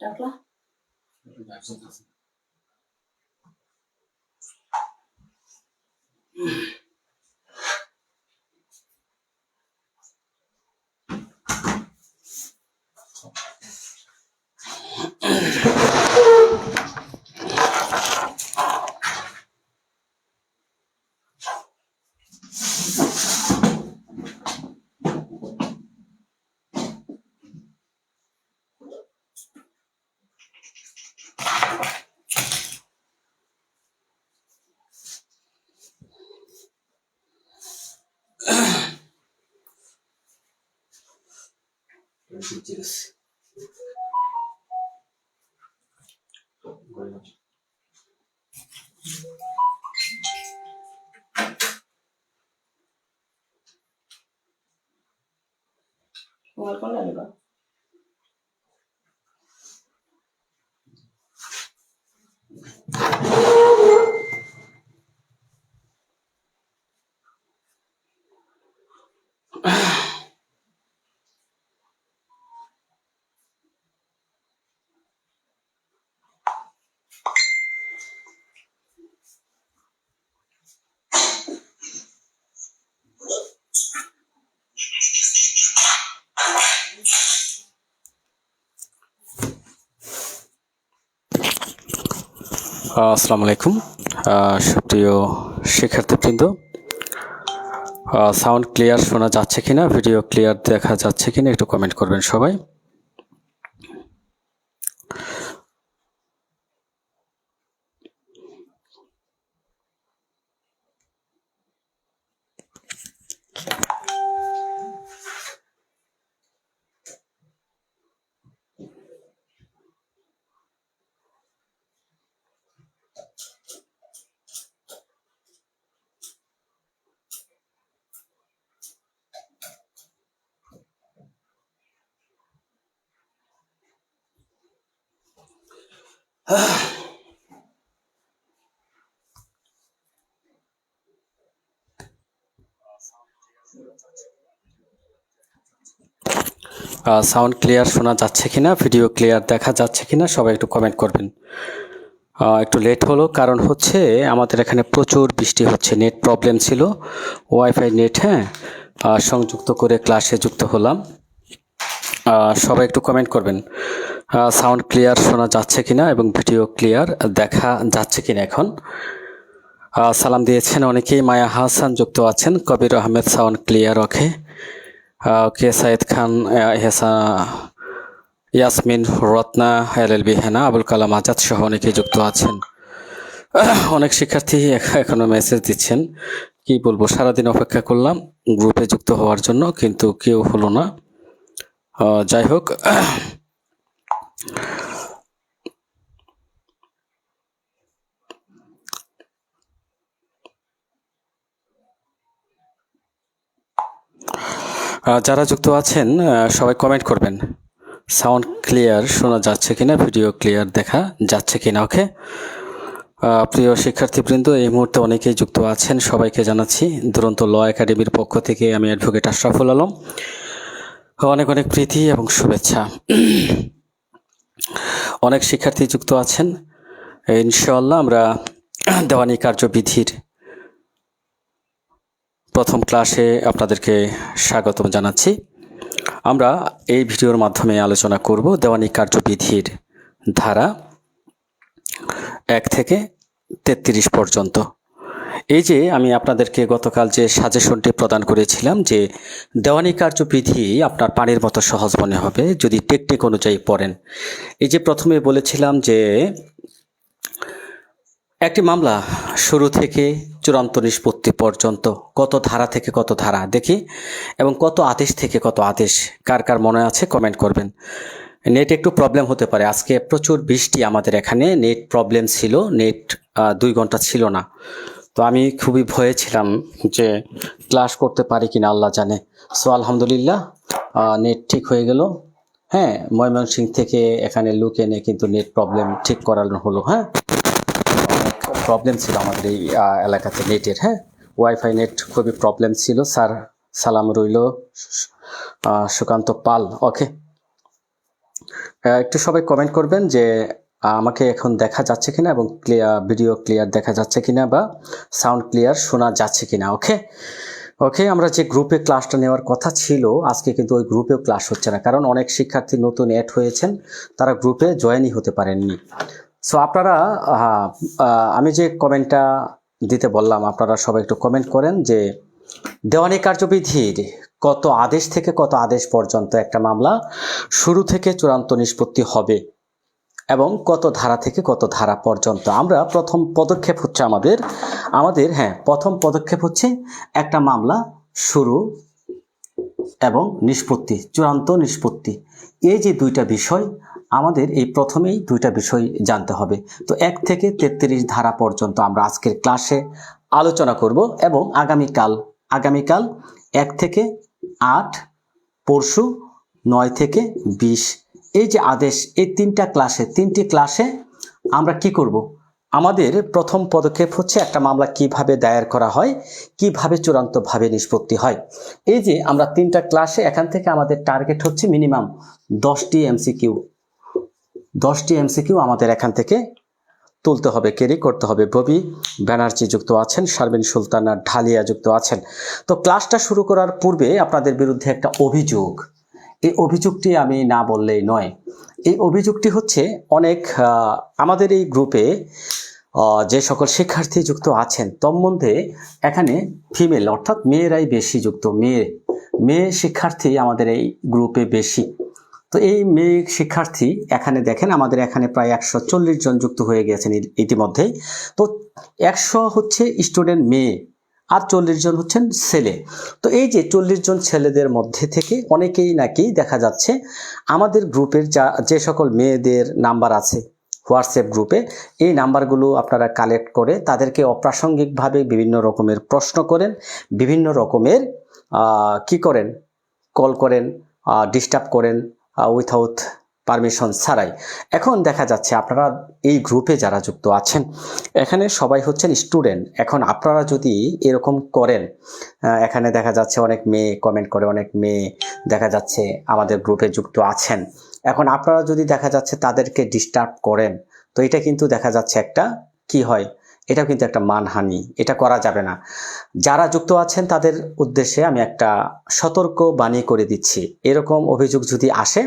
ডাকলা mobile কোনটা নিবা? আসসালামু আলাইকুম সুপ্রিয় শিক্ষার্থীবৃন্দ, সাউন্ড ক্লিয়ার শোনা যাচ্ছে কিনা, ভিডিও ক্লিয়ার দেখা যাচ্ছে কিনা একটু কমেন্ট করবেন সবাই। সাউন্ড ক্লিয়ার শোনা যাচ্ছে কিনা, ভিডিও ক্লিয়ার দেখা যাচ্ছে কিনা সবাই একটু কমেন্ট করবেন। একটু লেট হলো, কারণ হচ্ছে আমাদের এখানে প্রচুর বৃষ্টি হচ্ছে, নেট প্রবলেম ছিল, ওয়াইফাই নেট সংযুক্ত করে ক্লাসে যুক্ত হলাম। সবাই একটু কমেন্ট করবেন সাউন্ড ক্লিয়ার শোনা যাচ্ছে কিনা এবং ভিডিও ক্লিয়ার দেখা যাচ্ছে কিনা। এখন সালাম দিয়েছেন অনেকেই, মায়া হাসান যুক্ত আছেন, কবির আহমেদ সাউন্ড ক্লিয়ার ওকে, ওকে সাইদ খান, ইয়াসমিন, রত্না, এলএলবি হেনা, আবুল কালাম আজাদ সহ অনেকেই যুক্ত আছেন। অনেক শিক্ষার্থী এখনো মেসেজ দিচ্ছেন, কি বলবো, সারাদিন অপেক্ষা করলাম গ্রুপে যুক্ত হওয়ার জন্য, কিন্তু কেউ হলো না। যাই হোক, যারা যুক্ত আছেন সবাই কমেন্ট করবেন সাউন্ড ক্লিয়ার শোনা যাচ্ছে কিনা, ভিডিও ক্লিয়ার দেখা যাচ্ছে কিনা। ওকে, প্রিয় শিক্ষার্থীবৃন্দ, এই মুহূর্তে অনেকেই যুক্ত আছেন, সবাইকে জানাচ্ছি দুরন্ত ল একাডেমির পক্ষ থেকে আমি অ্যাডভোকেট আশরাফুল আলম, অনেক অনেক প্রীতি এবং শুভেচ্ছা। অনেক শিক্ষার্থী যুক্ত আছেন, ইনশাআল্লাহ আমরা দেওয়ানি কার্যবিধির প্রথম ক্লাসে আপনাদেরকে স্বাগতম জানাচ্ছি। আমরা এই ভিডিওর মাধ্যমে আলোচনা করব দেওয়ানি কার্যবিধির ধারা 1 থেকে 33 পর্যন্ত। এই যে আমি আপনাদেরকে গতকাল যে সাজেশনটি প্রদান করেছিলাম যে দেওয়ানি কার্যবিধি আপনার পানির মতো সহজ মনে হবে যদি টেকনিক অনুযায়ী পড়েন। এই যে প্রথমে বলেছিলাম যে একটি মামলা শুরু থেকে চূড়ান্ত নিষ্পত্তি পর্যন্ত কত ধারা থেকে কত ধারা দেখি, এবং কত আদেশ থেকে কত আদেশ, কার কার মনে আছে কমেন্ট করবেন। নেট একটু প্রবলেম হতে পারে। আজকে প্রচুর বৃষ্টি আমাদের এখানে, নেট প্রবলেম ছিল, নেট 2 ঘন্টা ছিল না। তো আমি খুবই ভয়ে ছিলাম যে ক্লাস করতে পারি কিনা আল্লাহ জানে। সো আলহামদুলিল্লাহ নেট ঠিক হয়ে গেল। হ্যাঁ, ময়মনসিংহ থেকে এখানে লোক এনে কিন্তু নেট প্রবলেম ঠিক করানো হলো। হ্যাঁ, অনেক প্রবলেম ছিল আমাদের এই এলাকাতে নেটের। হ্যাঁ, ওয়াইফাই নেট খুবই প্রবলেম ছিল। স্যার সালাম রইল, সুকান্ত পাল। ওকে, একটু সবাই কমেন্ট করবেন যে আমাকে এখন দেখা যাচ্ছে কিনা এবং ভিডিও ক্লিয়ার দেখা যাচ্ছে কিনা বা সাউন্ড ক্লিয়ার শোনা যাচ্ছে কিনা। ওকে ওকে, আমরা যে গ্রুপে ক্লাসটা নেওয়ার কথা ছিল আজকে কিন্তু ওই গ্রুপেও ক্লাস হচ্ছে না, কারণ অনেক শিক্ষার্থী নতুন অ্যাড হয়েছেন, তারা গ্রুপে জয়েনই হতে পারেননি। সো আপনারা আমি যে কমেন্টটা দিতে বললাম, আপনারা সবাই একটু কমেন্ট করেন যে দেওয়ানি কার্যবিধির কত আদেশ থেকে কত আদেশ পর্যন্ত একটা মামলা শুরু থেকে চূড়ান্ত নিষ্পত্তি হবে এবং কত ধারা থেকে কত ধারা পর্যন্ত। আমরা প্রথম পদক্ষেপ হচ্ছে আমাদের প্রথম পদক্ষেপ হচ্ছে একটা মামলা শুরু এবং নিষ্পত্তি, চূড়ান্ত নিষ্পত্তি। এই যে দুইটা বিষয় আমাদের এই প্রথমেই দুইটা বিষয় জানতে হবে। তো 1 থেকে 33 ধারা পর্যন্ত আমরা আজকের ক্লাসে আলোচনা করব এবং আগামীকাল 1 থেকে 8, পরশু 9 থেকে 20, এই যে আদেশ, এই তিনটি ক্লাসে আমরা কি করব? আমাদের প্রথম পদক্ষেপ হচ্ছে একটা মামলা কিভাবে দায়ের করা হয়, কিভাবে চূড়ান্তভাবে নিষ্পত্তি হয়। এই যে আমরা 3টা ক্লাসে, এখান থেকে আমাদের টার্গেট হচ্ছে মিনিমাম 10টি এমসিকিউ আমাদের এখান থেকে তুলতে হবে, ক্যারি করতে হবে। ববি ব্যানার্জি যুক্ত আছেন, শারমিন সুলতানা ঢালিয়া যুক্ত আছেন। তো ক্লাসটা শুরু করার পূর্বে আপনাদের বিরুদ্ধে একটা অভিযোগ, এই অভিযোগটি আমি না বললেই নয়। এই অভিযোগটি হচ্ছে অনেক আমাদের এই গ্রুপে যে সকল শিক্ষার্থী যুক্ত আছেন তন্মধ্যে এখানে ফিমেল অর্থাৎ মেয়েরাই বেশি যুক্ত, মেয়ে শিক্ষার্থী আমাদের এই গ্রুপে বেশি। তো এই মেয়ে শিক্ষার্থী এখানে দেখেন, আমাদের এখানে প্রায় 140 জন যুক্ত হয়ে গেছেন ইতিমধ্যেই। তো 100 হচ্ছে স্টুডেন্ট মেয়ে আর 40 জন হচ্ছেন ছেলে। তো এই যে 40 জন ছেলেদের মধ্যে থেকে অনেকেই নাকি দেখা যাচ্ছে আমাদের গ্রুপের যে সকল মেয়েদের নাম্বার আছে হোয়াটসঅ্যাপ গ্রুপে, এই নাম্বারগুলো আপনারা কালেক্ট করে তাদেরকে অপ্রাসঙ্গিকভাবে বিভিন্ন রকমের প্রশ্ন করেন, বিভিন্ন রকমের কি করেন, কল করেন, ডিস্টার্ব করেন উইথাউট পারমিশন ছাড়াই। এখন দেখা যাচ্ছে আপনারা এই গ্রুপে যারা যুক্ত আছেন এখানে সবাই হচ্ছেন স্টুডেন্ট। এখন আপনারা যদি এরকম করেন, এখানে দেখা যাচ্ছে অনেক মেয়ে কমেন্ট করে, অনেক মেয়ে দেখা যাচ্ছে আমাদের গ্রুপে যুক্ত আছেন। এখন আপনারা যদি দেখা যাচ্ছে তাদেরকে ডিস্টার্ব করেন, তো এটা কিন্তু দেখা যাচ্ছে একটা কি হয়, এটাও কিন্তু একটা মানহানি, এটা করা যাবে না। যারা যুক্ত আছেন তাদের উদ্দেশ্যে আমি একটা সতর্ক বাণী করে দিচ্ছি, এরকম অভিযোগ যদি আসে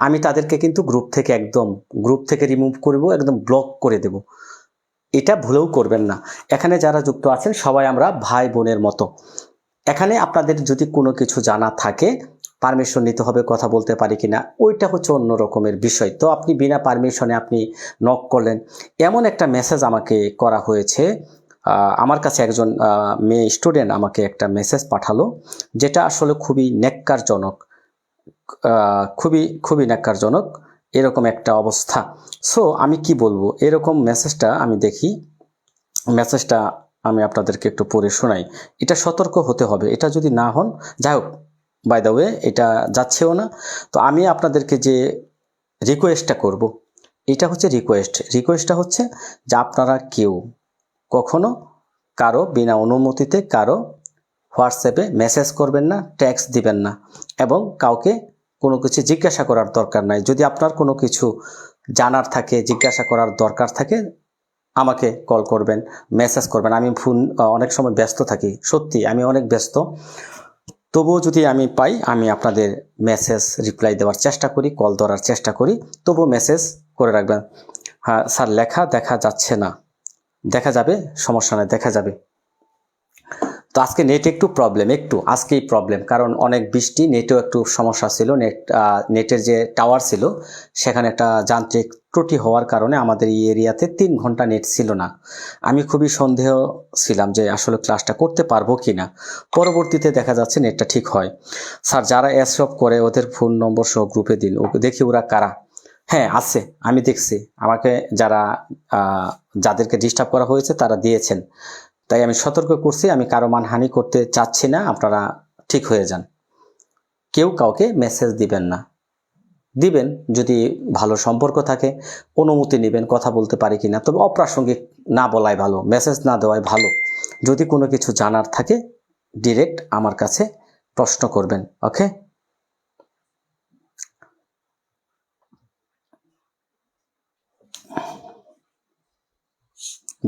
আমি তাদেরকে কিন্তু গ্রুপ থেকে রিমুভ করব, একদম ব্লক করে দেব। এটা ভুলেও করবেন না। এখানে যারা যুক্ত আছেন সবাই আমরা ভাই বোনের মতো। এখানে আপনাদের যদি কোনো কিছু জানা থাকে, পারমিশন নিতে হবে, কথা বলতে পারি কিনা, ওইটা হচ্ছে অন্য রকমের বিষয়। তো আপনি বিনা পারমিশনে আপনি নক করলেন, এমন একটা মেসেজ আমাকে করা হয়েছে। আমার কাছে একজন মেয়ে স্টুডেন্ট আমাকে একটা মেসেজ পাঠালো, যেটা আসলে খুবই ন্যাক্কারজনক, খুবই ন্যাক্কারজনক এরকম একটা অবস্থা। সো আমি কি বলবো, এরকম মেসেজটা আমি দেখি, মেসেজটা আমি আপনাদেরকে একটু পড়ে শোনাই। এটা সতর্ক হতে হবে, এটা যদি না হন, যাই হোক, বাই দ্য ওয়ে এটা যাচ্ছেও না। তো আমি আপনাদেরকে যে রিকোয়েস্টটা করব, এটা হচ্ছে রিকোয়েস্টটা হচ্ছে যে আপনারা কেউ কখনো কারো বিনা অনুমতিতে কারো হোয়াটসঅ্যাপে মেসেজ করবেন না, টেক্সট দিবেন না, এবং কাউকে কোনো কিছু জিজ্ঞাসা করার দরকার নাই। যদি আপনার কোনো কিছু জানার থাকে, জিজ্ঞাসা করার দরকার থাকে, আমাকে কল করবেন, মেসেজ করবেন। আমি ফোন অনেক সময় ব্যস্ত থাকি, সত্যি আমি অনেক ব্যস্ত, তবুও যদি আমি পাই আমি আপনাদের মেসেজ রিপ্লাই দেওয়ার চেষ্টা করি, কল ধরার চেষ্টা করি, তবুও মেসেজ করে রাখবেন। হ্যাঁ স্যার, লেখা দেখা যাচ্ছে না, দেখা যাবে, সমস্যা নেই, দেখা যাবে। তো আজকে নেট একটু প্রবলেম, আজকেই প্রবলেম, কারণ অনেক বৃষ্টি, নেটেও একটু সমস্যা ছিল। নেটের যে টাওয়ার ছিল সেখানে একটা যান্ত্রিক ত্রুটি হওয়ার কারণে আমাদের এই এরিয়াতে 3 ঘন্টা নেট ছিল না। আমি খুবই সন্দেহ ছিলাম যে আসলে ক্লাসটা করতে পারবো কি না। পরবর্তীতে দেখা যাচ্ছে নেটটা ঠিক হয়। স্যার যারা এসব করে ওদের ফোন নম্বর সহ গ্রুপে দিন, দেখি ওরা কারা। হ্যাঁ আছে, আমি দেখছি, আমাকে যাদেরকে ডিস্টার্ব করা হয়েছে তারা দিয়েছেন। তাই আমি সতর্ক করছি, আমি কারো মানহানি করতে চাচ্ছি না, আপনারা ঠিক হয়ে যান। কেউ কাউকে মেসেজ দিবেন না, দিবেন যদি ভালো সম্পর্ক থাকে, অনুমতি নেবেন কথা বলতে পারি কিনা, তবে অপ্রাসঙ্গিক না বলাই ভালো, মেসেজ না দেওয়াই ভালো। যদি কোনো কিছু জানার থাকে ডিরেক্ট আমার কাছে প্রশ্ন করবেন। ওকে,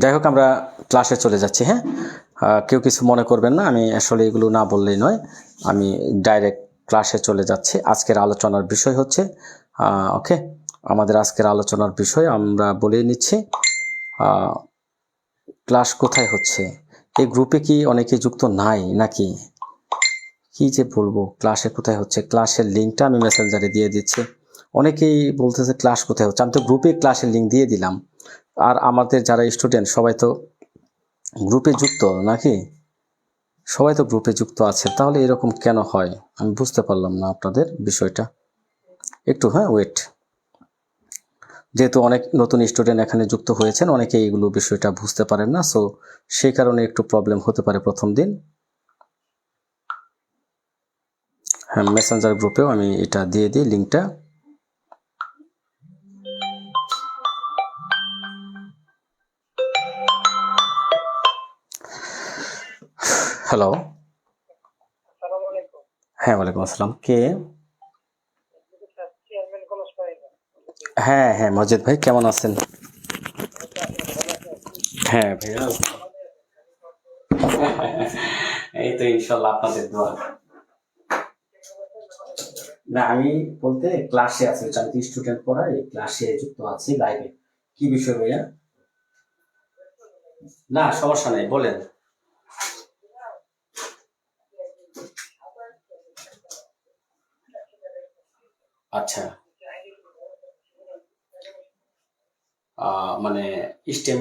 যাই হোক আমরা ক্লাসে চলে যাচ্ছি। হ্যাঁ, কেউ কিছু মনে করবেন না, আমি আসলে এগুলো না বললেই নয়, আমি ডাইরেক্ট ক্লাসে চলে যাচ্ছি। আজকের আলোচনার বিষয় হচ্ছে ওকে, আমাদের আজকের আলোচনার বিষয় আমরা বলে নিচ্ছি। ক্লাস কোথায় হচ্ছে, এই গ্রুপে কি অনেকে যুক্ত নাই নাকি, কি যে বলবো, ক্লাসে কোথায় হচ্ছে, ক্লাসের লিঙ্কটা আমি মেসেঞ্জারে দিয়ে দিচ্ছি। অনেকেই বলতেছে ক্লাস কোথায় হচ্ছে, আমি তো গ্রুপে ক্লাসের লিঙ্ক দিয়ে দিলাম। আর আমাদের যারা স্টুডেন্ট সবাই তো গ্রুপে যুক্ত নাকি, সবাই তো গ্রুপে যুক্ত আছে, তাহলে এরকম কেন হয় আমি বুঝতে পারলাম না আপনাদের বিষয়টা। একটু হ্যাঁ ওয়েট, যেহেতু অনেক নতুন স্টুডেন্ট এখানে যুক্ত হয়েছেন, অনেকে এইগুলো বিষয়টা বুঝতে পারেন না, সো সেই কারণে একটু প্রবলেম হতে পারে প্রথম দিন। হ্যাঁ, মেসেঞ্জার গ্রুপেও আমি এটা দিয়ে দিই লিঙ্কটা। হ্যালো, হ্যাঁ ওয়ালাইকুম আসসালাম, কে? হ্যাঁ হ্যাঁ মজিদ ভাই, কেমন আছেন? হ্যাঁ ভাইয়া, এই তো ইনশাল্লাহ আপনাদের দোয়া। না আমি বলতে ক্লাসে আছি, আমি স্টুডেন্ট পড়াই, ক্লাসে যুক্ত আছি লাইভে। কি বিষয় ভাইয়া? না সমস্যা নেই, বলেন। আচ্ছা, মানে স্টেম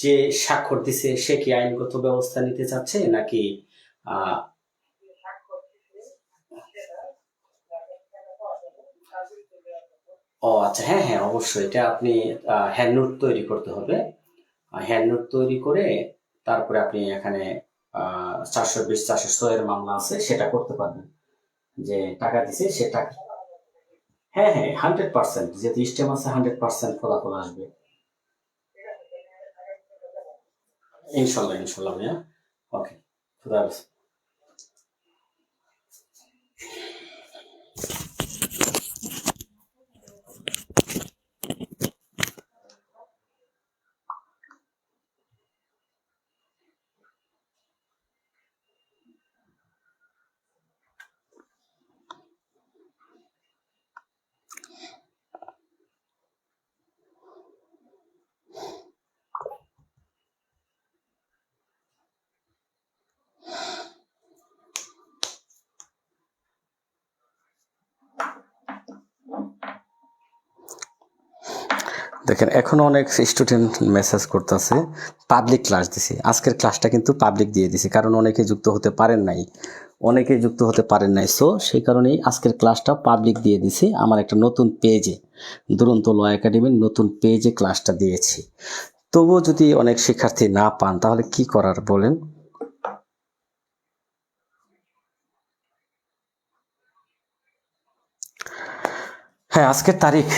যে স্বাক্ষর দিছে সে কি আইনগত ব্যবস্থা নিতে চাচ্ছে নাকি? ও আচ্ছা, হ্যাঁ হ্যাঁ অবশ্যই, এটা আপনি হ্যান্ড নোট তৈরি করতে হবে। হ্যান্ড নোট তৈরি করে তারপরে আপনি এখানে 420 406 এর মামলা আছে, সেটা করতে পারবেন, যে টাকা দিছে সে টাকা। হ্যাঁ হ্যাঁ 100%, যেহেতু স্টেম আছে 100% ফলাফল আসবে ইনশাল্লাহ। ইনশাল্লাহ ভাইয়া, ওকে, খুদা হাফেজ। দেখেন এখনো অনেক স্টুডেন্ট মেসেজ করতেছে পাবলিক ক্লাস দিছি, আজকের ক্লাসটা কিন্তু পাবলিক দিয়ে দিছি, কারণ অনেকে যুক্ত হতে পারেন নাই, সো সেই কারণেই আজকের ক্লাসটা পাবলিক দিয়ে দিছি। আমার একটা নতুন পেজে, দুরন্ত ল একাডেমির নতুন পেজে ক্লাসটা দিয়েছি। তবুও যদি অনেক শিক্ষার্থী না পান তাহলে কি করার বলেন? হ্যাঁ আজকের তারিখ,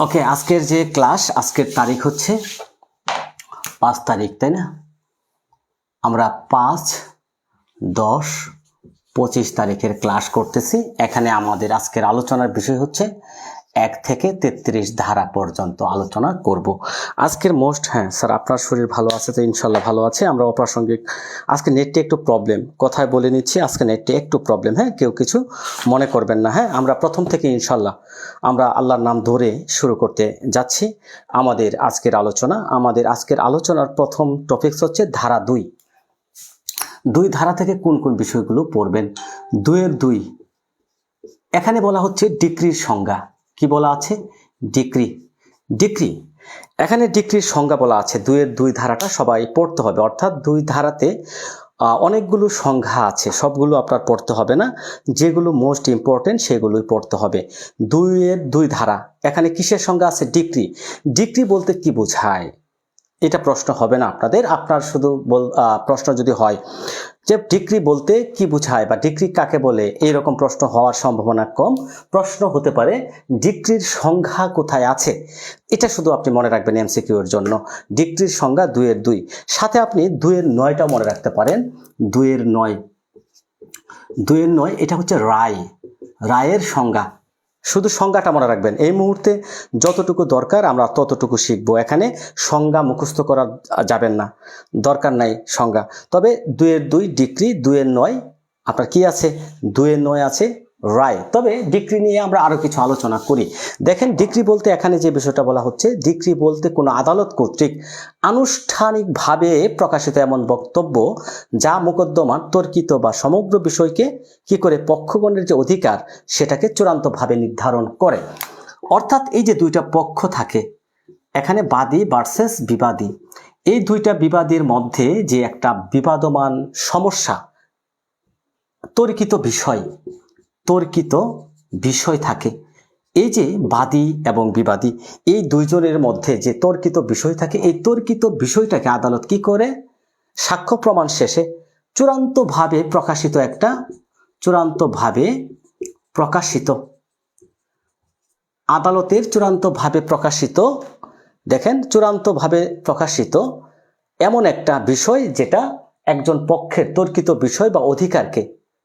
ওকে, আজকের যে ক্লাস, আজকের তারিখ হচ্ছে 5 তারিখ, তাই না? আমরা 5, 10, 25 তারিখের ক্লাস করতেছি। এখানে আমাদের আজকের আলোচনার বিষয় হচ্ছে 1 থেকে 33 ধারা পর্যন্ত আলোচনা করব আজকের মোস্ট। হ্যাঁ স্যার, আপনার শরীর ভালো আছে তো? ইনশাল্লাহ ভালো আছে। আমরা অপ্রাসঙ্গিক, আজকে নেটটি একটু প্রবলেম, কথায় বলে নিচ্ছি, আজকে নেটটি একটু প্রবলেম। হ্যাঁ, কেউ কিছু মনে করবেন না। হ্যাঁ, আমরা প্রথম থেকে ইনশাল্লাহ আমরা আল্লাহর নাম ধরে শুরু করতে যাচ্ছি আমাদের আজকের আলোচনা। আমাদের আজকের আলোচনার প্রথম টপিকস হচ্ছে ধারা 2। দুই ধারা থেকে কোন কোন বিষয়গুলো পড়বেন? 2-2 এখানে বলা হচ্ছে ডিক্রির সংজ্ঞা। কি বলা আছে? ডিক্রি। এখানে ডিক্রির সংজ্ঞা বলা আছে। 2-2 ধারাটা সবাই পড়তে হবে, অর্থাৎ 2 ধারাতে অনেকগুলো সংজ্ঞা আছে, সবগুলো আপনার পড়তে হবে না, যেগুলো মোস্ট ইম্পর্টেন্ট সেগুলোই পড়তে হবে। 2-2 ধারা এখানে কিসের সংজ্ঞা আছে? ডিক্রি বলতে কি বোঝায়? এটা প্রশ্ন হবে না আপনার শুধু প্রশ্ন যদি হয় যে ডিক্রি বলতে কি বোঝায় বা ডিক্রি কাকে বলে, এইরকম প্রশ্ন হওয়ার সম্ভাবনা কম। প্রশ্ন হতে পারে ডিক্রির সংজ্ঞা কোথায় আছে, এটা শুধু আপনি মনে রাখবেন এমসিকিউ এর জন্য। ডিক্রির সংজ্ঞা 2-2, সাথে আপনি 2-9টা মনে রাখতে পারেন। 2-9 এটা হচ্ছে রায়ের সংজ্ঞা। শুধু সংজ্ঞাটা মনে রাখবেন। এই মুহূর্তে যতটুকু দরকার আমরা ততটুকু শিখবো, এখানে সংজ্ঞা মুখস্থ করা যাবেন না, দরকার নাই সংজ্ঞা। তবে 2-2 ডিক্রি, 2-9 আপনার কি আছে? 2-9 আছে রায়। তবে ডিক্রি নিয়ে আমরা আরো কিছু আলোচনা করি। দেখেন, ডিক্রি বলতে এখানে যে বিষয়টা বলা হচ্ছে, ডিক্রি বলতে কোনো আদালত কর্তৃক আনুষ্ঠানিকভাবে প্রকাশিত এমন বক্তব্য যা মোকদ্দমার তর্কিত বা সমগ্র বিষয়কে কি করে পক্ষগণের যে অধিকার সেটাকে চূড়ান্তভাবে নির্ধারণ করে। অর্থাৎ এই যে দুইটা পক্ষ থাকে এখানে, বাদী ভার্সেস বিবাদী, এই দুইটা বিবাদীর মধ্যে যে একটা বিবাদমান সমস্যা, তর্কিত বিষয় থাকে, এই যে বাদী এবং বিবাদী এই দুইজনের মধ্যে যে তর্কিত বিষয় থাকে, এই তর্কিত বিষয়টাকে আদালত কি করে? সাক্ষ্য প্রমাণ শেষে চূড়ান্তভাবে প্রকাশিত আদালতের চূড়ান্তভাবে প্রকাশিত, দেখেন, চূড়ান্তভাবে প্রকাশিত এমন একটা বিষয় যেটা একজন পক্ষের তর্কিত বিষয় বা অধিকারকে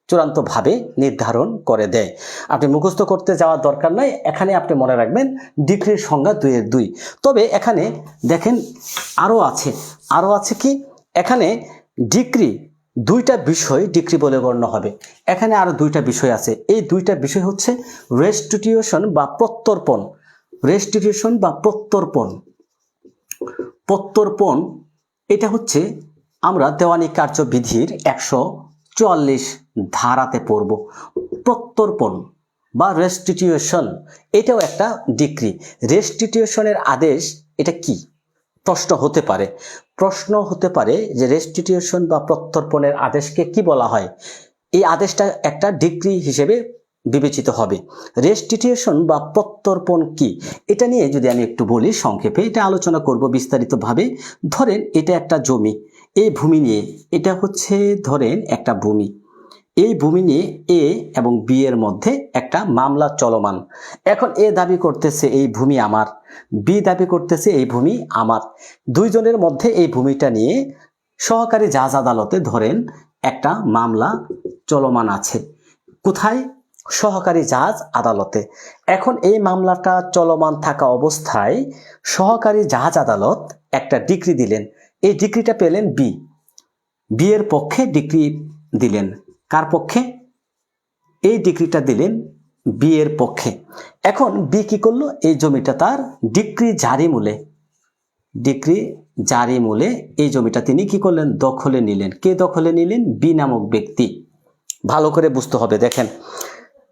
চূড়ান্তভাবে নির্ধারণ করে দেয়। আপনি মুখস্থ করতে যাওয়ার দরকার নাই, এখানে আপনি মনে রাখবেন ডিক্রির সংজ্ঞা 2-2। তবে এখানে দেখেন আরো আছে কি? এখানে ডিক্রি দুইটা বিষয় ডিক্রি বলে গণ্য হবে। এখানে আরো দুইটা বিষয় আছে। এই দুইটা বিষয় হচ্ছে রেস্টিটিউশন বা প্রত্যর্পণ। এটা হচ্ছে আমরা দেওয়ানি কার্যবিধির 144 ধারাতে পড়ব। প্রত্যর্পণ বা রেস্টিটিউশন, এটাও একটা ডিক্রি। রেস্টিটিউশনের আদেশ এটা কি? প্রশ্ন হতে পারে যে রেস্টিটিউশন বা প্রত্যর্পণের আদেশকে কি বলা হয়? এই আদেশটা একটা ডিক্রি হিসেবে বিবেচিত হবে। রেস্টিটিউশন বা প্রত্যর্পণ কি, এটা নিয়ে যদি আমি একটু বলি সংক্ষেপে, এটা আলোচনা করব বিস্তারিতভাবে। ধরেন এটা একটা জমি, এই ভূমি নিয়ে, এটা হচ্ছে ধরেন একটা ভূমি, এই ভূমি নিয়ে এ এবং বি এর মধ্যে একটা মামলা চলমান। এখন এ দাবি করতেছে এই ভূমি আমার, বি দাবি করতেছে এই ভূমি আমার। দুইজনের মধ্যে এই ভূমিটা নিয়ে সহকারী জাজ আদালতে ধরেন একটা মামলা চলমান আছে। কোথায়? সহকারী জাজ আদালতে। এখন এই মামলাটা চলমান থাকা অবস্থায় সহকারী জাজ আদালত একটা ডিক্রি দিলেন। এই ডিক্রিটা পেলেন বি এর পক্ষে ডিক্রি দিলেন। কার পক্ষে? এই ডিক্রিটা দিলেন বি এর পক্ষে। এখন বি কি করলো? এই জমিটা তার ডিক্রি জারি মূলে এই জমিটা তিনি কি করলেন? দখলে নিলেন। কে দখলে নিলেন? বি নামক ব্যক্তি। ভালো করে বুঝতে হবে। দেখেন,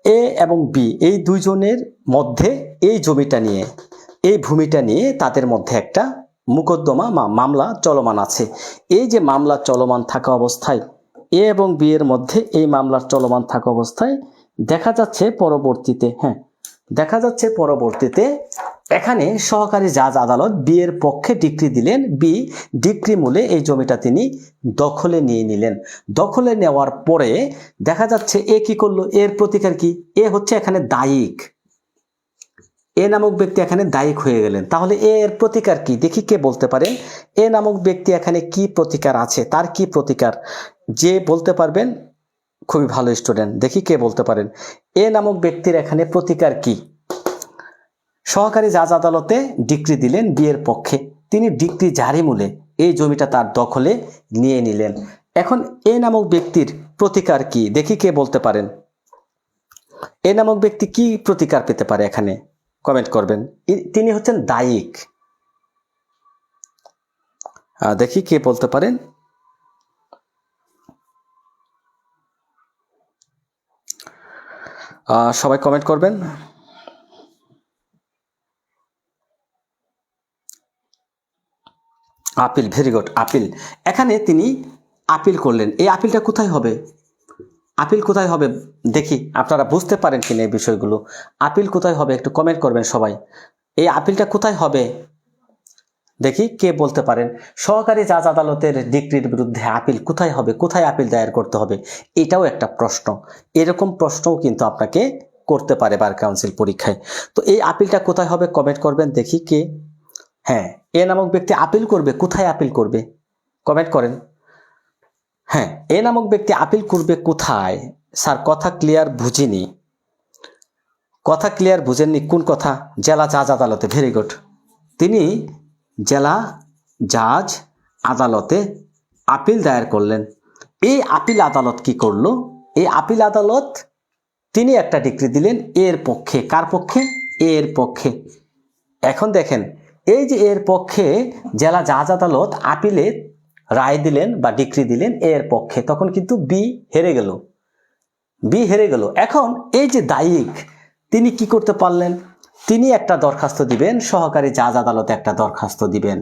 এ এবং বি এই দুইজনের মধ্যে এই জমিটা নিয়ে, এই ভূমিটা নিয়ে তাদের মধ্যে একটা মোকদ্দমা বা মামলা চলমান আছে। এই যে মামলা চলমান থাকা অবস্থায়, এ এবং বি এর মধ্যে এই মামলার চলমান থাকা অবস্থায় দেখা যাচ্ছে পরবর্তীতে এখানে সহকারী জাজ আদালত বি এর পক্ষে ডিক্রি দিলেন। বি ডিক্রি মূলে এই জমিটা তিনি দখলে নিয়ে নিলেন। দখলে নেওয়ার পরে দেখা যাচ্ছে এ কি করলো? এর প্রতিকার কি? এ হচ্ছে এখানে দায়িক, এ নামক ব্যক্তি এখানে দায়িক হয়ে গেলেন। তাহলে এর প্রতিকার কি? দেখি কে বলতে পারেন এ নামক ব্যক্তি এখানে কি প্রতিকার আছে, তার কি প্রতিকার? যে বলতে পারবেন খুবই ভালো স্টুডেন্ট, দেখি কে বলতে পারেন এ নামক ব্যক্তির এখানে প্রতিকার কি? সহকারী জাজ আদালতে ডিক্রি দিলেন বি এর পক্ষে, তিনি ডিক্রি জারি মূলে এই জমিটা তার দখলে নিয়ে নিলেন। এখন এ নামক ব্যক্তির প্রতিকার কি? দেখি কে বলতে পারেন এ নামক ব্যক্তি কি প্রতিকার পেতে পারে? এখানে কমেন্ট করবেন। তিনি হচ্ছেন দায়িক। দেখি কে বলতে পারেন। সবাই কমেন্ট করবেন। Appeal, very good. আপিল, এখানে তিনি আপিল করলেন। এই আপিলটা কোথায় হবে? আপিল কোথায় হবে দেখি আপনারা বুঝতে পারেন কিনা এই বিষয়গুলো। আপিল কোথায় হবে একটু কমেন্ট করবেন সবাই। এই আপিলটা কোথায় হবে দেখি কে বলতে পারেন। সহকারী জাজ আদালতের ডিক্রির বিরুদ্ধে আপিল কোথায় হবে, কোথায় আপিল দায়ের করতে হবে, এটাও একটা প্রশ্ন। এরকম প্রশ্নও কিন্তু আপনাকে করতে পারে বার কাউন্সিল পরীক্ষায়। তো এই আপিলটা কোথায় হবে কমেন্ট করবেন দেখি কে। হ্যাঁ, এ নামক ব্যক্তি আপিল করবে, কোথায় আপিল করবে কমেন্ট করেন। হ্যাঁ, এ নামক ব্যক্তি আপিল করবে কোথায়? স্যার কথা ক্লিয়ার বুঝিনি। কথা ক্লিয়ার বুঝেননি কোন কথা? জেলা জাজ আদালতে, ভেরি গুড। তিনি জেলা জাজ আদালতে আপিল দায়ের করলেন। এই আপিল আদালত কি করলো? এই আপিল আদালত তিনি একটা ডিক্রি দিলেন এর পক্ষে। কার পক্ষে? এর পক্ষে। এখন দেখেন, এই যে এর পক্ষে জেলা জাজ আদালত আপিলে রায় দিলেন বা ডিক্রি দিলেন এর পক্ষে, তখন কিন্তু বি হেরে গেল। বি হেরে গেল। এখন এই যে দায়িক, তিনি কি করতে পারলেন? তিনি একটা দরখাস্ত দিবেন, সহকারী জাজ আদালতে একটা দরখাস্ত দিবেন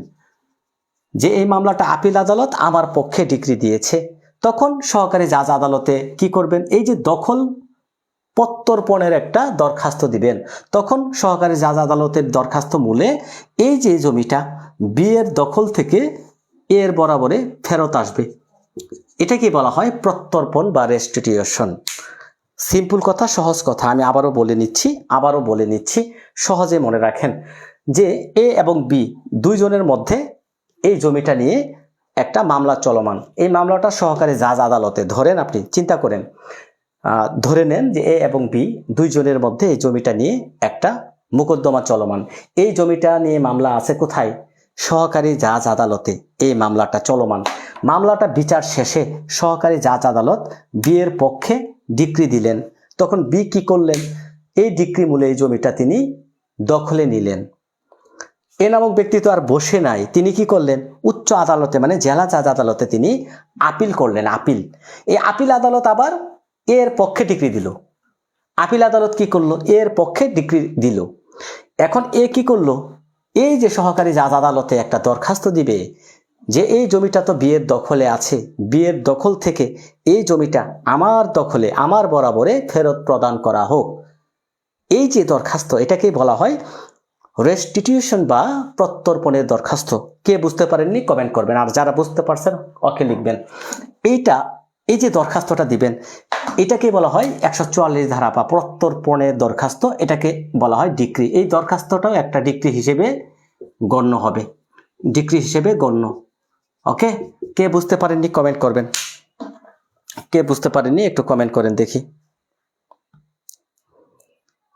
যে এই মামলাটা আপিল আদালত আমার পক্ষে ডিক্রি দিয়েছে। তখন সহকারী জাজ আদালতে কি করবেন? এই যে দখল প্রত্যর্পণের একটা দরখাস্ত দিবেন। তখন সহকারী জাজ আদালতের দরখাস্ত মূলে এই যে জমিটা বি এর দখল থেকে এর বরাবরে ফেরত আসবে। এটাকে বলা হয় প্রত্যর্পণ বা রেস্টিটিউশন। সিম্পল কথা, সহজ কথা, আমি আবারও বলে নিচ্ছি সহজে মনে রাখেন যে এ এবং বি দুইজনের মধ্যে এই জমিটা নিয়ে একটা মামলা চলমান। এই মামলাটা সহকারী জাজ আদালতে, ধরেন আপনি চিন্তা করেন, ধরে নেন যে এ এবং বি দুইজনের মধ্যে এই জমিটা নিয়ে একটা মোকদ্দমা চলমান। এই জমিটা নিয়ে মামলা আছে কোথায়? সহকারী জাজ আদালতে এই মামলাটা চলমান। মামলাটা বিচার শেষে সহকারী জাজ আদালত বি এর পক্ষে ডিক্রি দিলেন। তখন বি কি করলেন? এই ডিক্রি মূলে এই জমিটা তিনি দখলে নিলেন। এ নামক ব্যক্তি তো আর বসে নাই, তিনি কি করলেন? উচ্চ আদালতে মানে জেলা জাজ আদালতে তিনি আপিল করলেন। আপিল, এই আপিল আদালত আবার এর পক্ষে ডিক্রি দিল। আপিল আদালত কি করলো? এর পক্ষে ডিক্রি দিল। এখন এ কি করলো? এই যে সহকারী জাজ আদালতে একটা দরখাস্ত দিবে যে এই জমিটা তো বিয়ের দখলে আছে, বিয়ের দখল থেকে এই জমিটা আমার দখলে, আমার বরাবরে ফেরত প্রদান করা হোক। এই যে দরখাস্ত, এটাকেই বলা হয় রেস্টিটিউশন বা প্রত্যর্পণের দরখাস্ত। কে বুঝতে পারেননি কমেন্ট করবেন, আর যারা বুঝতে পারছেন ওকে লিখবেন। এই যে দরখাস্তটা দিবেন এটাকে বলা হয় 144 ধারা বা প্রত্যর্পণের দরখাস্ত। এটাকে বলা হয় ডিক্রি। এই দরখাস্তটাও একটা ডিক্রি হিসেবে গণ্য হবে, ডিক্রি হিসেবে গণ্য। ওকে, কে বুঝতে পারেননি কমেন্ট করবেন। কে বুঝতে পারেননি একটু কমেন্ট করেন দেখি।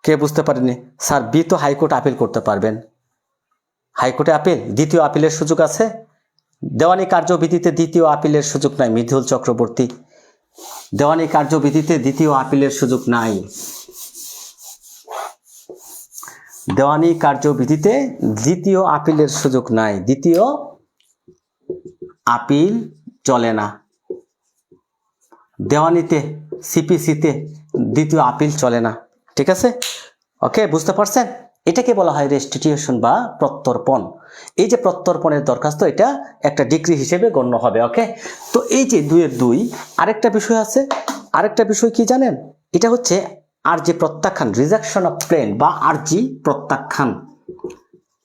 কে বুঝতে পারেননি? স্যার বি তো হাইকোর্ট আপিল করতে পারবেন। হাইকোর্টে আপিল, দ্বিতীয় আপিলের সুযোগ আছে। দেওয়ানি কার্যবিধিতে দ্বিতীয় আপিলের সুযোগ নাই মৃদুল চক্রবর্তী। দেওয়ানি কার্যবিধিতে দ্বিতীয় আপিলের সুযোগ নাই। দেওয়ানি কার্যবিধিতে দ্বিতীয় আপিলের সুযোগ নাই। দ্বিতীয় আপিল চলে না। দেওয়ানিতে, সিপিসিতে দ্বিতীয় আপিল চলে না। ঠিক আছে, ওকে, বুঝতে পারছেন? এটাকে বলা হয় রেস্টিটিউশন বা প্রত্যর্পণ। এই যে প্রত্যর্পণের দরখাস্ত, এটা একটা ডিক্রি হিসেবে গণ্য হবে। ওকে, তো এই যে 2 এর 2, আরেকটা বিষয় আছে। আরেকটা বিষয় কি জানেন? এটা হচ্ছে আরজি প্রত্যাখ্যান, রিজেকশন অফ প্লেন বা আরজি প্রত্যাখ্যান।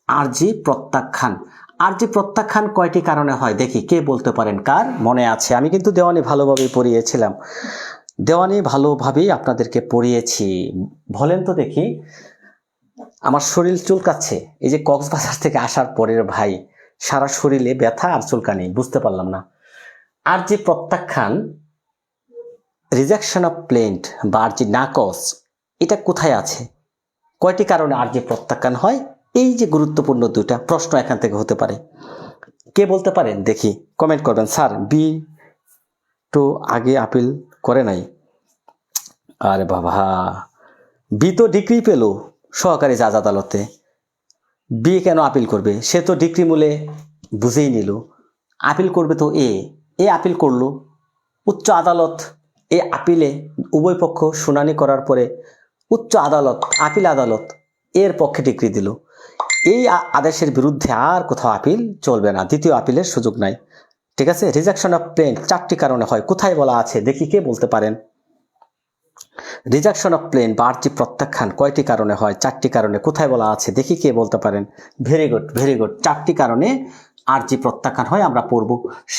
আরজি প্রত্যাখ্যান, আরজি প্রত্যাখ্যান কয়টি কারণে হয় দেখি কে বলতে পারেন, কার মনে আছে? আমি কিন্তু দেওয়ানি ভালোভাবেই পড়িয়েছিলাম, দেওয়ানি ভালোভাবেই আপনাদেরকে পড়িয়েছি। বলেন তো দেখি। আমার শরীর চুলকাচ্ছে, এই যে কক্সবাজার থেকে আসার পরের ভাই, সারা শরীরে ব্যথা আর চুলকানি, বুঝতে পারলাম না। আরজি প্রত্যাখ্যান, রিজেকশন অফ প্লেন্ট বা আরজি নাকচ, এটা কোথায় আছে? কয়টি কারণে আরজি প্রত্যাখ্যান হয়? এই যে গুরুত্বপূর্ণ 2টা প্রশ্ন এখান থেকে হতে পারে। কে বলতে পারেন দেখি কমেন্ট করবেন। স্যার বি তো আগে আপিল করে নাই। আরে বাবা, বি তো ডিক্রি পেল সহকারী জাজ আদালতে, বি কেন আপিল করবে? সে তো ডিক্রি মূলে বুঝেই নিল। আপিল করবে তো এ আপিল করলো। উচ্চ আদালত এই আপিলে উভয় পক্ষ শুনানি করার পরে উচ্চ আদালত, আপিল আদালত এর পক্ষে ডিক্রি দিল, এই আদেশের বিরুদ্ধে আর কোথাও আপিল চলবে না, দ্বিতীয় আপিলের সুযোগ নাই। ঠিক আছে। রিজেকশন অফ প্লেন 4টি কারণে হয়, কোথায় বলা আছে দেখি, কে বলতে পারেন? রিজেকশন অফ প্লেন বা আর্জি প্রত্যাখ্যান কয়টি কারণে হয়? 4টি কারণে, কোথায় বলা আছে দেখি, কে বলতে পারেন? Very good, very good. 4টি কারণে আর্জি প্রত্যাখ্যান হয়, আমরা পড়ব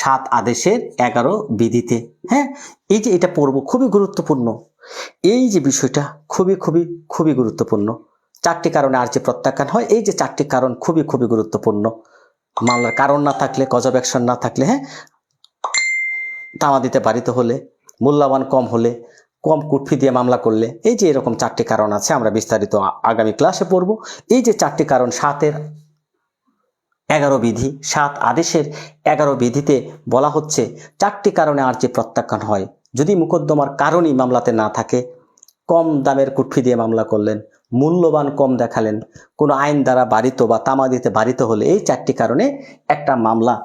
7 আদেশের 11 বিধিতে। হ্যাঁ, এই যে এটা পড়ব, খুবই গুরুত্বপূর্ণ এই যে বিষয়টা, খুবই খুবই খুবই গুরুত্বপূর্ণ। 4টি কারণে আর্জি প্রত্যাখ্যান হয়, এই যে 4টি কারণ খুবই খুবই গুরুত্বপূর্ণ। মামলার কারণ না থাকলে, কজ অফ অ্যাকশন না থাকলে, হ্যাঁ, তামাদিতে বাড়িতে হলে, মূল্যবান কম হলে, কম কুটফি দিয়ে মামলা করলে, এই যে এরকম 4টি কারণ আছে, আমরা বিস্তারিত আগামী ক্লাসে পড়ব। এই যে 4টি কারণ 7-এর 11 বিধি, 7 আদেশের 11 বিধিতে বলা হচ্ছে 4টি কারণে আর্জি প্রত্যাখ্যান হয়। যদি মোকদ্দমার কারণই মামলাতে না থাকে, কম দামের কুটফি দিয়ে মামলা করলেন, মূল্যবান কম দেখালেন, কোনো আইন দ্বারা বাড়িত বা তামাদিতে বাড়িত হলে, এই 4টি কারণে একটা মামলা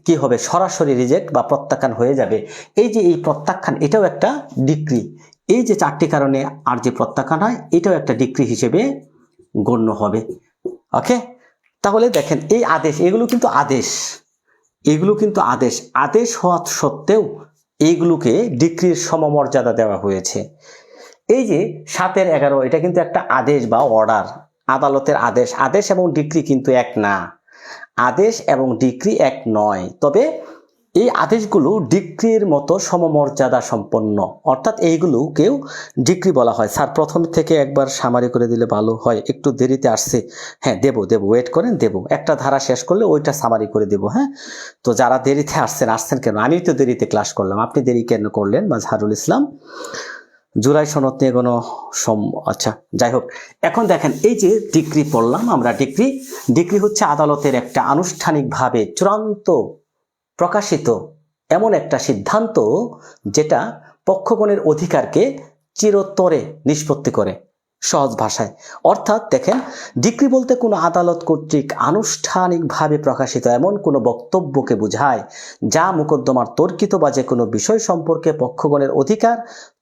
কি হবে? সরাসরি রিজেক্ট বা প্রত্যাখ্যান হয়ে যাবে। এই যে এই প্রত্যাখ্যান, এটাও একটা ডিক্রি। এই যে 4টি কারণে আর্জি প্রত্যাখ্যান হয়, এটাও একটা ডিক্রি হিসেবে গণ্য হবে। ওকে, তাহলে দেখেন এই আদেশ, এগুলো কিন্তু আদেশ, এগুলো কিন্তু আদেশ, আদেশ হওয়া সত্ত্বেও এইগুলোকে ডিক্রির সমমর্যাদা দেওয়া হয়েছে। এই যে 7-এর 11, এটা কিন্তু একটা আদেশ বা অর্ডার, আদালতের আদেশ। আদেশ এবং ডিক্রি কিন্তু এক না, আদেশ এবং ডিক্রি এক নয়। তবে এই আদেশগুলো ডিক্রির মতো সমমর্যাদা সম্পন্ন, অর্থাৎ এইগুলোকেও ডিক্রি বলা হয়। স্যার প্রথম থেকে একবার সামারি করে দিলে ভালো হয়, একটু দেরিতে আসছে। হ্যাঁ, দেবো, ওয়েট করেন, দেবো। একটা ধারা শেষ করলে ওইটা সামারি করে দেবো। হ্যাঁ, তো যারা দেরিতে আসছেন কেন? আমি তো দেরিতে ক্লাস করলাম, আপনি দেরি কেন করলেন? মাজহারুল ইসলাম। জুলাই সনদ নিয়ে কোনো আচ্ছা, যাই হোক। এখন দেখেন, এই যে ডিক্রি পড়লাম আমরা, ডিক্রি হচ্ছে আদালতের একটা আনুষ্ঠানিকভাবে চূড়ান্ত প্রকাশিত এমন একটা সিদ্ধান্ত, যেটা পক্ষগণের অধিকারকে চিরতরে নিষ্পত্তি করে, সহজ ভাষায়। অর্থাৎ দেখেন, ডিক্রি বলতে কোনো আদালত কর্তৃক আনুষ্ঠানিকভাবে প্রকাশিত এমন কোনো বক্তব্যকে বোঝায়, যা মোকদ্দমার তর্কিত বা যে কোনো বিষয় সম্পর্কে পক্ষগণের অধিকার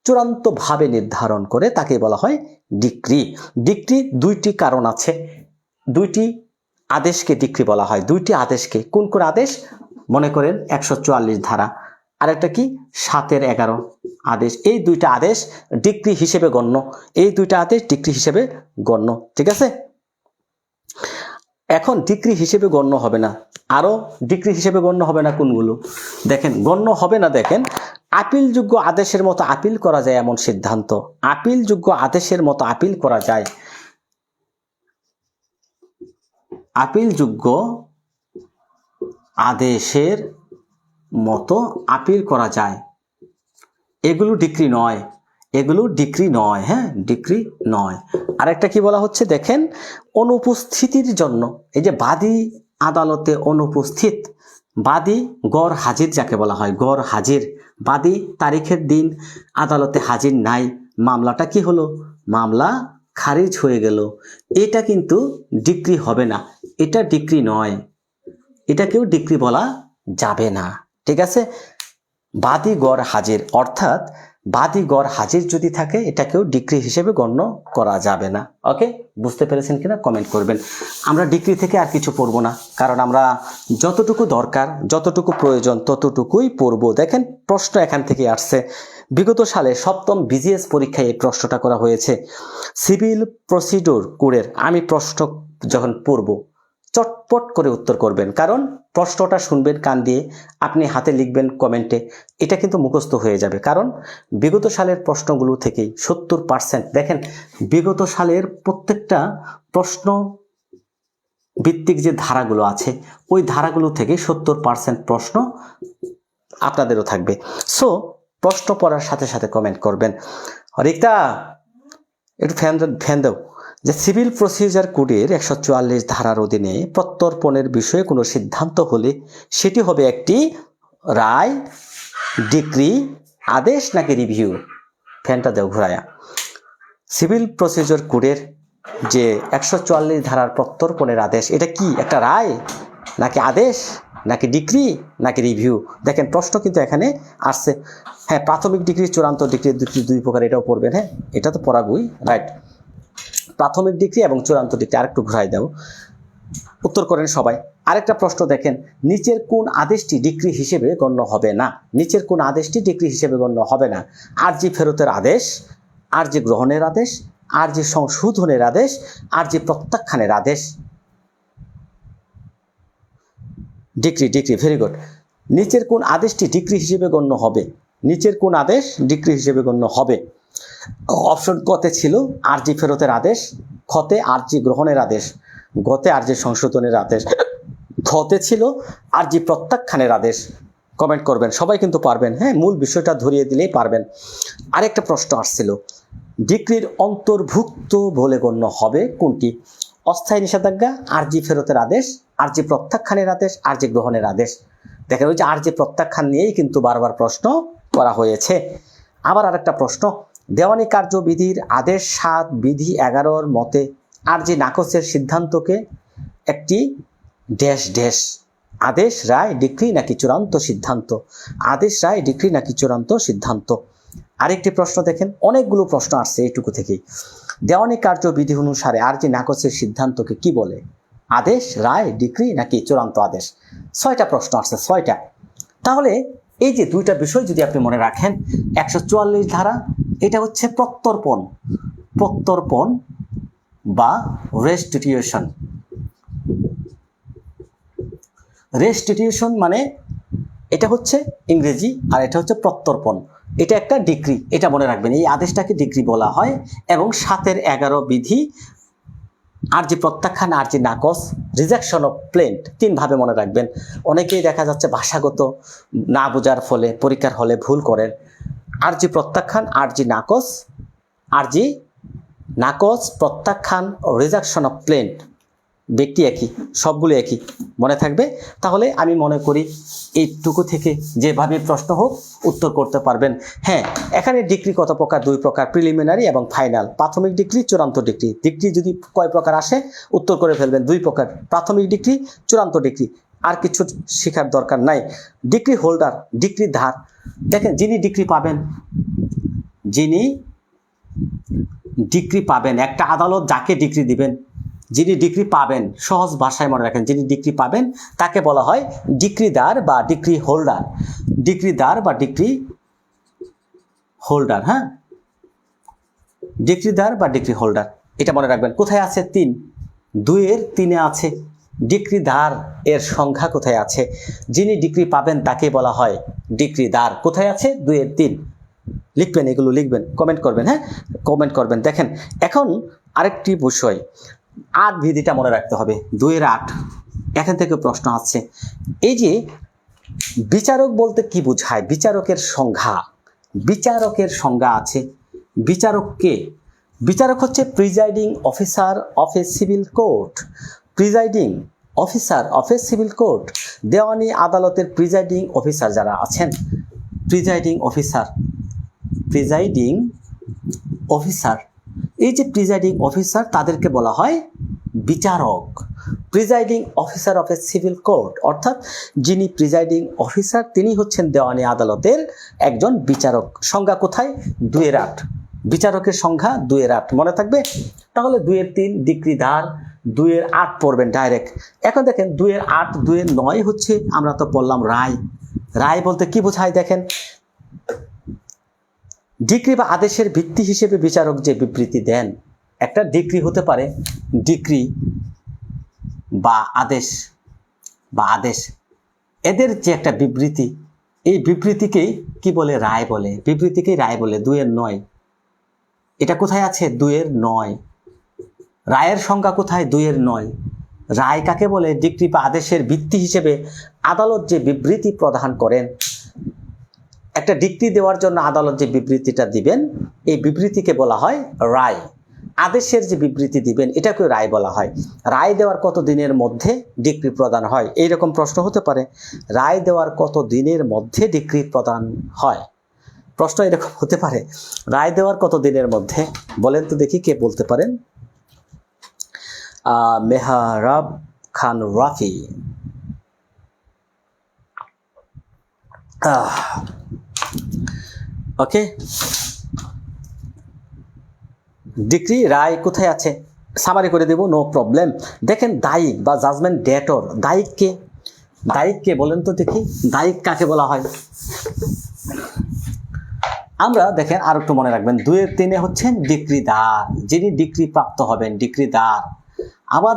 চূড়ান্তভাবে নির্ধারণ করে, তাকে বলা হয় ডিক্রি। ডিক্রি 2টি কারণ আছে, 2টি আদেশকে ডিক্রি বলা হয়। 2টি আদেশকে, কোন কোন আদেশ? মনে করেন 144 ধারা, আরেকটা কি 7-এর 11 আদেশ। এই 2টা আদেশ ডিক্রি হিসেবে গণ্য, এই 2টা আদেশ ডিক্রি হিসেবে গণ্য। ঠিক আছে। এখন ডিক্রি হিসেবে গণ্য হবে না, আরো ডিক্রি হিসেবে গণ্য হবে না কোনগুলো? দেখেন, গণ্য হবে না, দেখেন, আপিলযোগ্য আদেশের মতো আপিল করা যায় এমন সিদ্ধান্ত, আপিলযোগ্য আদেশের মতো আপিল করা যায়, আপিলযোগ্য আদেশের মতো আপিল করা যায়, এগুলো ডিক্রি নয়, এগুলো ডিক্রি নয়। হ্যাঁ, ডিক্রি নয়। আরেকটা কি বলা হচ্ছে দেখেন, অনুপস্থিতির জন্য, এই যে বাদী আদালতে অনুপস্থিত, বাদী গড় হাজির যাকে বলা হয়, গড় হাজির, বাদী তারিখের দিন আদালতে হাজির নাই, মামলাটা কি হলো? মামলা খারিজ হয়ে গেল। এটা কিন্তু ডিক্রি হবে না, এটা ডিক্রি নয়, এটাকেও ডিক্রি বলা যাবে না। ঠিক আছে। বাদী গড় হাজির, অর্থাৎ বাদী গড় হাজির যদি থাকে, এটাকেও ডিক্রি হিসেবে গণ্য করা যাবে না। ওকে, বুঝতে পেরেছেন কিনা কমেন্ট করবেন। আমরা ডিক্রি থেকে আর কিছু পড়বো না, কারণ আমরা যতটুকু দরকার, যতটুকু প্রয়োজন, ততটুকুই পড়বো। দেখেন, প্রশ্ন এখান থেকে আসছে। বিগত সালে 7ম বিজিএস পরীক্ষায় এই প্রশ্নটা করা হয়েছে। সিভিল প্রসিডিউর কোডের, আমি প্রশ্ন যখন পড়বো চটপট করে উত্তর করবেন, কারণ প্রশ্নটা শুনবেন কান দিয়ে, আপনি হাতে লিখবেন কমেন্টে, এটা কিন্তু মুখস্থ হয়ে যাবে। কারণ বিগত সালের প্রশ্নগুলো থেকেই 70%, দেখেন বিগত সালের প্রত্যেকটা প্রশ্ন ভিত্তিক যে ধারাগুলো আছে, ওই ধারাগুলো থেকে 70% প্রশ্ন আপনাদেরও থাকবে। সো প্রশ্ন পড়ার সাথে সাথে কমেন্ট করবেন। রিক্তা, একটু ফ্যান দাও। যে সিভিল প্রসিজার কোডের 144 ধারার অধীনে প্রত্যর্পণের বিষয়ে কোনো সিদ্ধান্ত হলে সেটি হবে একটি রায়, ডিক্রি, আদেশ নাকি রিভিউ? ফ্যানটা দাও ঘুরায়া। সিভিল প্রসিজার কোডের যে 144 ধারার প্রত্যর্পণের আদেশ, এটা কি একটা রায় নাকি আদেশ নাকি ডিক্রি নাকি রিভিউ। দেখেন প্রশ্ন কিন্তু এখানে আসছে। হ্যাঁ, প্রাথমিক ডিগ্রি চূড়ান্ত ডিগ্রি দুই প্রকার, এটাও পড়বেন। হ্যাঁ, এটা তো পড়াবই, রাইট। প্রাথমিক ডিগ্রি এবং চূড়ান্ত ডিগ্রি আরেকটু ঘুরাই দাও, উত্তর করেন সবাই। আরেকটা প্রশ্ন দেখেন, নিচের কোন আদেশটি ডিগ্রি হিসেবে গণ্য হবে না? নিচের কোন আদেশটি ডিগ্রি হিসেবে গণ্য হবে না? আরজি ফেরতের আদেশ, আরজি গ্রহণের আদেশ, আরজি সংশোধনের আদেশ, আরজি প্রত্যাখ্যানের আদেশ। Degree, very good. নিচের কোন আদেশটি ডিগ্রি হিসেবে গণ্য হবে? নিচের কোন আদেশ ডিগ্রি হিসেবে গণ্য হবে? অপশন কতে ছিল আরজি ফেরতের আদেশ, খতে আরজি গ্রহণের আদেশ, গতে আরজি সংশোধনের আদেশ, খতে ছিল আরজি প্রত্যাখ্যানের আদেশ। কমেন্ট করবেন, সবাই কিন্তু পারবেন। হ্যাঁ, মূল বিষয়টা ধরিয়ে দিলেই পারবেন। আরেকটা প্রশ্ন আসছিল, ডিগ্রির অন্তর্ভুক্ত বলে গণ্য হবে কোনটি? অস্থায়ী নিষেধাজ্ঞা, আরজি ফেরতের আদেশ, আরজি প্রত্যাখ্যানের আদেশ, আরজি গ্রহণের আদেশ। দেখেন ওই যে আরজি প্রত্যাখ্যান নিয়েই কিন্তু বারবার প্রশ্ন করা হয়েছে। আবার আরেকটা প্রশ্ন, দেওয়ানি কার্যবিধির আদেশ 7 বিধি 11 মতে আরজি নাকচের সিদ্ধান্তকে একটি ড্যাশ ড্যাশ আদেশ, রায়, ডিক্রি নাকি চূড়ান্ত সিদ্ধান্ত? আদেশ, রায়, ডিক্রি নাকি চূড়ান্ত সিদ্ধান্ত? আরেকটি প্রশ্ন দেখেন, অনেকগুলো প্রশ্ন আসছে এইটুকু থেকেই। দেওয়ানি কার্যবিধি অনুসারে আরজি নাকচের সিদ্ধান্তকে কি বলে? আদেশ, রায়, ডিক্রি নাকি চূড়ান্ত আদেশ? 6টা প্রশ্ন আসছে, 6টা। তাহলে এই যে দুইটা বিষয় যদি আপনি মনে রাখেন, 144 ধারা এটা হচ্ছে প্রত্যর্পণ, প্রত্যর্পণ বা রেস্টিটিউশন। রেস্টিটিউশন মানে এটা হচ্ছে ইংরেজি, আর এটা হচ্ছে প্রত্যর্পণ। এটা একটা ডিক্রি, এটা মনে রাখবেন। এই আদেশটাকে ডিক্রি বলা হয়। এবং 7-এর 11 বিধি, আরজি প্রত্যাখ্যান, আরজি নাকচ, রিজেকশন অফ প্লেন্ট, 3 ভাবে মনে রাখবেন। অনেকেই দেখা যাচ্ছে ভাষাগত না বোঝার ফলে পরীক্ষার হলে ভুল করেন। আরজি প্রত্যাখ্যান, আরজি নাকচ, আরজি নাকচ, প্রত্যাখ্যান ও রিজেকশন অফ প্লেন্ট, ব্যক্তি একই, সবগুলো একই, মনে থাকবে। তাহলে আমি মনে করি এইটুকু থেকে যেভাবে প্রশ্ন হোক উত্তর করতে পারবেন। হ্যাঁ, এখানে ডিগ্রি কত প্রকার? 2 প্রকার, প্রিলিমিনারি এবং ফাইনাল। প্রাথমিক ডিগ্রি, চূড়ান্ত ডিগ্রি। ডিগ্রি যদি কয় প্রকার আসে উত্তর করে ফেলবেন, 2 প্রকার, প্রাথমিক ডিগ্রি, চূড়ান্ত ডিগ্রি। আর কিছু শেখার দরকার নাই। ডিগ্রি হোল্ডার, ডিগ্রি ধার। দেখেন যিনি ডিগ্রি পাবেন, যিনি ডিগ্রি পাবেন, একটা আদালত যাকে ডিগ্রি দিবেন, যিনি ডিগ্রি পাবেন, সহজ ভাষায় মনে রাখেন, যিনি ডিগ্রি পাবেন তাকে বলা হয় ডিগ্রিদার বা ডিগ্রি হোল্ডার। ডিগ্রিদার বা ডিগ্রি হোল্ডার। হ্যাঁ, ডিগ্রিদার বা ডিগ্রি হোল্ডার, এটা মনে রাখবেন। কোথায় আছে? 3, 2-এর 3-এ আছে। ডিগ্রিদার এর সংখ্যা কোথায় আছে? যিনি ডিগ্রি পাবেন তাকে বলা হয় ডিগ্রিদার। কোথায় আছে? 2-এর 3। লিখবেন, এগুলো লিখবেন, কমেন্ট করবেন। হ্যাঁ, কমেন্ট করবেন। দেখেন এখন আরেকটি বিষয়, 8 বিধিটা মনে রাখতে হবে, 2-এর 8। এখান থেকে প্রশ্ন আসছে, এই যে বিচারক বলতে কি বোঝায়? বিচারকের সংজ্ঞা, বিচারকের সংজ্ঞা আছে। বিচারক কে? বিচারক হচ্ছে presiding officer of A civil court. Presiding officer of A civil court, দেওয়ানি আদালতের প্রিজাইডিং অফিসার যারা আছেন, প্রিজাইডিং অফিসার, প্রিজাইডিং অফিসার, এই যে প্রিজাইডিং অফিসার তাদেরকে বলা হয় বিচারক। Presiding officer of A civil court, অর্থাৎ যিনি প্রিজাইডিং অফিসার তিনি হচ্ছেন দেওয়ানি আদালতের একজন বিচারক। সংজ্ঞা কোথায়? 2-এর 8। বিচারকের সংখ্যা 2-এর 8 মনে থাকবে। তাহলে 2-এর 3 ডিগ্রিদার, 2-এর 8 পড়বেন ডাইরেক্ট। এখন দেখেন 2-এর 8, 2-এর 9 হচ্ছে, আমরা তো বললাম রায়। রায় বলতে কি বোঝায়? দেখেন ডিগ্রি বা আদেশের ভিত্তি হিসেবে বিচারক যে বিবৃতি দেন, একটা ডিগ্রি হতে পারে, ডিগ্রি বা আদেশ, বা আদেশ, এদের যে একটা বিবৃতি, এই বিবৃতিকেই কি বলে? রায় বলে। বিবৃতিকেই রায় বলে। 2-এর 9 এটা কোথায় আছে? 2-এর 9। রায়ের সংখ্যা কোথায়? 2-এর 9। রায় কাকে বলে? ডিগ্রি বা আদেশের ভিত্তি হিসেবে আদালত যে বিবৃতি প্রদান করেন, একটা ডিগ্রি দেওয়ার জন্য আদালত যে বিবৃতিটা দিবেন, এই বিবৃতিকে বলা হয় রায়। আদেশের যে বিবৃতি দিবেন এটাকে রায় বলা হয়। রায় দেওয়ার কত দিনের মধ্যে ডিগ্রি প্রদান হয়? এইরকম প্রশ্ন হতে পারে, রায় দেওয়ার কত দিনের মধ্যে ডিগ্রি প্রদান হয়? প্রশ্ন এরকম হতে পারে, রায় দেওয়ার কত দিনের মধ্যে? বলেন তো দেখি কে বলতে পারেন? মেহরাব খান রাফি, ওকে, ডিক্রি রায় কোথায় আছে সামারি করে দেব, নো প্রবলেম। দেখেন দায়িক বা জাজমেন্ট ডেটর, দায়িককে বলেন তো দেখি, দায়িক কাকে বলা হয়? আমরা দেখেন আর একটু মনে রাখবেন, 2 এর 3 হচ্ছেন ডিক্রিদার, যিনি ডিক্রি প্রাপ্ত হবেন, ডিক্রিদার। আবার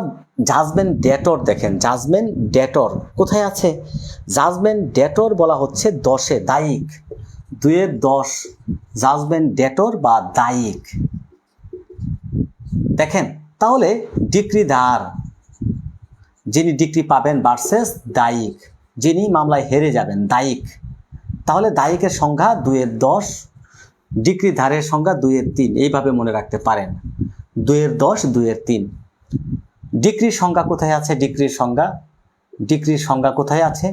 জাজমেন্ট ডেটর, দেখেন জাজমেন্ট ডেটর কোথায় আছে? জাজমেন্ট ডেটর বলা হচ্ছে 10-এ, দায়িক, 2 এর 10, জাজমেন্ট ডেটর বা দায়িক। দেখেন তাহলে ডিক্রিদার যিনি ডিক্রি পাবেন ভার্সেস দায়িক যিনি মামলায় হেরে যাবেন, দায়িক। তাহলে দায়িকের সংখ্যা 2 এর 10, ডিক্রিধারের সংখ্যা 2 এর 3, এইভাবে মনে রাখতে পারেন, 2 এর 10, 2 এর 3। ডিক্রির সংখ্যা কোথায় আছে? ডিক্রির সংখ্যা কোথায় আছে?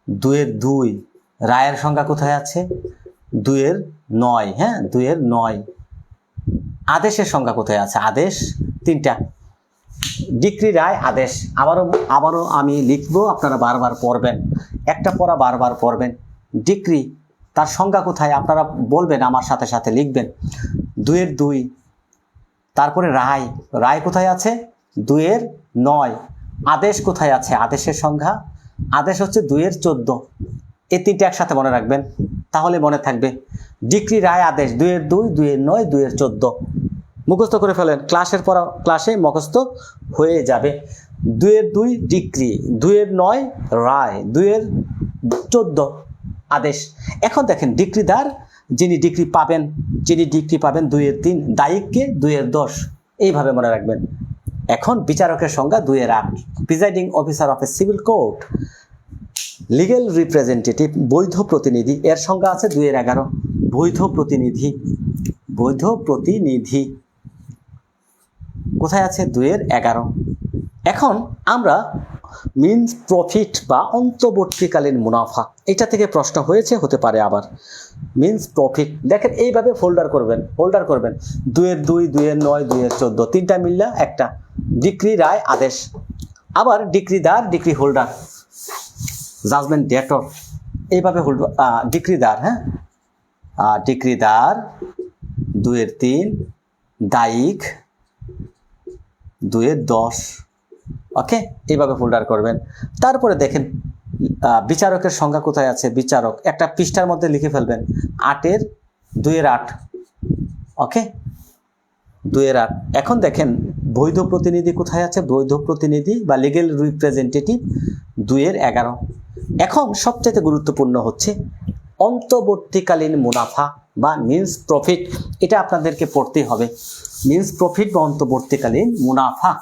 2 এর 2। রায়ের সংখ্যা কোথায় আছে? 2 এর 9, হ্যাঁ 2 এর 9। আদেশের সংখ্যা কোথায় আছে? আদেশ 3টা, ডিক্রি, রায়, আদেশ। আবারও আমি লিখবো, আপনারা বারবার পড়বেন, একটা পড়া বারবার পড়বেন। ডিক্রি তার সংখ্যা কোথায় আপনারা বলবেন, আমার সাথে সাথে লিখবেন, 2 এর 2। তারপরে রায় কোথায় আছে? 2 এর 9। আদেশ কোথায় আছে? আদেশের সংখ্যা, আদেশ হচ্ছে 2 এর 14। এই 3টা একসাথে মনে রাখবেন, তাহলে মনে থাকবে। ডিক্রি, রায়, আদেশ 2 এর 2, 2 এর 9, 2 এর 14। মুখস্থ করে ফেলেন, ক্লাসের পর ক্লাসে মুখস্থ হয়ে যাবে। 2 এর 2 ডিক্রি, 2 এর 9 রায়, 2 এর 14 আদেশ। এখন দেখেন ডিক্রিদার যিনি ডিক্রি পাবেন 2 এর 3, দায়িককে 2 এর 10, এইভাবে মনে রাখবেন। এখন বিচারকের সংখ্যা 2 এর 8, presiding officer of A civil court, legal representative বৈধ প্রতিনিধি, এর সংখ্যা আছে 2 এর 11, বৈধ প্রতিনিধি কোথায় আছে? 2 এর 11। এখন আমরা মিনস প্রফিট বা অন্তর্বর্তীকালীন মুনাফা, এটা থেকে প্রশ্ন হয়েছে, হতে পারে আবার। মিনস প্রফিট দেখেন এইভাবে ফোল্ডার করবেন, 2 এর 2, 2 এর 9, 2 এর 14, 3টা মিললা একটা, ডিক্রি, রায়, আদেশ। আবার ডিক্রিদার, ডিক্রি হোল্ডার, জাজমেন্ট ডেটর, এইভাবে ডিক্রিদার, হ্যাঁ ডিক্রিদার 2 এর 3, দায়িক 2 এর 10। ওকে, এইভাবে ফোল্ডার করবেন। তারপরে দেখেন বিচারকের সংখ্যা কোথায় আছে? বিচারক একটা পৃষ্ঠার মধ্যে লিখে ফেলবেন, 8 এর 2 এর 8। ওকে, 2 এর 8। এখন দেখেন বৈধ প্রতিনিধি কোথায় আছে? বৈধ প্রতিনিধি বা লিগ্যাল রিপ্রেজেন্টেটিভ 2 এর 11। এখন সবচেয়ে গুরুত্বপূর্ণ হচ্ছে অন্তর্বর্তীকালীন মুনাফা বা মিনস প্রফিট, এটা আপনাদেরকে পড়তেই হবে। মিনস প্রফিট বা অন্তর্বর্তীকালীন মুনাফা,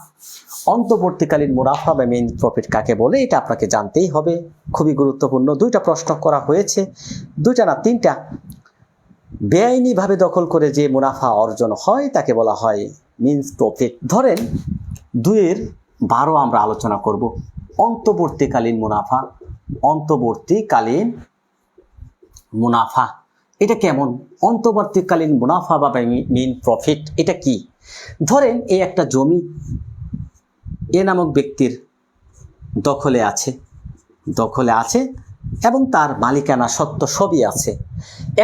অন্তর্বর্তীকালীন মুনাফা বা মিনস প্রফিট কাকে বলে এটা আপনাকে জানতেই হবে, খুবই গুরুত্বপূর্ণ। 2টা প্রশ্ন করা হয়েছে, 2টা না 3টা। বেআইনিভাবে দখল করে যে মুনাফা অর্জন হয় তাকে বলা হয় মিনস প্রফিট। ধরেন 2 এর 12 আমরা আলোচনা করব, অন্তর্বর্তীকালীন মুনাফা এটা কেমন? অন্তর্বর্তীকালীন মুনাফা বা মিন প্রফিট এটা কি? ধরেন এই একটা জমি এ নামক ব্যক্তির দখলে আছে এবং তার মালিকানা সত্ত্ব সবই আছে।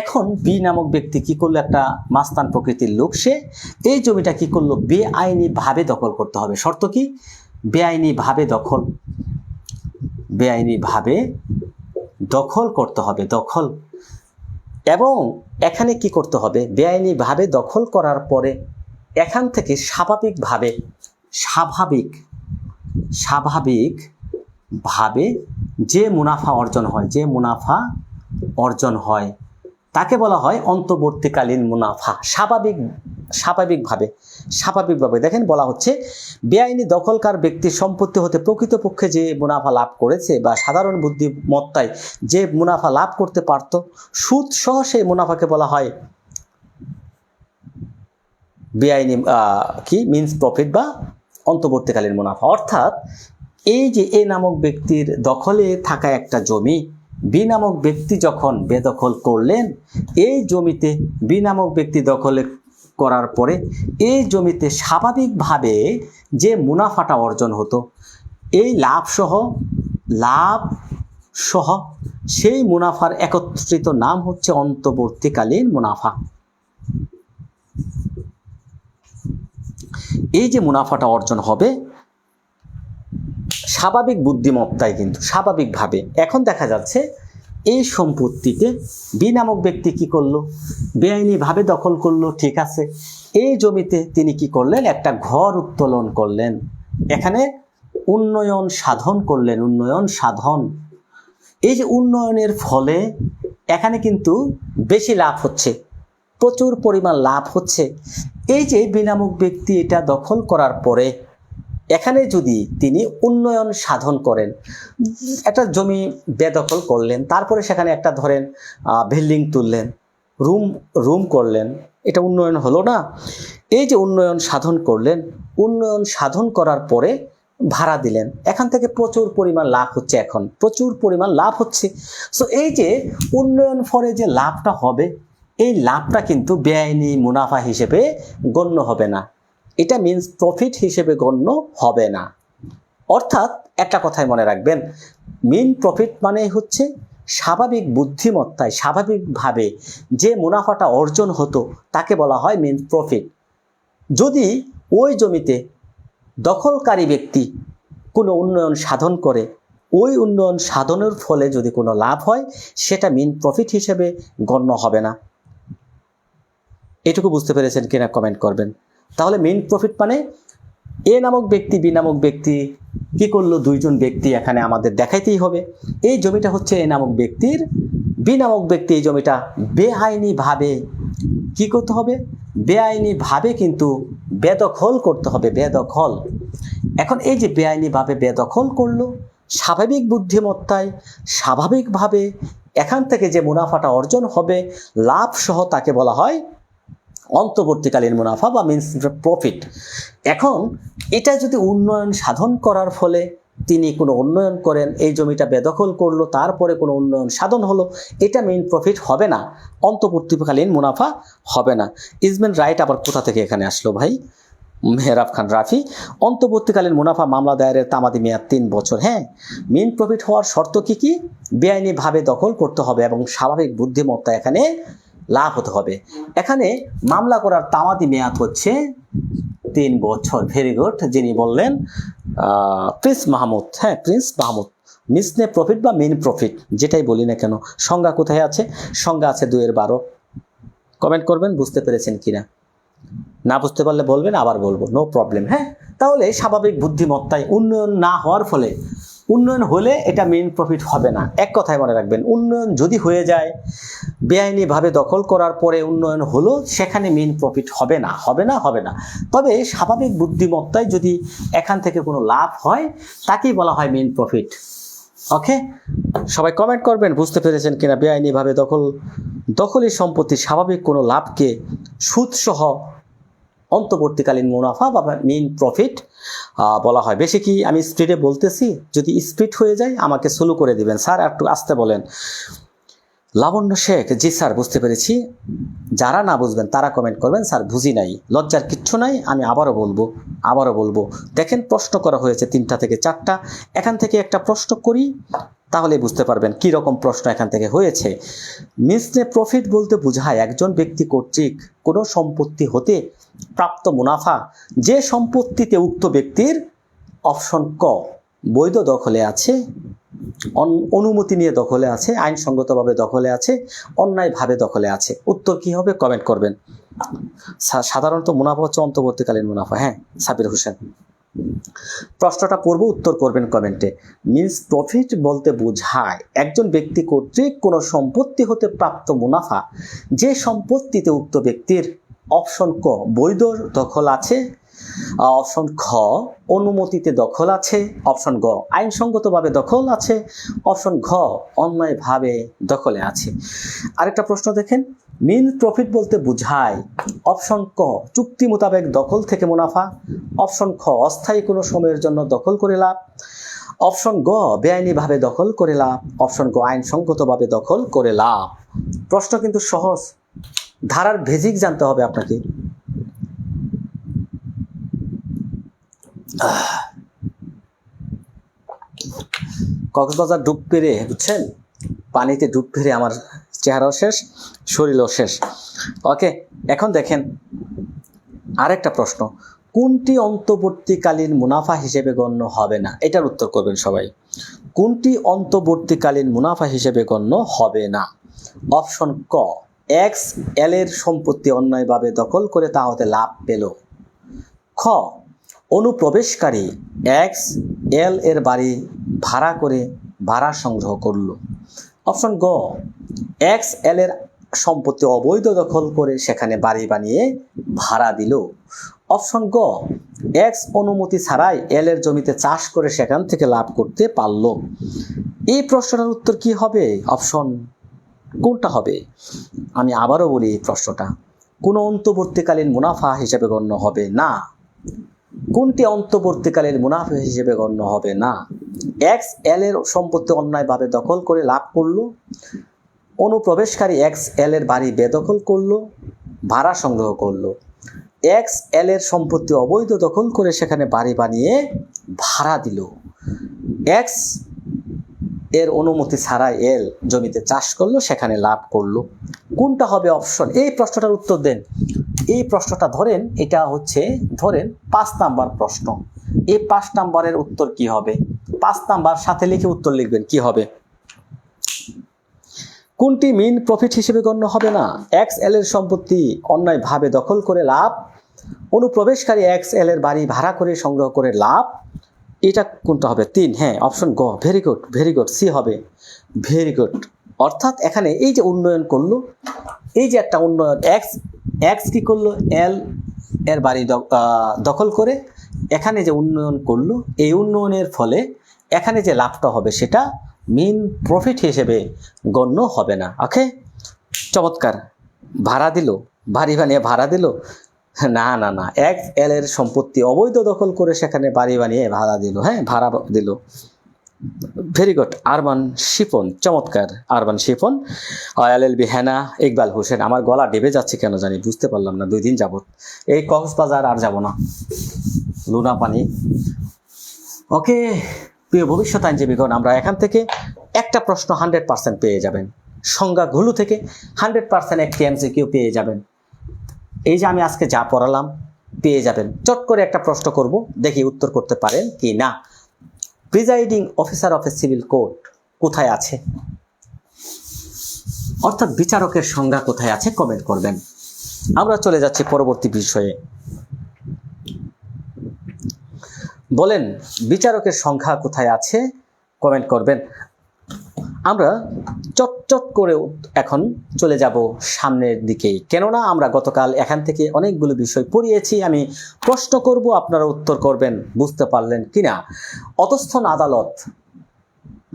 এখন বি নামক ব্যক্তি কি করলো? একটা মাস্তান প্রকৃতির লোক, সে এই জমিটা কি করলো? বেআইনিভাবে দখল করতে হবে। শর্ত কি? বেআইনিভাবে দখল করতে হবে, দখল। এবং এখানে কি করতে হবে? বেআইনিভাবে দখল করার পরে এখান থেকে স্বাভাবিকভাবে যে মুনাফা অর্জন হয় তাকে বলা হয় অন্তর্বর্তীকালীন মুনাফা। স্বাভাবিকভাবে দেখেন বলা হচ্ছে বেআইনি দখলকার ব্যক্তির সম্পত্তি হতে প্রকৃতপক্ষে যে মুনাফা লাভ করেছে বা সাধারণ বুদ্ধিমত্তায় যে মুনাফা লাভ করতে পারত, সুদ সহ সেই মুনাফাকে বলা হয় বেআইনি মিনস প্রফিট বা অন্তর্বর্তীকালীন মুনাফা। অর্থাৎ এই যে এ নামক ব্যক্তির দখলে থাকা একটা জমি বি নামক ব্যক্তি যখন বেদখল করলেন, এই জমিতে বি নামক ব্যক্তি দখলে করার পরে এই জমিতে স্বাভাবিকভাবে যে মুনাফাটা অর্জন হতো, এই লাভ সহ সেই মুনাফার একত্রিত নাম হচ্ছে অন্তর্বর্তীকালীন মুনাফা। এই যে মুনাফাটা অর্জন হবে স্বাভাবিক বুদ্ধিমত্তায়, কিন্তু স্বাভাবিকভাবে। এখন দেখা যাচ্ছে এই সম্পত্তিতে বি নামক ব্যক্তি কি করলো, বেআইনিভাবে দখল করলো, ঠিক আছে। এই জমিতে তিনি কি করলেন, একটা ঘর উত্তোলন করলেন, এখানে উন্নয়ন সাধন করলেন, উন্নয়ন সাধন। এই যে উন্নয়নের ফলে এখানে কিন্তু বেশি লাভ হচ্ছে, প্রচুর পরিমাণ লাভ হচ্ছে। এই যে বি নামক ব্যক্তি এটা দখল করার পরে এখানে যদি তিনি উন্নয়ন সাধন করেন, একটা জমি বেদখল করলেন, তারপরে সেখানে একটা ধরেন বিল্ডিং তুললেন, রুম করলেন, এটা উন্নয়ন হলো না? এই যে উন্নয়ন সাধন করলেন, উন্নয়ন সাধন করার পরে ভাড়া দিলেন, এখান থেকে প্রচুর পরিমাণ লাভ হচ্ছে, এখন প্রচুর পরিমাণ লাভ হচ্ছে। সো এই যে উন্নয়ন ফলে যে লাভটা হবে, এই লাভটা কিন্তু বেআইনি মুনাফা হিসেবে গণ্য হবে না, এটা মিন্স প্রফিট হিসেবে গণ্য হবে না। অর্থাৎ একটা কথাই মনে রাখবেন, মিন প্রফিট মানে হচ্ছে স্বাভাবিক বুদ্ধিমত্তায় স্বাভাবিকভাবে যে মুনাফাটা অর্জন হতো তাকে বলা হয় মিন প্রফিট। যদি ওই জমিতে দখলকারী ব্যক্তি কোনো উন্নয়ন সাধন করে, ওই উন্নয়ন সাধনের ফলে যদি কোনো লাভ হয়, সেটা মিন প্রফিট হিসেবে গণ্য হবে না। এটুকু বুঝতে পেরেছেন কিনা কমেন্ট করবেন। তাহলে মেইন প্রফিট মানে এ নামক ব্যক্তি বি নামক ব্যক্তি কি করলো, দুইজন ব্যক্তি এখানে আমাদের দেখাইতেই হবে। এই জমিটা হচ্ছে এ নামক ব্যক্তির, বি নামক ব্যক্তি এই জমিটা বেআইনিভাবে কি করতে হবে, বেআইনিভাবে কিন্তু বেদখল করতে হবে, বেদখল। এখন এই যে বেআইনিভাবে বেদখল করলো, স্বাভাবিক বুদ্ধিমত্তায় স্বাভাবিকভাবে এখান থেকে যে মুনাফাটা অর্জন হবে লাভ সহ, তাকে বলা হয় অন্তর্বর্তীকালীন মুনাফা বা মিন্স প্রফিট। এখন এটা যদি উন্নয়ন সাধন করার ফলে তিনি কোনো উন্নয়ন করেন, এই জমিটা বেদখল করলো, তারপরে কোনো উন্নয়ন সাধন হলো, এটা মেইন প্রফিট হবে না, অন্তর্বর্তীকালীন মুনাফা হবে না। ইজমেন রাইট আবার কোথা থেকে এখানে আসলো ভাই? মেহরাব খান রাফি, অন্তর্বর্তীকালীন মুনাফা মামলা দায়েরের তামাদি মেয়াদ 3 বছর। হ্যাঁ, মেইন প্রফিট হওয়ার শর্ত কি কি? বেআইনিভাবে দখল করতে হবে এবং স্বাভাবিক বুদ্ধিমত্তা এখানে লাভ হতে হবে। এখানে মামলা করার তামাদি মেয়াদ হচ্ছে 3 বছর। ভেরি গুড, যিনি বললেন প্রিন্স মাহমুদ। হ্যাঁ, প্রিন্স মাহমুদ। মিসনে প্রফিট বা মেইন প্রফিট যেটাই বলি না কেন, সংজ্ঞা কোথায় আছে? সংজ্ঞা আছে 2-12। কমেন্ট করবেন বুঝতে পেরেছেন কিনা, না বুঝতে পারলে বলবেন, আবার বলবো, নো প্রবলেম। হ্যাঁ, তাহলে স্বাভাবিক বুদ্ধিমত্তায় উন্নয়ন না হওয়ার ফলে, উন্নয়ন হলে এটা মেইন প্রফিট হবে না। এক কথায় মনে রাখবেন, উন্নয়ন যদি হয়ে যায়, বেআইনিভাবে দখল করার পরে উন্নয়ন হলো, সেখানে মেইন প্রফিট হবে না, হবে না, হবে না। তবে স্বাভাবিক বুদ্ধিমত্তায় যদি এখান থেকে কোনো লাভ হয়, তাকেই বলা হয় মেইন প্রফিট। ওকে, সবাই কমেন্ট করবেন বুঝতে পেরেছেন কিনা। বেআইনিভাবে দখলি সম্পত্তির স্বাভাবিক কোনো লাভকে সুদসহ অন্তর্বর্তীকালীন মুনাফা বা মেইন প্রফিট বলা হয়। বেশি কি আমি স্পিডে বলতেছি? যদি স্পিড হয়ে যায় আমাকে স্লো করে দিবেন। স্যার একটু আসতে বলেন। লাবণ্য শেখ, জি স্যার বুঝতে পেরেছি। যারা না বুঝবেন তারা কমেন্ট করবেন, স্যার বুঝি নাই। লজ্জার কিচ্ছু নাই, আমি আবারও বলবো। দেখেন, প্রশ্ন করা হয়েছে 3টা থেকে 4টা, এখান থেকে একটা প্রশ্ন করি, তাহলে বুঝতে পারবেন কি রকম প্রশ্ন এখান থেকে হয়েছে। মিসনে প্রফিট বলতে বোঝায় একজন ব্যক্তি কর্তৃক কোনো সম্পত্তি হতে প্রাপ্ত মুনাফা, যে সম্পত্তিতে উক্ত ব্যক্তির অপশন ক বৈধ দখলে আছে, অনুমতি নিয়ে দখলে আছে, আইনসঙ্গতভাবে দখলে আছে, অন্যায়ভাবে দখলে আছে। উত্তর কি হবে? কমেন্ট করবেন। সাধারণত মুনাফা হচ্ছে অন্তর্বর্তীকালীন মুনাফা। হ্যাঁ, সাবির হোসেন। প্রশ্নটা পড়ব, উত্তর করবেন কমেন্টে। মিন্স প্রফিট বলতে বোঝায় একজন ব্যক্তি কর্তৃক কোনো সম্পত্তি হতে প্রাপ্ত মুনাফা, যে সম্পত্তিতে উক্ত ব্যক্তির অপশন ক বৈধ দখল আছে, অপশন খ অনুমতিতে দখল আছে, অপশন গ আইনসঙ্গতভাবে দখল আছে, অপশন ঘ অন্যায়ভাবে দখলে আছে। আরেকটা প্রশ্ন দেখেন, মিন প্রফিট বলতে বোঝায় অপশন ক চুক্তি মোতাবেক দখল থেকে মুনাফা, অপশন খ অস্থায়ী কোনো সময়ের জন্য দখল করে লাভ, অপশন গ বেআইনিভাবে দখল করে লাভ, অপশন গ আইনসঙ্গতভাবে দখল করে লাভ। প্রশ্ন কিন্তু সহজ, ধারার বেসিক জানতে হবে আপনাকে। কক্সবাজার ডুব পেরে, বুঝছেন, পানিতে ডুব পেরে আমার চেহারাও শেষ, শরীরও শেষ। ওকে, এখন দেখেন আরেকটা প্রশ্ন, কোনটি অন্তর্বর্তীকালীন মুনাফা হিসেবে গণ্য হবে না? এটার উত্তর করবেন সবাই। কোনটি অন্তর্বর্তীকালীন মুনাফা হিসেবে গণ্য হবে না? অপশন ক, এক্স এল এর সম্পত্তি অন্যায়ভাবে দখল করে তা হতে লাভ পেল। খ, অনুপ্রবেশকারী এক্স এল এর বাড়ি ভাড়া করে ভাড়া সংগ্রহ করল। অপশন গ, এক্স এল এর সম্পত্তি অবৈধ দখল করে সেখানে বাড়ি বানিয়ে ভাড়া দিল। অপশন গ, এক্স অনুমতি ছাড়াই এল এর জমিতে চাষ করে সেখান থেকে লাভ করতে পারল। এই প্রশ্নটার উত্তর কি হবে? অপশন কোনটা হবে? আমি আবারও বলি এই প্রশ্নটা, কোন অন্তর্বর্তীকালীন মুনাফা হিসেবে গণ্য হবে না? কোনটি অন্তর্বর্তীকালীন মুনাফা হিসেবে গণ্য হবে না? এক্স এল এর সম্পত্তি অন্যায়ভাবে দখল করে লাভ করলো, অনুপ্রবেশকারী এক্স এল এর বাড়ি বেদখল করলো, ভাড়া সংগ্রহ করলো, এক্স এল এর সম্পত্তি অবৈধ দখল করে সেখানে বাড়ি বানিয়ে ভাড়া দিল, এক্স এর অনুমতি ছাড়াই এল জমিতে চাষ করলো সেখানে লাভ করলো। কোনটা হবে অপশন? এই প্রশ্নটার উত্তর দেন। এই প্রশ্নটা ধরেন, এটা হচ্ছে ধরেন 5 নাম্বার প্রশ্ন। এই 5 নাম্বারের উত্তর কি হবে? 5 নাম্বার সাথে লিখে উত্তর লিখবেন কি হবে। কোনটি মিন প্রফিট হিসেবে গণ্য হবে না? এক্স এল এর সম্পত্তি অন্যায়ভাবে দখল করে লাভ, অনুপ্রবেশকারী এক্স এল এর বাড়ি ভাড়া করে সংগ্রহ করে লাভ। এটা কোনটা হবে? 3, হ্যাঁ অপশন গ, very good very good, C হবে, ভেরি গুড। অর্থাৎ এখানে এই যে উন্নয়ন করলো, এই যে একটা উন্নয়ন, এক্স কি করলো? এল এর বাড়ি দখল করে এখানে যে উন্নয়ন করলো, এই উন্নয়নের ফলে এখানে যে লাভটা হবে সেটা মেইন প্রফিট হিসেবে গণ্য হবে না। ওকে, চমৎকার। ভাড়া দিল, বাড়ি বানিয়ে ভাড়া দিল? না না না, এক্স এল এর সম্পত্তি অবৈধ দখল করে সেখানে বাড়ি বানিয়ে ভাড়া দিল। হ্যাঁ, ভাড়া দিল। ভেরি গুড, আরমান শিপন, চমৎকার, আরমান শিপন। LLB হেনা ইকবাল হোসেন। আমার গলা ডেবে যাচ্ছে কেন জানি, বুঝতে পারলাম না 2 দিন যাবত। এই কক্সবাজার আর যাব না, লুনা পানি। ওকে প্রিয় ভবিষ্যৎ আইনজীবীগণ, আমরা এখান থেকে একটা প্রশ্ন 100% পেয়ে যাবেন, সংজ্ঞাগুলো থেকে 100% একটি MCQ পেয়ে যাবেন। এই যে আমি আজকে যা পড়ালাম পেয়ে যাবেন। চট করে একটা প্রশ্ন করব, দেখি উত্তর করতে পারেন কি না। Presiding officer of A civil court কোথায় আছে? অর্থাৎ বিচারকের সংজ্ঞা কোথায় আছে কমেন্ট করবেন। আমরা চলে যাচ্ছি পরবর্তী বিষয়ে। বলেন বিচারকের সংখ্যা কোথায় আছে কমেন্ট করবেন। আমরা চট করে এখন চলে যাব সামনের দিকেই, কেননা আমরা গতকাল এখান থেকে অনেকগুলো বিষয় পড়িয়েছি। আমি প্রশ্ন করব, আপনারা উত্তর করবেন বুঝতে পারলেন কিনা। অধস্থন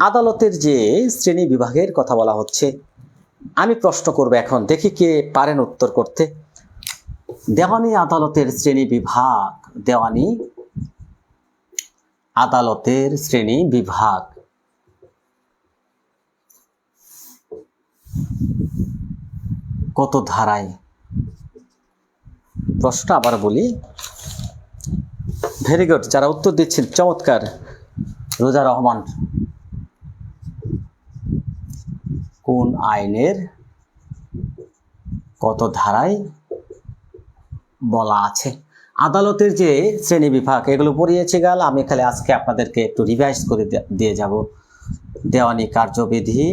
আদালতের যে শ্রেণী বিভাগের কথা বলা হচ্ছে, আমি প্রশ্ন করব এখন, দেখি কে পারেন উত্তর করতে। দেওয়ানি আদালতের শ্রেণী বিভাগ, দেওয়ানি আদালতের শ্রেণী বিভাগ কত ধারায়? প্রশ্নটা আবার বলি। ভেরি গুড, যারা উত্তর দিচ্ছেন চমৎকার। রোজা রহমান, কোন আইনের কত ধারায় বলা আছে? আদালতের যে শ্রেণী বিভাগ এগুলো পড়িয়েছি গাল, আমি খালি আজকে আপনাদেরকে একটু রিভাইজ করে দিয়ে যাব। দেওয়ানি কার্যবিধি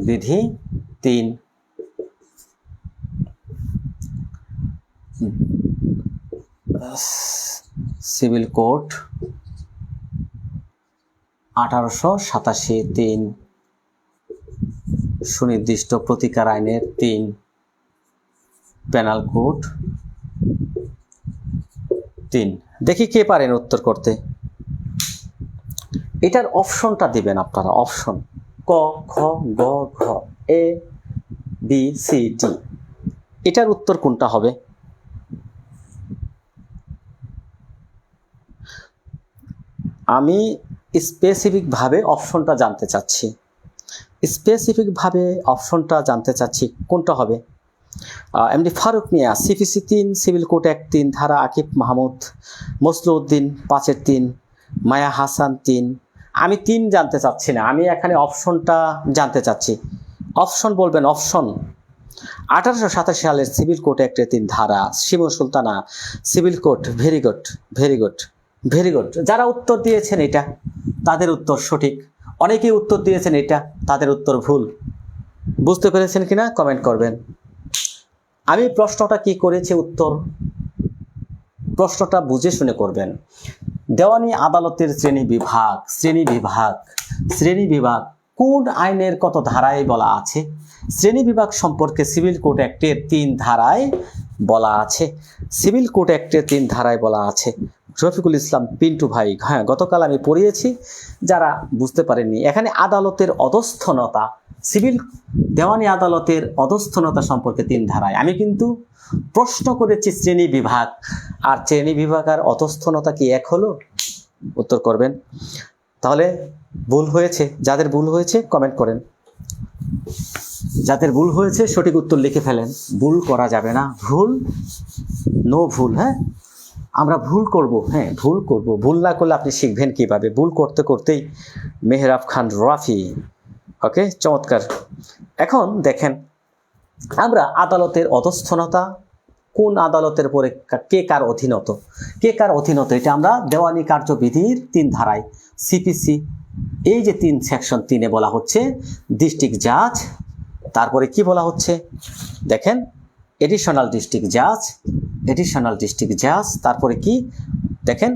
বিধি 3, সিভিল কোড 1887 3, সুনির্দিষ্ট প্রতিকার আইনের 3, পেনাল কোড 3। দেখি কে পারেন উত্তর করতে। এটার অপশনটা দিবেন আপনারা, অপশন ক, খ, গ, ঘ, A, B, C, D। এটার উত্তর কোনটা হবে? আমি স্পেসিফিকভাবে অপশনটা জানতে চাচ্ছি, কোনটা হবে। এমডি ফারুক মিয়া, CPC 3, সিভিল কোড 1 3 ধারা, আকিব মাহমুদ, মসলুদ্দিন 5-3, মায়া হাসান 3। আমি 3 জানতে চাচ্ছি না, আমি এখানে অপশনটা জানতে চাচ্ছি। অপশন বলবেন, অপশন। 1887 সালের সিভিল কোড অ্যাক্টের 3 ধারা। Shimu Sultana, civil code. Very good, very good, very good. যারা উত্তর দিয়েছেন এটা, তাদের উত্তর সঠিক। অনেকেই উত্তর দিয়েছেন এটা, তাদের উত্তর ভুল। বুঝতে পেরেছেন কিনা কমেন্ট করবেন। আমি প্রশ্নটা কি করেছি, উত্তর প্রশ্নটা বুঝে শুনে করবেন। দেওয়ানি আদালতের শ্রেণীবিভাগ কোন আইনের কত ধারায় বলা আছে? শ্রেণীবিভাগ সম্পর্কে সিভিল কোড অ্যাক্টের 3 ধারায় বলা আছে। সিভিল কোড অ্যাক্টের 3 ধারায় বলা আছে। রফিকুল ইসলাম পিন্টু ভাই, হ্যাঁ গতকাল আমি পড়িয়েছি, যারা বুঝতে পারেননি। এখানে আদালতের অধস্থনতা, সিভিল দেওয়ানি আদালতের অধস্থনতা সম্পর্কে 3 ধারায়। আমি কিন্তু প্রশ্ন করেছি শ্রেণী বিভাগ, আর শ্রেণী বিভাগ আর অধস্থনতা কি এক হলো? উত্তর করবেন। তাহলে ভুল হয়েছে, যাদের ভুল হয়েছে কমেন্ট করেন। যাদের ভুল হয়েছে সঠিক উত্তর লিখে ফেলেন। ভুল করা যাবে না, ভুল নো ভুল। হ্যাঁ, আমরা ভুল করব, হ্যাঁ ভুল করব। ভুল না করলে আপনি শিখবেন কিভাবে? ভুল করতে করতেই মেহরাব খান রাফি। ওকে, চমৎকার। এখন দেখেন, আমরা আদালতের অধস্থনতা, কোন আদালতের পরে কে কার অধীনত, এটা আমরা দেওয়ানি কার্যবিধির 3 ধারায় সিপিসি, এই যে 3 সেকশন 3-এ বলা হচ্ছে ডিস্ট্রিক্ট জাজ। তারপরে কি বলা হচ্ছে দেখেন, এডিশনাল ডিস্ট্রিক্ট জাজ। তারপরে কি দেখেন,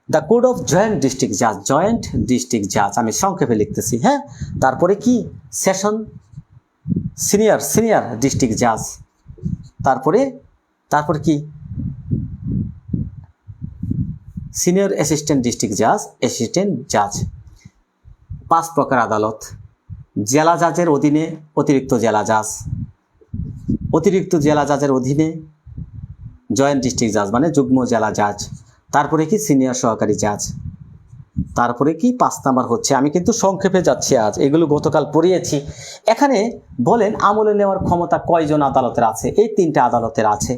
the code of joint district জাজ, আমি সংক্ষেপে লিখতেছি। হ্যাঁ, তারপরে কি সেশন সিনিয়র ডিস্ট্রিক্ট জাজ। তারপরে কি সিনিয়র অ্যাসিস্ট্যান্ট ডিস্ট্রিক্ট জাজ। 5 প্রকার আদালত। জেলা জাজের অধীনে অতিরিক্ত জেলা জাজের অধীনে জয়েন্ট ডিস্ট্রিক্ট জাজ, মানে যুগ্ম জেলা জাজ। তারপরে কি সিনিয়র সহকারী জাজ। তারপরে কি 5 নাম্বার হচ্ছে, আমি কিন্তু সংক্ষেপে যাচ্ছি আজ, এগুলো গতকাল পড়িয়েছি। এখানে বলেন আমলে নেওয়ার ক্ষমতা কয়জন আদালতের আছে? এই 3টা আদালতের আছে।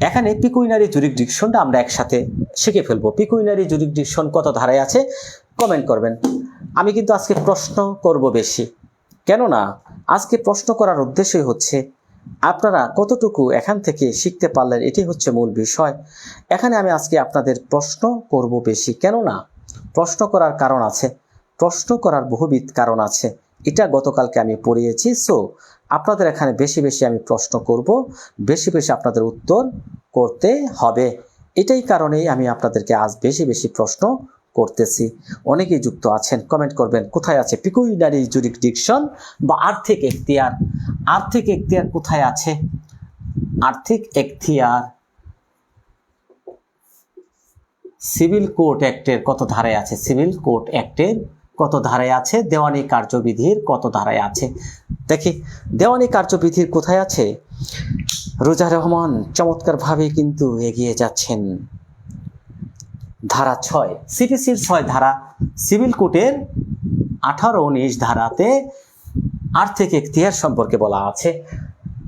এখানে পিকুইনারি জুরিসডিকশনটা আমরা একসাথে শিখে ফেলবো। পিকুইনারি জুরিসডিকশন কত ধারায় আছে কমেন্ট করবেন। আমি কিন্তু আজকে প্রশ্ন করব বেশি, কেননা আজকে প্রশ্ন করার উদ্দেশ্যই হচ্ছে আপনারা কতটুকু এখান থেকে শিখতে পারলেন, এটি হচ্ছে মূল বিষয়। এখানে আমি আজকে আপনাদের প্রশ্ন করব বেশি, কেননা প্রশ্ন করার কারণ আছে, প্রশ্ন করার বহুবিধ কারণ আছে। এটা গতকালকে আমি পড়িয়েছি। সো আপনাদের এখানে বেশি বেশি আমি প্রশ্ন করব, বেশি বেশি আপনাদের উত্তর করতে হবে। এটাই কারণেই আমি আপনাদেরকে আজ বেশি বেশি প্রশ্ন করতেছি। অনেকেই যুক্ত আছেন, কমেন্ট করবেন কোথায় আছে পিকুইনারি জুরিসডিকশন বা আর্থিক এখতিয়ার। আর্থিক এখতিয়ার কোথায় আছে? আর্থিক এখতিয়ার সিভিল কোড অ্যাক্টের কত ধারায় আছে? সিভিল কোড অ্যাক্টের কত ধারায় আছে? দেওয়ানি কার্যবিধির কত ধারায় আছে? দেখি দেওয়ানি কার্যবিধির কোথায় আছে। রোজা রহমান চমৎকারভাবে কিন্তু এগিয়ে যাচ্ছেন। ধারা 6, সিপিসির 6 ধারা, সিভিল কোডের 18-19 ধারাতে আর্থিক এখতিয়ার সম্পর্কে বলা আছে।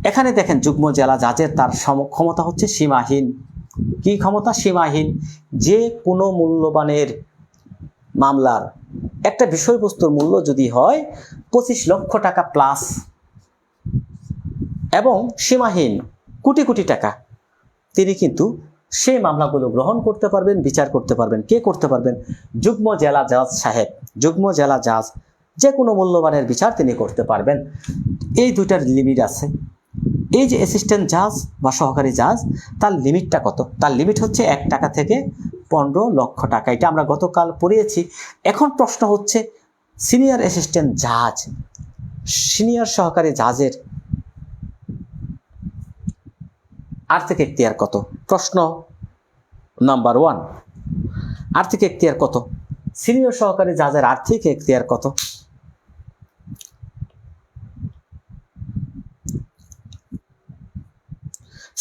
এখানে দেখেন যুগ্ম জেলা জাজের তার ক্ষমতা হচ্ছে সীমাহীন। কি ক্ষমতা? সীমাহীন। যে কোনো মূল্যবানের মামলার একটা বিষয়বস্তুর মূল্য যদি হয় 25 লক্ষ টাকা প্লাস এবং সীমাহীন কোটি কোটি টাকা, তিনি কিন্তু সেই মামলাগুলো গ্রহণ করতে পারবেন, বিচার করতে পারবেন। কে করতে পারবেন? যুগ্ম জেলা জাজ সাহেব, যুগ্ম জেলা জাজ যে কোনো মূল্যবানের বিচার তিনি করতে পারবেন। এই দুইটার লিমিট আছে। এই যে অ্যাসিস্ট্যান্ট জাজ বা সহকারী জাজ, তার লিমিটটা কত? তার লিমিট হচ্ছে 1 টাকা থেকে 15 লক্ষ টাকা। এটা আমরা গতকাল পড়িয়েছি। এখন প্রশ্ন হচ্ছে সিনিয়র অ্যাসিস্ট্যান্ট জাজ, সিনিয়র সহকারী জাজের আর্থিক এখতিয়ার কত? প্রশ্ন নাম্বার 1, আর্থিক এখতিয়ার কত? সিনিয়র সহকারী জাজের আর্থিক এখতিয়ার কত?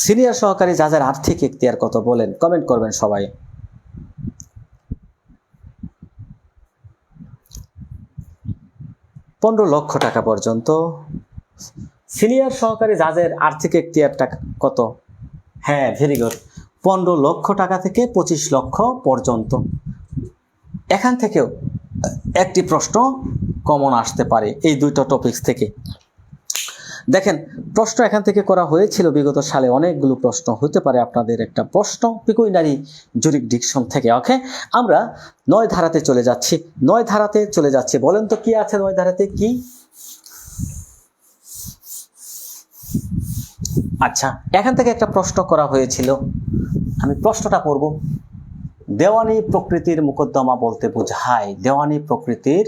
সিনিয়র সহকারী জাজের আর্থিক এখতিয়ার কত বলেন, কমেন্ট করবেন সবাই। $15 লক্ষ টাকা পর্যন্ত। সিনিয়র সহকারী জাজের আর্থিক এখতিয়ারটা কত? হ্যাঁ, ভেরি গুড, 15 লক্ষ টাকা থেকে 25 লক্ষ পর্যন্ত। এখান থেকেও একটি প্রশ্ন কমন আসতে পারে এই দুইটা টপিকস থেকে। দেখেন প্রশ্ন এখান থেকে করা হয়েছিল বিগত সালে, অনেকগুলো প্রশ্ন হতে পারে আপনাদের একটা প্রশ্ন পিকুইনারি জুরিসডিকশন থেকে। ওকে, আমরা 9 ধারাতে চলে যাচ্ছি। 9 ধারাতে চলে যাচ্ছি, বলেন তো কি আছে 9 ধারাতে কি? আচ্ছা, এখান থেকে একটা প্রশ্ন করা হয়েছিল, আমি প্রশ্নটা পড়ব। দেওয়ানি প্রকৃতির মোকদ্দমা বলতে বোঝায়, দেওয়ানি প্রকৃতির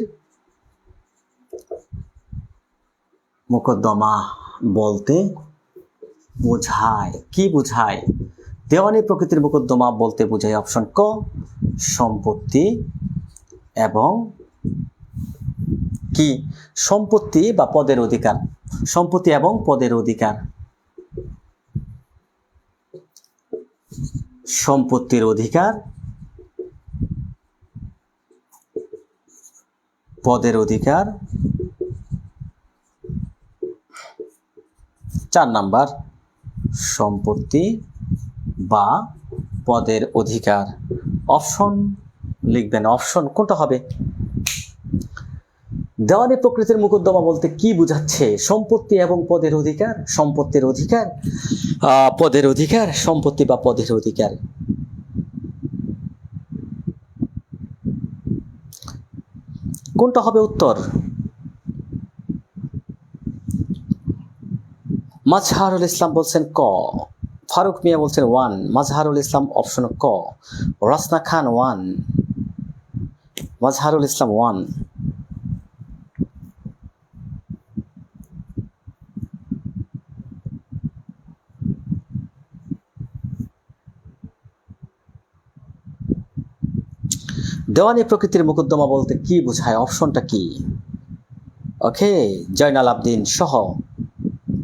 মোকদ্দমা বলতে বোঝায়, কি বোঝায়? দেওয়ানি প্রকৃতির মোকদ্দমা বলতে বোঝায় অপশন ক, সম্পত্তি এবং কি? সম্পত্তি বা পদের অধিকার, সম্পত্তি এবং পদের অধিকার, সম্পত্তির অধিকার, পদের অধিকার। 4 নাম্বার সম্পত্তি বা পদের অধিকার। অপশন লিখবেন, অপশন কোনটা হবে? দেওয়ানি প্রকৃতির মোকদ্দমা বলতে কি বোঝাচ্ছে? সম্পত্তি এবং পদের অধিকার, সম্পত্তির অধিকার, পদের অধিকার, সম্পত্তি বা পদের অধিকার। কোনটা হবে উত্তর? মাজহারুল ইসলাম বলছেন ক, ফারুক মিয়া বলছেন 1, মাজহারুল ইসলাম অপশন ক, রাসনা খান 1, মাজহারুল ইসলাম 1। দেওয়ানি প্রকৃতির মোকদ্দমা বলতে কি বোঝায়, অপশনটা কি? ওকে, জয়নাল আবদিন সহ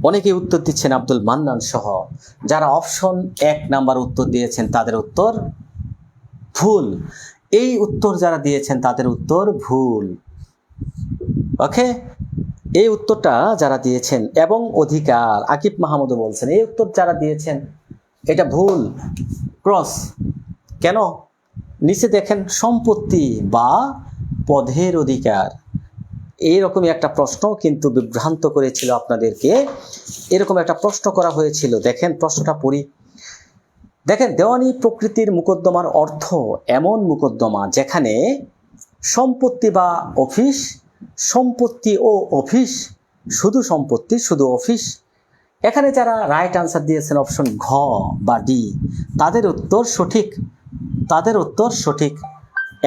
অনেকেই উত্তর দিচ্ছেন, আব্দুল মান্নান সহ। যারা অপশন 1 নাম্বার উত্তর দিয়েছেন তাদের উত্তর ভুল। এই উত্তর যারা দিয়েছেন তাদের উত্তর ভুল। ওকে, এই উত্তরটা যারা দিয়েছেন এবং অধিকার, আকিব মাহমুদও বলছেন এই উত্তর যারা দিয়েছেন এটা ভুল, ক্রস। কেন? নিচে দেখেন সম্পত্তি বা পদের অধিকার, এইরকমই একটা প্রশ্ন কিন্তু বিভ্রান্ত করেছিল আপনাদেরকে, এরকম একটা প্রশ্ন করা হয়েছিল। দেখেন প্রশ্নটা পড়ি। দেখেন, দেওয়ানি প্রকৃতির মোকদ্দমার অর্থ এমন মোকদ্দমা যেখানে সম্পত্তি বা অফিস, সম্পত্তি ও অফিস, শুধু সম্পত্তি শুধু অফিস। এখানে যারা রাইট আনসার দিয়েছেন অপশন ঘ বা ডি, তাদের উত্তর সঠিক, তাদের উত্তর সঠিক।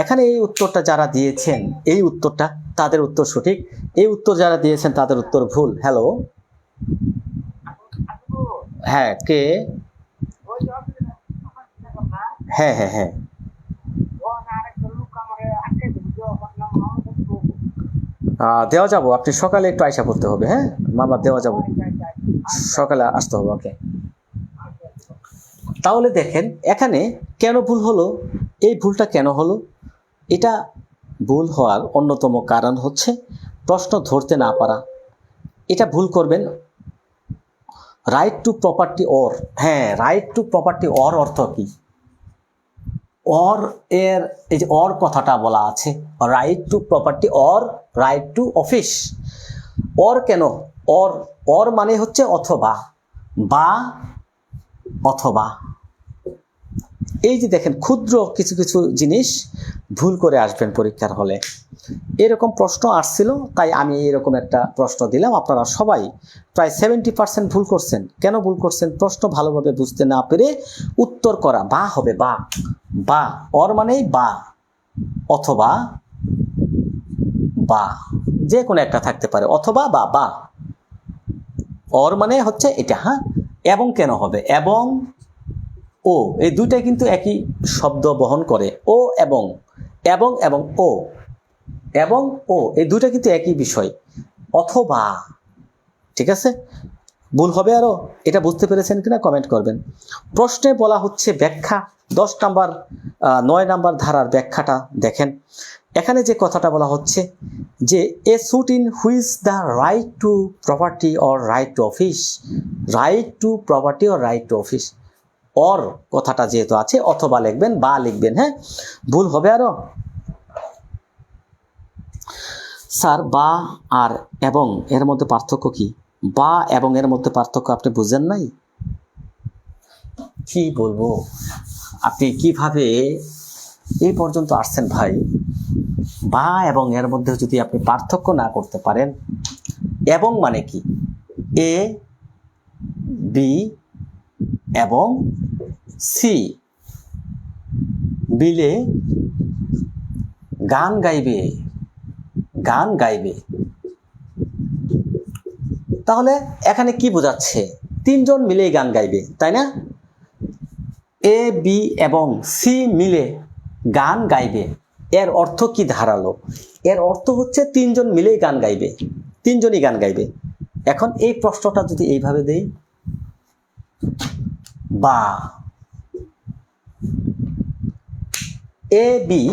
এখানে এই উত্তরটা যারা দিয়েছেন, এই উত্তরটা তাদের উত্তর সঠিক, এই উত্তর যারা দিয়েছেন তাদের উত্তর ভুল। হ্যালো, হ্যাঁ কে? হ্যাঁ হ্যাঁ হ্যাঁ, দেওয়া যাবো, আপনি সকালে একটু আয়সা করতে হবে। হ্যাঁ মামা, দেওয়া যাবো, সকালে আসতে হবে। ওকে, তাহলে দেখেন এখানে কেন ভুল হলো, এই ভুলটা কেন হলো? এটা ভুল হওয়ার অন্যতম কারণ হচ্ছে প্রশ্ন ধরতে না পারা। এটা ভুল করবেন। রাইট টু প্রপার্টি অর, হ্যাঁ রাইট টু প্রপার্টি অর অর্থ কি? অর এর এই যে অর কথাটা বলা আছে, right to property or right to office. Or কেন? অর, অর মানে হচ্ছে অথবা বা, অথবা। এই যে দেখেন ক্ষুদ্র কিছু কিছু জিনিস ভুল করে আসবেন পরীক্ষার হলে, এরকম প্রশ্ন আসছিল তাই আমি এরকম একটা প্রশ্ন দিলাম। আপনারা সবাই প্রায় 70% ভুল করছেন। কেন ভুল করছেন? প্রশ্ন ভালোভাবে বুঝতে না পেরে উত্তর করা। বা হবে বা, বা অর মানেই বা, অথবা বা, যে কোনো একটা থাকতে পারে, অথবা বা বা। অর মানে হচ্ছে এটা। হ্যাঁ, এবং কেন হবে? এবং ও, এই দুইটাই কিন্তু একই শব্দ বহন করে। ও এবং, এবং এবং ও, এবং ও এই দুইটা কিন্তু একই বিষয়। অথবা, ঠিক আছে? ভুল হবে আরো, এটা বুঝতে পেরেছেন কিনা কমেন্ট করবেন। প্রশ্নে বলা হচ্ছে ব্যাখ্যা, 10 নাম্বার 9 নাম্বার ধারার ব্যাখ্যাটা দেখেন। এখানে যে কথাটা বলা হচ্ছে যে a suit in which the right to property or right to office, right to property or right to office, or কথাটা যেহেতু আছে অথবা লিখবেন বা লিখবেন। হ্যাঁ, ভুল হবে আরো। স্যার বা আর এবং এর মধ্যে পার্থক্য কি? বা এবং এর মধ্যে পার্থক্য আপনি বুঝেন নাই? কি বলবো, আপনি কিভাবে এই পর্যন্ত আসছেন ভাই? বা এবং এর মধ্যে যদি আপনি পার্থক্য না করতে পারেন, এবং মানে কি? এ বি এবং সি মিলে গান গাইবে, গান গাইবে। তাহলে এখানে কি বোঝাচ্ছে? তিনজন মিলেই গান গাইবে, তাই না? এ বি এবং সি মিলে গান গাইবে, এর অর্থ কি দাঁড়ালো? এর অর্থ হচ্ছে তিনজন মিলেই গান গাইবে, তিনজনই গান গাইবে। এখন এই প্রশ্নটা যদি এইভাবে দেই, বা এ বি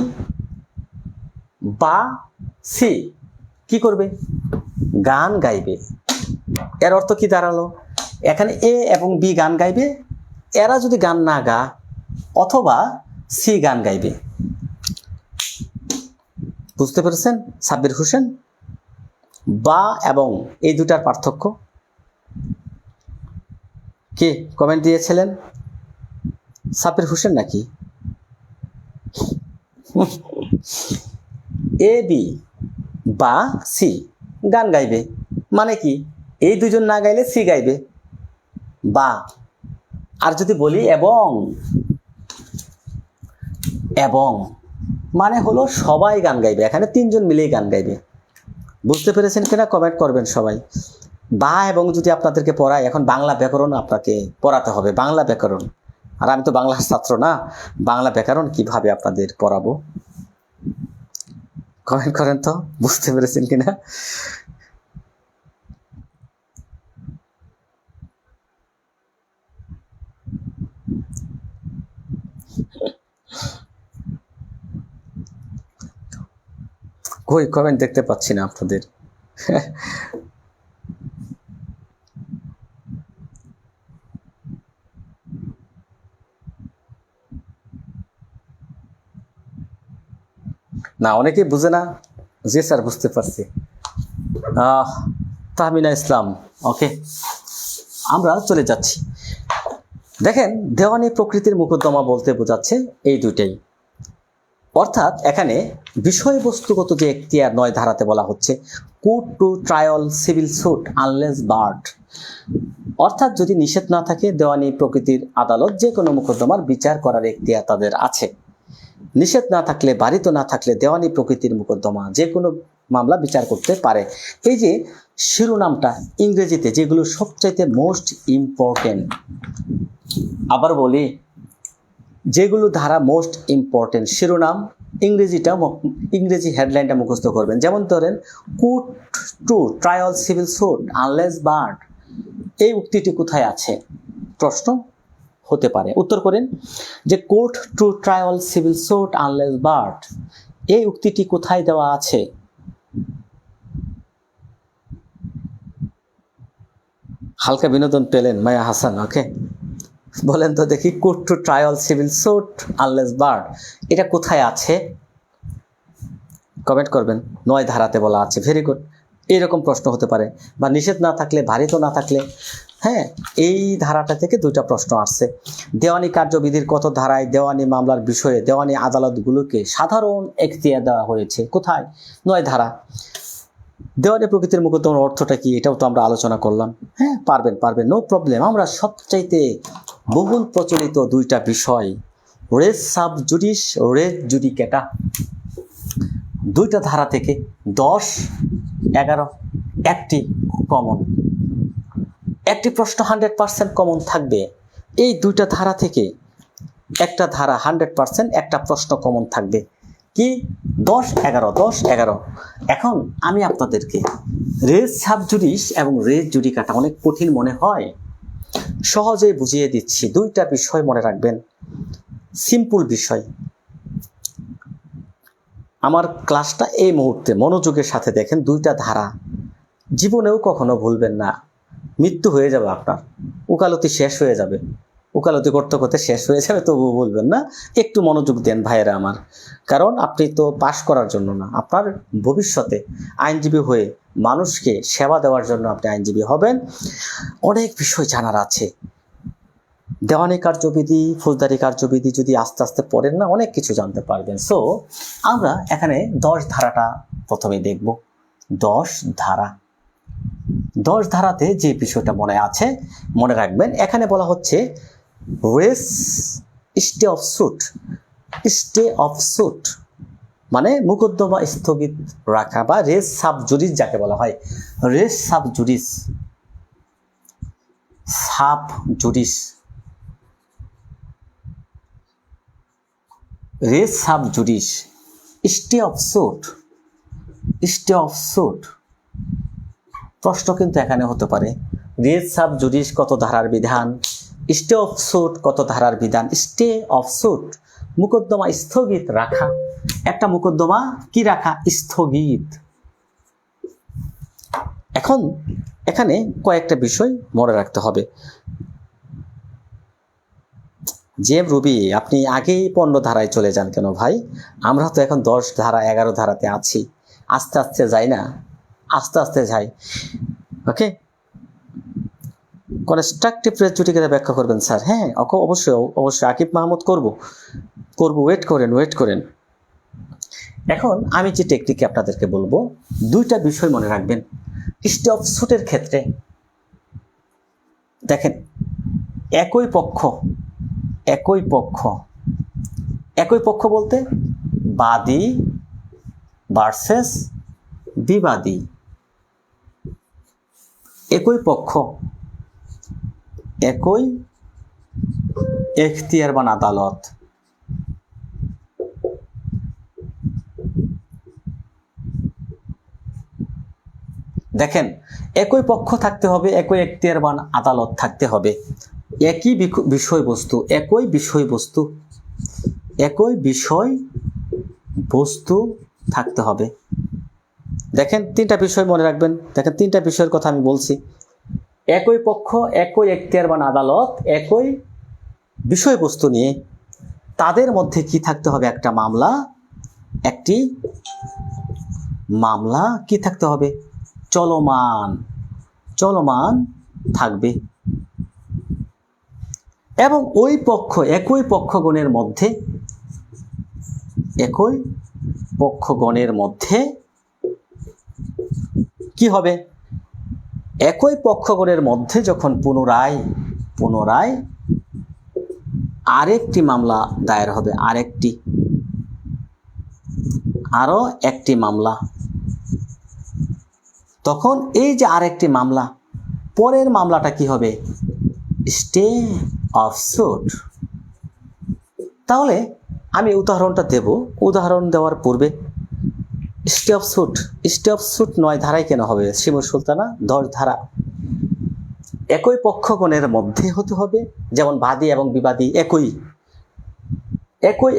বা সি কি করবে? গান গাইবে। এর অর্থ কি দাঁড়ালো? এখানে এ এবং বি গান গাইবে, এরা যদি গান না গা অথবা সি গান গাইবে। বুঝতে পেরেছেন সাব্বির হোসেন? বা এবং এই দুটার পার্থক্য কি কমেন্ট দিয়েছিলেন? সাব্বির হোসেন নাকি? এ বি বা সি গান গাইবে মানে কি? এই দুজন না গাইলে সি গাইবে। বা আর যদি বলি এবং, এবং মানে হলো সবাই গান গাইবে, এখানে তিনজন মিলেই গান গাইবে। বুঝতে পেরেছেন কিনা কমেন্ট করবেন সবাই। বা এবং যদি আপনাদেরকে পড়াই, এখন বাংলা ব্যাকরণ আপনাকে পড়াতে হবে, বাংলা ব্যাকরণ। আর আমি তো বাংলার ছাত্র না, বাংলা ব্যাকরণ কিভাবে আপনাদের পড়াবো? কমেন্ট করেন তো, বুঝতে পেরেছেন কিনা। কই কমেন্ট দেখতে পাচ্ছি না আপনাদের। না, অনেকেই বুঝে না। জি স্যার, বুঝতে পারছি। তাহমিনা ইসলাম, ওকে, আমরা চলে যাচ্ছি। দেখেন, দেওয়ানি প্রকৃতির মোকদ্দমা বলতে বোঝাচ্ছে এই দুইটাই। অর্থাৎ এখানে বিষয়বস্তুগত যে এখতিয়ার 9 ধারাতে বলা হচ্ছে court to trial civil suit unless barred. অর্থাৎ যদি নিষেধ না থাকে, দেওয়ানি প্রকৃতির আদালত যে কোনো মোকদ্দমার বিচার করার এখতিয়ার তাদের আছে। নিষেধ না থাকলে, বারিত না থাকলে দেওয়ানি প্রকৃতির মোকদ্দমা যে কোনো মামলা বিচার করতে পারে। এই যে শিরোনামটা ইংরেজিতে যেগুলো সবচাইতে মোস্ট ইম্পর্টেন্ট, আবার বলি, যেগুলো ধারা মোস্ট ইম্পর্টেন্ট শিরোনাম, ইংরেজি হেডলাইনটা মুখস্থ করবেন। যেমন ধরেন, court to trial civil suit unless barred, এই উক্তিটি কোথায় আছে? প্রশ্ন হতে পারে। উত্তর করেন যে court to trial civil suit unless barred, এই উক্তিটি কোথায় দেওয়া আছে? হালকা বিনোদন পেলেন মায়া হাসান, ওকে, বলেন তো দেখি, court to trial civil suit unless barred এটা কোথায় আছে? কমেন্ট করবেন। 9 ধারাতে বলা আছে। Very good. এইরকম প্রশ্ন হতে পারে। বা নিষেধ না থাকলে, বারিত না থাকলে। হ্যাঁ, এই ধারাটা থেকে দুইটা প্রশ্ন আসছে। দেওয়ানি কার্যবিধির কত ধারায় দেওয়ানি মামলার বিষয়ে দেওয়ানি আদালতগুলোকে সাধারণ এখতিয়ার দেওয়া হয়েছে? কোথায়? 9 ধারা। দেওয়ানি প্রকৃতির মোকদ্দমার অর্থটা কি, এটাও তো আমরা আলোচনা করলাম। হ্যাঁ, পারবেন, নো প্রবলেম। আমরা সবচাইতে বহুল প্রচলিত দুইটা বিষয়, রেস সাব জুডিস, রেস জুডিকেটা, দুইটা ধারা থেকে 10, 11 একটি কমন, একটি প্রশ্ন 100% কমন থাকবে। এই দুইটা ধারা থেকে একটা ধারা 100% একটা প্রশ্ন কমন থাকবে। কি? 10, 11, 10, 11। এখন আমি আপনাদেরকে রেস সাব জুডিস এবং রেস জুডিকাটা অনেক কঠিন মনে হয়, সহজেই বুঝিয়ে দিচ্ছি। দুইটা বিষয় মনে রাখবেন, সিম্পল বিষয়। আমার ক্লাসটা এই মুহূর্তে মনোযোগের সাথে দেখেন। দুইটা ধারা জীবনেও কখনো ভুলবেন না। মৃত্যু হয়ে যাবে আপনার, উকালতি শেষ হয়ে যাবে, ওকালতি করতে করতে শেষ হয়ে যাবে, তবুও বলবেন না। একটু মনোযোগ দেন ভাইয়েরা আমার, কারণ আপনি তো পাশ করার জন্য না, আপনার ভবিষ্যতে আইনজীবী হয়ে মানুষকে সেবা দেওয়ার জন্য আপনি আইনজীবী হবেন। অনেক বিষয় জানার আছে, দেওয়ানি কার্যবিধি, ফৌজদারি কার্যবিধি যদি আস্তে আস্তে পড়েন না, অনেক কিছু জানতে পারবেন। সো আমরা এখানে 10 ধারাটা প্রথমে দেখব। 10 ধারা, 10 ধারাতে যে বিষয়টা মনে আছে মনে রাখবেন। এখানে বলা হচ্ছে res stay of suit. Stay of suit মানে মোকদ্দমা স্থগিত রাখা বা রেস সাব জুডিস যাকে বলা হয়। Res sub judice, sub judice, res sub judice, stay of suit, stay of suit. প্রশ্ন কিন্তু এখানে হতে পারে রেস সাব জুডিস কত ধারার বিধান, স্টে অফ স্যুট কত ধারার বিধান। স্টে অফ স্যুট মোকদ্দমা স্থগিত রাখা, একটা মোকদ্দমা কি রাখা, স্থগিত। এখন এখানে কয়েকটা বিষয় মনে রাখতে হবে। যে রবি আপনি আগেই 15 ধারায় চলে যান কেন ভাই? আমরা তো এখন 10 ধারা 11 ধারাতে আছি, আস্তে আস্তে যাই না, আস্তে আস্তে যাই। ওকে, কনস্ট্রাকটিভ রেস জুডিকেশন ব্যাখ্যা করবেন স্যার? হ্যাঁ অবশ্যই অবশ্যই, আকিব মাহমুদ করব, ওয়েট করেন। এখন আমি যে টেকনিকে আপনাদেরকে বলবো, 2টা বিষয় মনে রাখবেন। স্টে অফ স্যুটের ক্ষেত্রে দেখেন, একই পক্ষ বলতে বাদী ভার্সেস বিবাদী। একই পক্ষ, একই এখতিয়ারবান আদালত। দেখেন, একই পক্ষ থাকতে হবে, একই এখতিয়ারবান আদালত থাকতে হবে, একই বিষয়বস্তু, একই বিষয়বস্তু থাকতে হবে। দেখেন 3টা বিষয় মনে রাখবেন। দেখেন 3টা বিষয়ের কথা আমি বলছি। একই পক্ষ, একই এখতিয়ারবান আদালত, একই বিষয়বস্তু নিয়ে তাদের মধ্যে কি থাকতে হবে, একটা একটি মামলা কি থাকতে হবে, চলমান থাকবে। এবং ওই পক্ষ, একই পক্ষগণের মধ্যে কি হবে, একই পক্ষগণের মধ্যে যখন পুনরায় আরেকটি মামলা দায়ের হবে, আরো একটি মামলা, তখন এই যে আরেকটি মামলা, পরের মামলাটা কি হবে, স্টে অফ স্যুট। তাহলে আমি উদাহরণটা দেব। উদাহরণ দেওয়ার পূর্বে, স্টে অফ স্যুট 9 ধারায় কেন হবে শিমুল সুলতানা? 10 ধারা। একই পক্ষগণের মধ্যে হতে হবে, যেমন বাদী এবং বিবাদী একই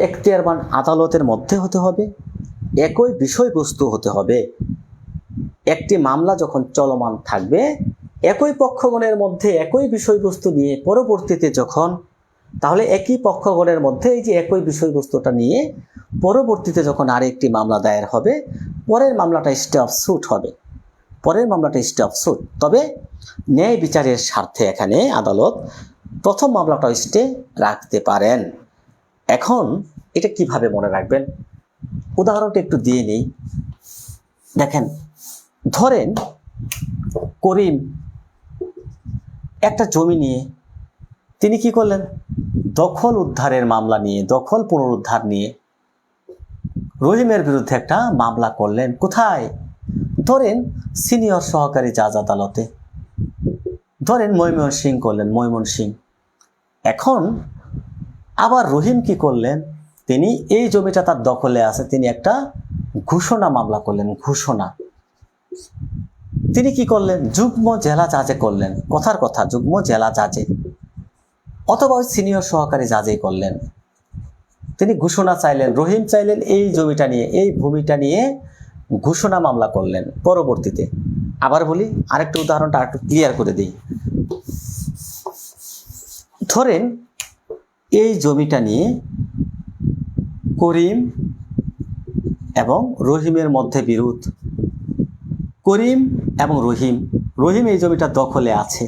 এখতিয়ারবান আদালতের মধ্যে হতে হবে, একই বিষয়বস্তু হতে হবে। একটি মামলা যখন চলমান থাকবে, একই পক্ষগণের মধ্যে একই বিষয়বস্তু নিয়ে পরবর্তীতে যখন, তাহলে একই পক্ষগণের মধ্যে এই যে একই বিষয়বস্তুটা নিয়ে পরবর্তীতে যখন আরেকটি মামলা দায়ের হবে, পরের মামলাটা স্টে অফ স্যুট হবে, তবে ন্যায় বিচারের স্বার্থে এখানে আদালত প্রথম মামলাটা স্টে রাখতে পারেন। এখন এটা কিভাবে মনে রাখবেন, উদাহরণটা একটু দিয়ে নেই। দেখেন, ধরেন করিম একটা জমি নিয়ে তিনি কি করলেন, দখল পুনরুদ্ধার নিয়ে রহিমের বিরুদ্ধে একটা মামলা করলেন। কোথায়? ধরেন সিনিয়র সহকারী জাজ আদালতে, ধরেন ময়মনসিংহ। এখন আবার রহিম কি করলেন, তিনি এই জমিটা তার দখলে আছে, তিনি একটা ঘোষণা মামলা করলেন। তিনি কি করলেন, যুগ্ম জেলা জাজে করলেন। কথার কথা, যুগ্ম জেলা জাজে অথবা সিনিয়র সহকারী জাজেই করলেন। তিনি ঘোষণা চাইলেন, রহিম চাইলেন এই জমিটা নিয়ে, এই ভূমিটা নিয়ে ঘোষণা মামলা করলেন। পরবর্তীতে আবার বলি, আরেকটা উদাহরণটা একটু ক্লিয়ার করে দিই। ধরেন এই জমিটা নিয়ে করিম এবং রহিমের মধ্যে বিরোধ। করিম এবং রহিম এই জমিটা দখলে আছে।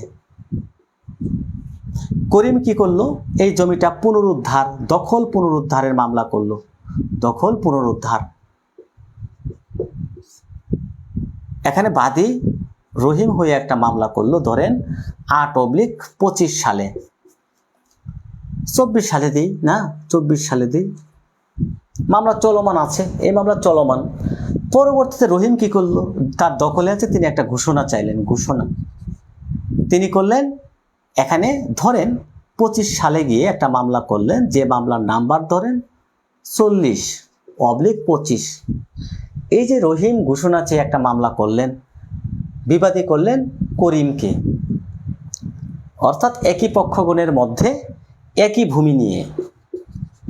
করিম কি করলো, এই জমিটা পুনরুদ্ধার, দখল পুনরুদ্ধারের মামলা করলো। দখল পুনরুদ্ধার, এখানে বাদী রহিম হয়ে একটা মামলা করলো, ধরেন 8/25 সালে, 24 সালে দিই না, 24 সালে দিই, মামলা চলমান আছে, এই মামলা চলমান। পরবর্তীতে রহিম কি করলো, তার দখলে আছে, তিনি একটা ঘোষণা চাইলেন। ঘোষণা তিনি করলেন, এখানে ধরেন 25 সালে গিয়ে একটা মামলা করলেন, যে মামলার নাম্বার ধরেন 40/25। এই যে রহিম ঘোষণা চেয়ে একটা মামলা করলেন, বিবাদী করলেন করিমকে, অর্থাৎ একই পক্ষগণের মধ্যে একই ভূমি নিয়ে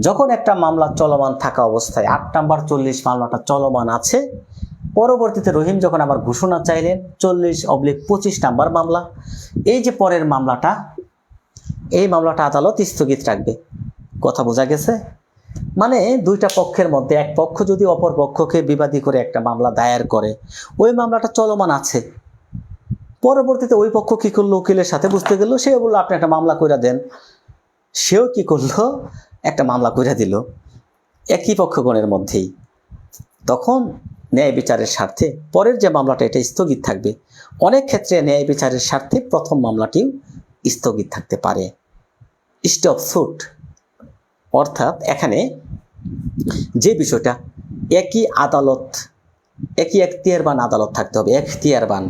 যখন একটা মামলা চলমান থাকা অবস্থায় 8 নাম্বার 40 মামলাটা চলমান আছে, পরবর্তীতে রহিম যখন আবার ঘোষণা চাইলেন 40/25 নাম্বার মামলা, এই যে পরের মামলাটা, এই মামলাটা আদালত স্থগিত রাখবে। কথা বোঝা গেছে? মানে দুইটা পক্ষের মধ্যে এক পক্ষ যদি অপর পক্ষকে বিবাদী করে একটা মামলা দায়ের করে, ওই মামলাটা চলমান আছে, পরবর্তীতে ওই পক্ষ কি করলো, উকিলের সাথে বুঝতে গেল, সে বললো আপনি একটা মামলা কইরা দেন, সেও কি করলো, একটা মামলা কইরা দিল একই পক্ষগণের মধ্যেই। তখন ন্যায় বিচারের স্বার্থে পরের যে মামলাটা এটা স্থগিত থাকবে। অনেক ক্ষেত্রে ন্যায় বিচারের স্বার্থে প্রথম মামলাটিও স্থগিত থাকতে পারে। স্টে অফ সুট, অর্থাৎ এখানে যে বিষয়টা একই আদালত, একই এখতিয়ারবান আদালত থাকতে হবে, এখতিয়ারবান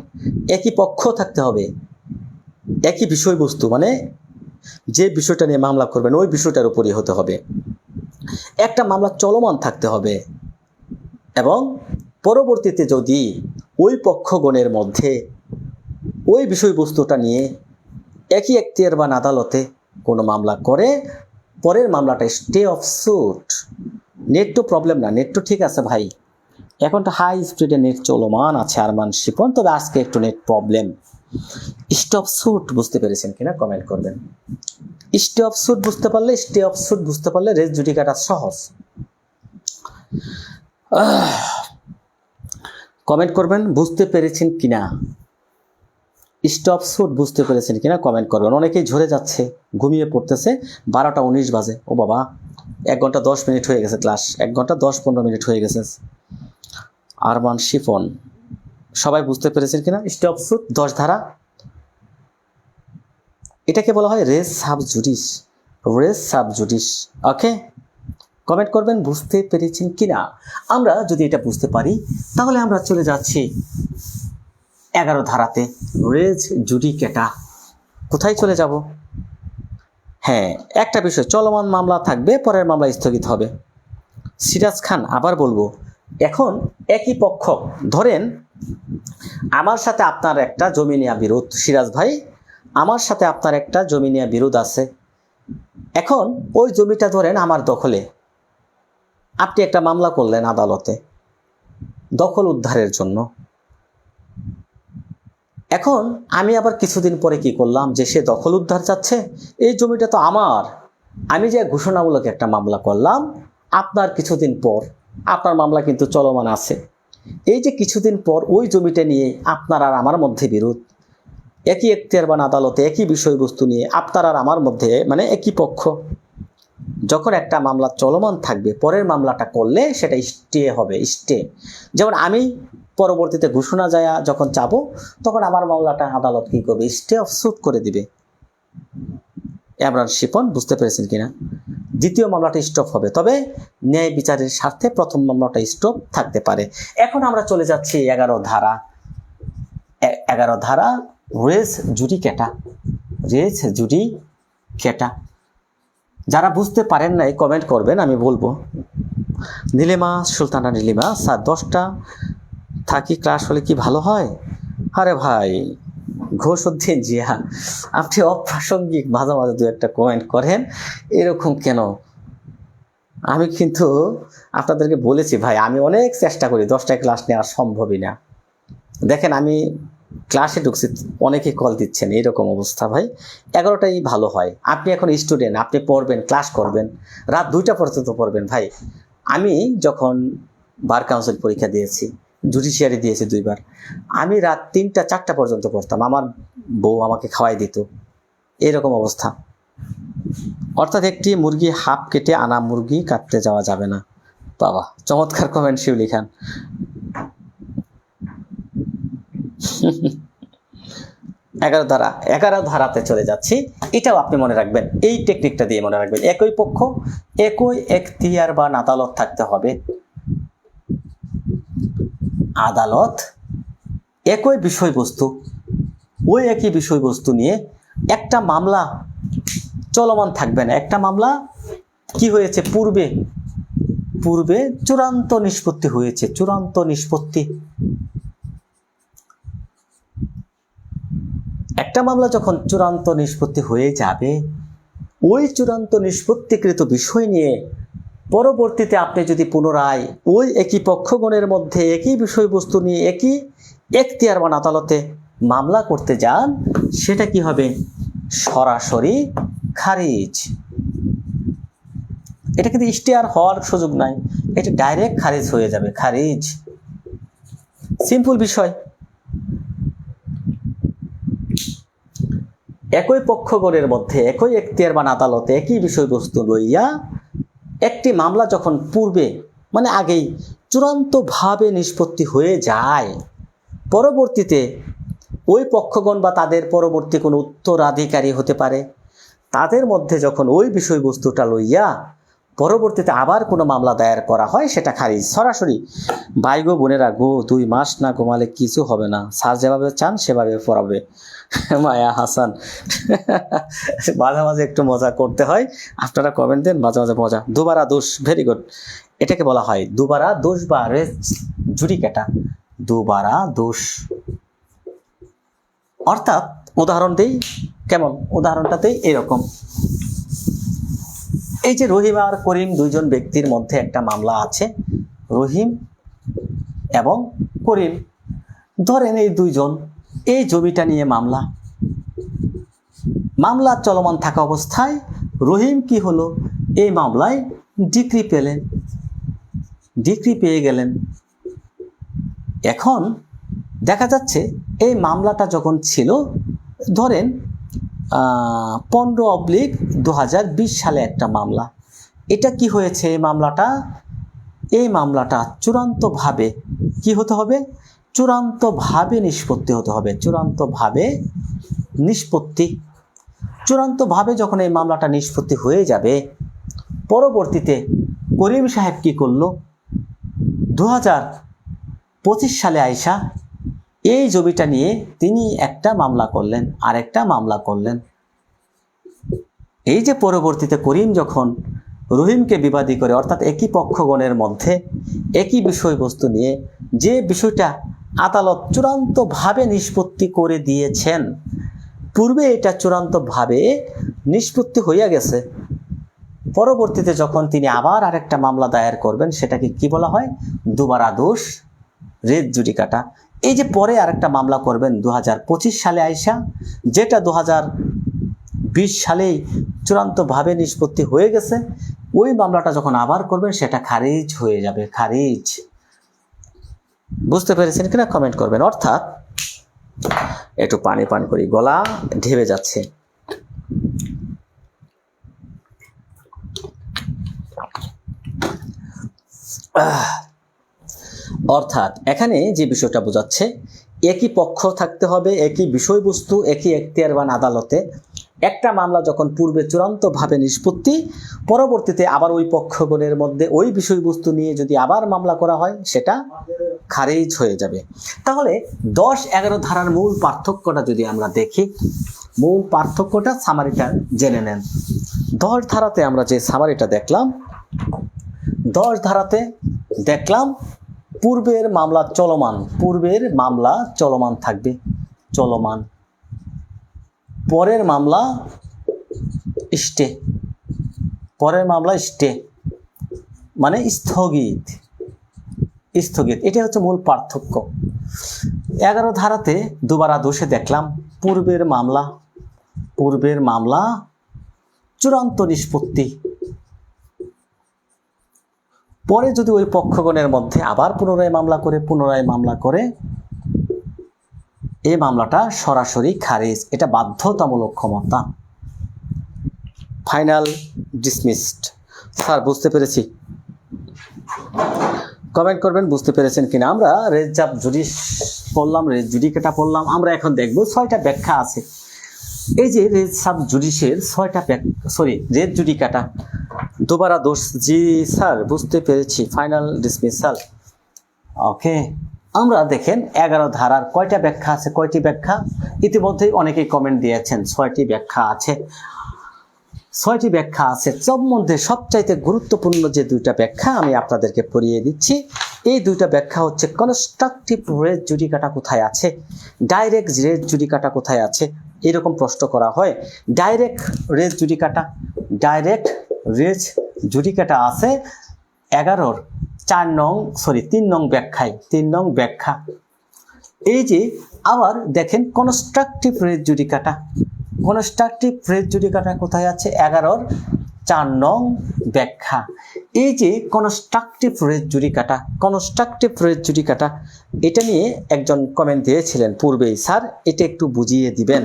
একই পক্ষ থাকতে হবে, একই বিষয়বস্তু, মানে যে বিষয়টা নিয়ে মামলা করবেন ওই বিষয়টার উপরই হতে হবে, একটা মামলা চলমান থাকতে হবে, এবং পরবর্তীতে যদি ওই পক্ষগণের মধ্যে ওই বিষয়বস্তুটা নিয়ে একই এখতিয়ারবান আদালতে কোনো মামলা করে, পরের মামলাটা স্টে অফ সুট। নেট তো প্রবলেম না, নেট তো ঠিক আছে ভাই, এখন তো হাই স্পিডে নেট চলমান আছে আরমান শিপন, তবে আজকে একটু net problem. Stay of suit বুঝতে পেরেছেন কিনা কমেন্ট করবেন। স্টে অফ সুট বুঝতে পারলে, স্টে অফ সুট বুঝতে পারলে রেস জুডিকাটা সহজ। কমেন্ট করবেন বুঝতে পেরেছেন কিনা, স্টে অফ সুট বুঝতে পেরেছেন কিনা কমেন্ট করবেন। অনেকেই ঝরে যাচ্ছে, ঘুমিয়ে পড়তেছে, 12টা 19 বাজে, ও বাবা 1 ঘন্টা 10 মিনিট হয়ে গেছে ক্লাস, 1 ঘন্টা 10-15 মিনিট হয়ে গেছে। আরমান শিফন, সবাই বুঝতে পেরেছেন কিনা? স্টে অফ সুট 10 ধারা, এটাকে বলা হয় res sub judice, res sub judice. Okay, comment করবেন বুঝতে পেরেছেন কিনা। আমরা যদি এটা বুঝতে পারি তাহলে আমরা চলে যাচ্ছি 11 ধারাতে, রেজ জুডিকেটা। কোথায় চলে যাব? হ্যাঁ, একটা বিষয়, চলমান মামলা থাকবে, পরের মামলা স্থগিত হবে। সিরাজ খান, আবার বলবো, এখন একই পক্ষ, ধরেন আমার সাথে আপনার একটা জমি নেওয়া বিরোধ, সিরাজ ভাই আমার সাথে আপনার একটা জমি নেওয়া বিরোধ আছে, এখন ওই জমিটা ধরেন আমার দখলে, আপনি একটা মামলা করলেন আদালতে দখল উদ্ধারের জন্য। এখন আমি আবার কিছুদিন পরে কি করলাম, যে সে দখল উদ্ধার চাচ্ছে, এই জমিটা তো আমার, আমি যে ঘোষণামূলক একটা মামলা করলাম, আপনার কিছুদিন পর আপনার মামলা কিন্তু চলমান আছে, এই যে কিছুদিন পর ওই জমিটা নিয়ে আপনার আর আমার মধ্যে বিরোধ, একই এখতিয়ারবান আদালতে একই বিষয়বস্তু নিয়ে আপনার আর আমার মধ্যে, মানে একই পক্ষ, যখন একটা মামলা চলমান থাকবে, পরের মামলাটা করলে সেটা স্টে হবে। স্টে, যেমন আমি পরবর্তীতে ঘোষণা যায় যখন চাবো, তখন আমার মামলাটা আদালত কি করবে, স্টে অফ সুট করে দিবে। আরমান শিপন, বুঝতে পেরেছেন কিনা? দ্বিতীয় মামলাটা স্টপ হবে, তবে ন্যায় বিচারের স্বার্থে প্রথম মামলাটা স্টপ থাকতে পারে। এখন আমরা চলে যাচ্ছি 11 ধারা। 11 ধারা রেস জুডিকেটা, রেস জুডিকেটা। যারা বুঝতে পারেন নাই কমেন্ট করবেন, আমি বলবো। নীলিমা সুলতানা, নীলিমা স্যার 10টা থাকি ক্লাস হলে কি ভালো হয়? আরে ভাই ঘোষউদ্দিন জিয়া, আপনি অপ্রাসঙ্গিক মাঝে মাঝে 2-1টা কমেন্ট করেন, এরকম কেন? আমি কিন্তু আপনাদেরকে বলেছি ভাই, আমি অনেক চেষ্টা করি, 10টা ক্লাস নেওয়া সম্ভবই না। দেখেন আমি ক্লাসে ঢুকছি, অনেকে কল দিচ্ছেন, এইরকম অবস্থা ভাই। 11টাই ভালো হয়। আপনি এখন স্টুডেন্ট, আপনি পড়বেন, ক্লাস করবেন, রাত 2টা পর্যন্ত পড়বেন ভাই। আমি যখন বার কাউন্সিল পরীক্ষা দিয়েছি, জুডিশিয়ারি দিয়েছি 2বার, আমি রাত 3টা 4টা পর্যন্ত পড়তাম, আমার বউ আমাকে খাওয়াই দিত, এরকম অবস্থা। অর্থাৎ একটি মুরগি হাফ কেটে আনা মুরগি কাটতে যাওয়া যাবে না। বাবা, চমৎকার কমেন্ট শিউলি খান। 11 ধারাতে চলে যাচ্ছি। এটাও আপনি মনে রাখবেন, এই টেকনিকটা দিয়ে মনে রাখবেন। একই পক্ষ, একই এখতিয়ার বা আদালত থাকতে হবে। আদালত একই বিষয়বস্তু, ওই একই বিষয়বস্তু নিয়ে একটা মামলা চলমান থাকবে না। একটা মামলা কি হয়েছে, পূর্বে চূড়ান্ত নিষ্পত্তি হয়েছে, চূড়ান্ত নিষ্পত্তি। একটা মামলা যখন চূড়ান্ত নিষ্পত্তি হয়ে যাবে, ওই চূড়ান্ত নিষ্পত্তিকৃত বিষয় নিয়ে পরবর্তীতে আপনি যদি পুনরায় ওই একই পক্ষগণের মধ্যে একই বিষয়বস্তু নিয়ে একই এখতিয়ারবান আদালতে মামলা করতে যান, সেটা কি হবে, সরাসরি খারিজ। এটা কিন্তু ইশতেহার হওয়ার সুযোগ নাই, এটা ডাইরেক্ট খারিজ হয়ে যাবে, খারিজ। সিম্পল বিষয়। একই পক্ষগণের মধ্যে একই এখতিয়ারবান আদালতে একই বিষয়বস্তু লইয়া একটি মামলা যখন পূর্বে মানে আগেই চূড়ান্তভাবে নিষ্পত্তি হয়ে যায়, পরবর্তীতে ওই পক্ষগণ বা তাদের পরবর্তী কোনো উত্তরাধিকারী হতে পারে, তাদের মধ্যে যখন ওই বিষয়বস্তুটা লইয়া পরবর্তীতে আবার কোনো মামলা দায়ের করা হয়, সেটা খারিজ সরাসরি। ভাই গো বোনেরা গো, 2 মাস না ঘুমালে কিছু হবে না, স্যার যেভাবে চান সেভাবে পড়াবে। মায়া হাসান, মাঝে মাঝে একটু মজা করতে হয়, আপনারা কমেন্ট দেন, মাঝে মাঝে মজা। দুবারা দোষ, ভেরি গুড। এটাকে বলা হয় দুবারা দোষ বা রেস জুডিকেটা, দুবারা দোষ। অর্থাৎ উদাহরণ দেই, কেমন উদাহরণটাতেই এরকম। এই যে রহিম আর করিম, 2 জন ব্যক্তির মধ্যে একটা মামলা আছে, রহিম এবং করিম। ধরেন এই 2 জন এই জমিটা নিয়ে মামলা চলমান থাকা অবস্থায় রহিম কি হলো, এই মামলায় ডিক্রি পেয়ে গেলেন। এখন দেখা যাচ্ছে এই মামলাটা যখন ছিল, ধরেন 15/2020 সালে একটা মামলা। এটা কি হয়েছে, এই মামলাটা চূড়ান্তভাবে কি হতে হবে, চূড়ান্তভাবে নিষ্পত্তি হতে হবে, চূড়ান্তভাবে যখন এই মামলাটা নিষ্পত্তি হয়ে যাবে, পরবর্তীতে করিম সাহেব কি করলো, 2025 সালে আইসা এই জমিটা নিয়ে তিনি একটা মামলা করলেন, আরেকটা মামলা করলেন। এই যে পরবর্তীতে করিম যখন রহিমকে বিবাদী করে, অর্থাৎ একই পক্ষগণের মধ্যে একই বিষয়বস্তু নিয়ে যে বিষয়টা আদালত চূড়ান্তভাবে নিষ্পত্তি করে দিয়েছেন, পূর্বে এটা চূড়ান্তভাবে নিষ্পত্তি হইয়া গেছে, পরবর্তীতে যখন তিনি আবার আরেকটা মামলা দায়ের করবেন, সেটাকে কি বলা হয়, দুবারা দোষ, রেজ জুডিকাটা। এই যে পরে আরেকটা মামলা করবেন 2025 সালে আইসা, যেটা 2020 সালেই চূড়ান্তভাবে নিষ্পত্তি হয়ে গেছে, ওই মামলাটা যখন আবার করবেন সেটা খারিজ হয়ে যাবে, খারিজ। বুঝতে পেরেছেন কিনা কমেন্ট করবেন। অর্থাৎ একটু পানি পান করি, গলা ঢেবে যাচ্ছে। অর্থাৎ এখানে যে বিষয়টা বোঝাচ্ছে, একই পক্ষ থাকতে হবে, একই বিষয়বস্তু, একই এখতিয়ারবান আদালতে একটা মামলা যখন পূর্বে চূড়ান্তভাবে নিষ্পত্তি, পরবর্তীতে আবার ওই পক্ষগণের মধ্যে ওই বিষয়বস্তু নিয়ে যদি আবার মামলা করা হয়, সেটা খারিজ হয়ে যাবে। তাহলে 10-11 ধারার মূল পার্থক্যটা যদি আমরা দেখি, মূল পার্থক্যটা সামারিটা জেনে নেন। 10 ধারাতে আমরা যে সামারিটা দেখলাম, 10 ধারাতে দেখলাম পূর্বের মামলা চলমান থাকবে, চলমান। পরের মামলা স্টে, মানে স্থগিত। এটা হচ্ছে মূল পার্থক্য। 11 ধারাতে দুবারা দোষে দেখলাম পূর্বের মামলা চূড়ান্ত নিষ্পত্তি। পরে যদি ওই পক্ষগণের মধ্যে আবার পুনরায় মামলা করে এই মামলাটা সরাসরি খারিজ, এটা বাধ্যতামূলক ক্ষমতা। Final dismissed. স্যার বুঝতে পেরেছি, কমেন্ট করবেন বুঝতে পেরেছেন কিনা। আমরা রেজ জাব জুডিস পড়লাম, রেজ জুডিকেটা পড়লাম। আমরা এখন দেখব 6টা ব্যাখ্যা আছে। এই যে রেজ সাব জুডিসের 6টা রেজ জুডিকাটা দুবারা দোষ। জি স্যার বুঝতে পেরেছি, ফাইনাল ডিসমিসাল। ওকে, আমরা দেখেন 11 ধারার কয়টা ব্যাখ্যা আছে, কয়টি ব্যাখ্যা? ইতিমধ্যেই অনেকেই কমেন্ট দিয়েছেন 6টি ব্যাখ্যা আছে। 6টি ব্যাখ্যা আছে। সব মধ্যে সবচাইতে গুরুত্বপূর্ণ যে 2টা ব্যাখ্যা আমি আপনাদেরকে পড়িয়ে দিচ্ছি। এই 2টা ব্যাখ্যা হচ্ছে কনস্ট্রাকটিভ রেজ জুডিকাটা কোথায় আছে, ডাইরেক্ট রেজ জুডিকাটা কোথায় আছে। এরকম প্রশ্ন করা হয়। ডাইরেক্ট রেজ জুডিকাটা আছে 11-র 3 নং ব্যাখ্যা। এই যে আবার দেখেন কনস্ট্রাকটিভ রেজ জুডিকাটা কোথায় আছে? 11-র 4 নং ব্যাখ্যা। এই যে কনস্ট্রাকটিভ রেজ জুডিকাটা এটা নিয়ে একজন কমেন্ট দিয়েছিলেন পূর্বেই, স্যার এটা একটু বুঝিয়ে দিবেন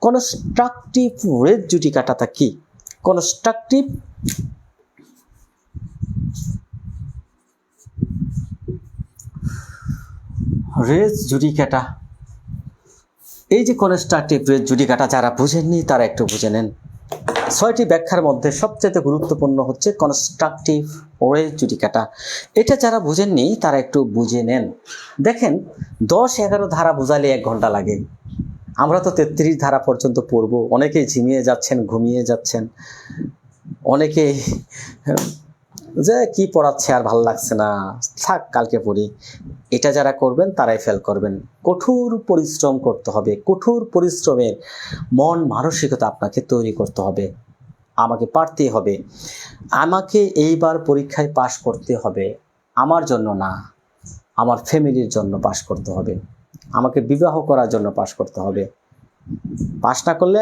কনস্ট্রাকটিভ রেজ জুডিকাটা কি। কনস্ট্রাকটিভ রেজ জুডিকাটা, এই যে কনস্ট্রাকটিভ রেজ জুডিকাটা যারা বুঝেননি তারা একটু বুঝে নেন। 6টি ব্যাখ্যার মধ্যে সবচেয়ে গুরুত্বপূর্ণ হচ্ছে কনস্ট্রাকটিভ রেজ জুডিকাটা। এটা যারা বুঝেননি তারা একটু বুঝে নেন। দেখেন 10-11 ধারা বোঝালে 1 ঘন্টা লাগে। আমরা তো 33 ধারা পর্যন্ত পড়ব। অনেকেই ঝিমিয়ে যাচ্ছেন, ঘুমিয়ে যাচ্ছেন, অনেকে যে কি পড়াচ্ছে আর ভালো লাগছে না, থাক কালকে পড়ি। এটা যারা করবেন তারাই ফেল করবেন। কঠোর পরিশ্রম করতে হবে, কঠোর পরিশ্রমের মন মানসিকতা আপনাকে তৈরি করতে হবে। আমাকে পারতেই হবে, আমাকে এইবার পরীক্ষায় পাশ করতে হবে। আমার জন্য না, আমার ফ্যামিলির জন্য পাশ করতে হবে, আমাকে বিবাহ করার জন্য পাশ করতে হবে। পাশ না করলে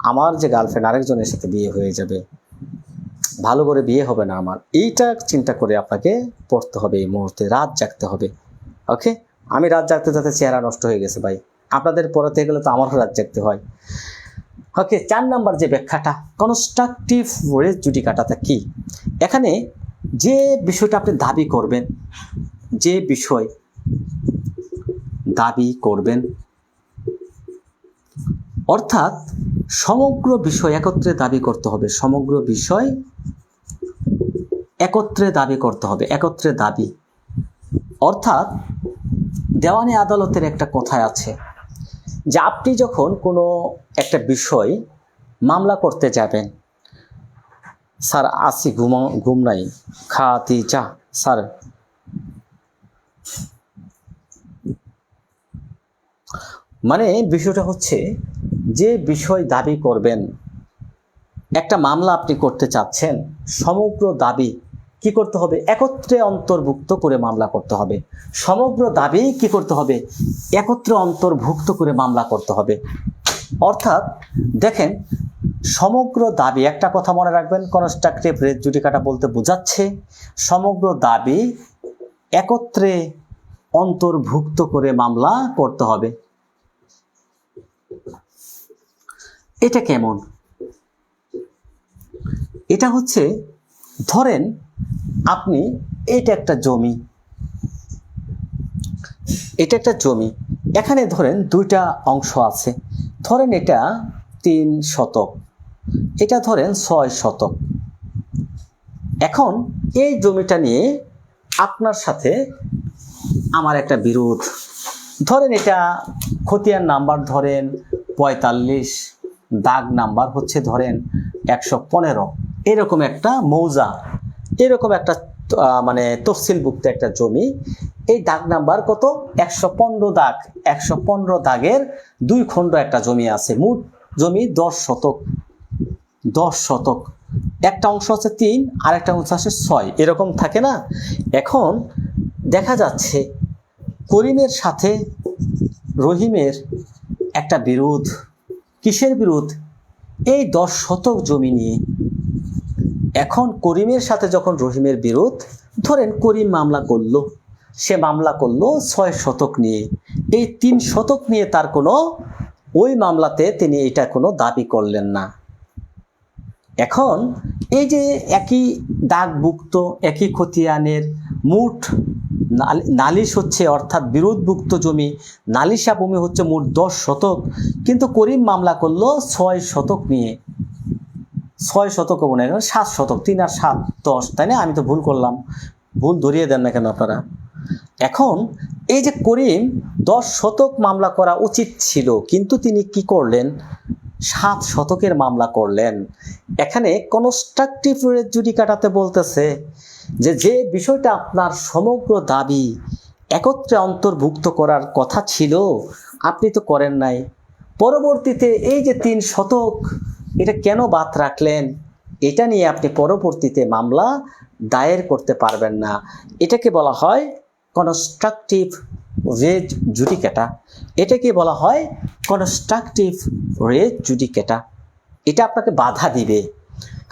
আমার যে গার্লফ্রেন্ড আরেকজনের সাথে বিয়ে হয়ে যাবে, ভালো করে বিয়ে হবে না আমার। এইটা চিন্তা করে আপনাকে পড়তে হবে। এই মুহূর্তে রাত জাগতে হবে। ওকে, আমি রাত জাগতে যাতে চেহারা নষ্ট হয়ে গেছে ভাই, আপনাদের পড়াতে গেলে তো আমারও রাত জাগতে হয়। ওকে, 4 নাম্বার যে ব্যাখ্যাটা কনস্ট্রাকটিভ রেজ জুডিকাটা কি। এখানে যে বিষয়টা আপনি দাবি করবেন, অর্থাৎ সমগ্র বিষয় একত্রে দাবি করতে হবে। একত্রে দাবি অর্থাৎ দেওয়ানি আদালতের একটা কথা আছে যে আপনি যখন কোনো একটা বিষয় মামলা করতে যাবেন, স্যার আসি ঘুম নাই খাতি চা, স্যার মানে বিষয়টা হচ্ছে যে বিষয় দাবি করবেন, একটা মামলা আপনি করতে চাচ্ছেন, সমগ্র দাবি কি করতে হবে? একত্রে অন্তর্ভুক্ত করে মামলা করতে হবে। সমগ্র দাবি কি করতে হবে? একত্রে অন্তর্ভুক্ত করে মামলা করতে হবে। অর্থাৎ দেখেন সমগ্র দাবি, একটা কথা মনে রাখবেন, কনস্ট্রাকটিভ রেজ জুডিকাটা বলতে বোঝাচ্ছে সমগ্র দাবি একত্রে অন্তর্ভুক্ত করে মামলা করতে হবে। এটা কেমন? এটা হচ্ছে ধরেন আপনি এটা একটা জমি, এখানে ধরেন 2টা অংশ আছে। ধরেন এটা 3 শতক, এটা ধরেন 6 শতক। এখন এই জমিটা নিয়ে আপনার সাথে আমার একটা বিরোধ। ধরেন এটা খতিয়ান নাম্বার ধরেন 45, দাগ নাম্বার হচ্ছে ধরেন 115, এরকম একটা মৌজা, এরকম একটা মানে তফসিলভুক্ত একটা জমি। এই দাগ নাম্বার কত? 115 দাগ। 115 দাগের 2 খণ্ড একটা জমি আছে। মোট জমি 10 শতক। একটা অংশ আছে 3, আর একটা অংশ আছে 6, এরকম থাকে না? এখন দেখা যাচ্ছে করিমের সাথে রহিমের একটা বিরোধ। কিসের বিরোধ? এই 10 শতক জমি নিয়ে। এখন করিমের সাথে যখন রহিমের বিরোধ, ধরেন করিম মামলা করলো, সে মামলা করলো 6 শতক নিয়ে। এই 3 শতক নিয়ে তার কোনো, ওই মামলাতে তিনি এটা কোনো দাবি করলেন না। এখন এই যে একই দাগভুক্ত, একই খতিয়ানের মোট নালিশ হচ্ছে, অর্থাৎ বিরোধভুক্ত জমি, নালিশা ভূমি হচ্ছে মোট 10 শতক, কিন্তু করিম মামলা করলো 6 শতক নিয়ে। 6 শতক মনে হয় 7 শতক, 3 আর 7 10, তাই না? আমি তো ভুল করলাম, ভুল ধরিয়ে দেন না কেন আপনারা? এখন এই যে করিম 10 শতক মামলা করা উচিত ছিল, কিন্তু তিনি কি করলেন? 7 শতকের মামলা করলেন। এখানে কনস্ট্রাকটিভ রেস জুডিকাটাতে বলতেছে যে যে বিষয়টা আপনার সমগ্র দাবি একত্রে অন্তর্ভুক্ত করার কথা ছিল, আপনি তো করেন নাই। পরবর্তীতে এই যে 3 শতক, এটা কেন বাদ রাখলেন? এটা নিয়ে আপনি পরবর্তীতে মামলা দায়ের করতে পারবেন না। এটাকে বলা হয় কনস্ট্রাকটিভ রেস জুডিকাটা। এটাকে বলা হয় কনস্ট্রাকটিভ রেস জুডিকাটা। এটা আপনাকে বাধা দিবে,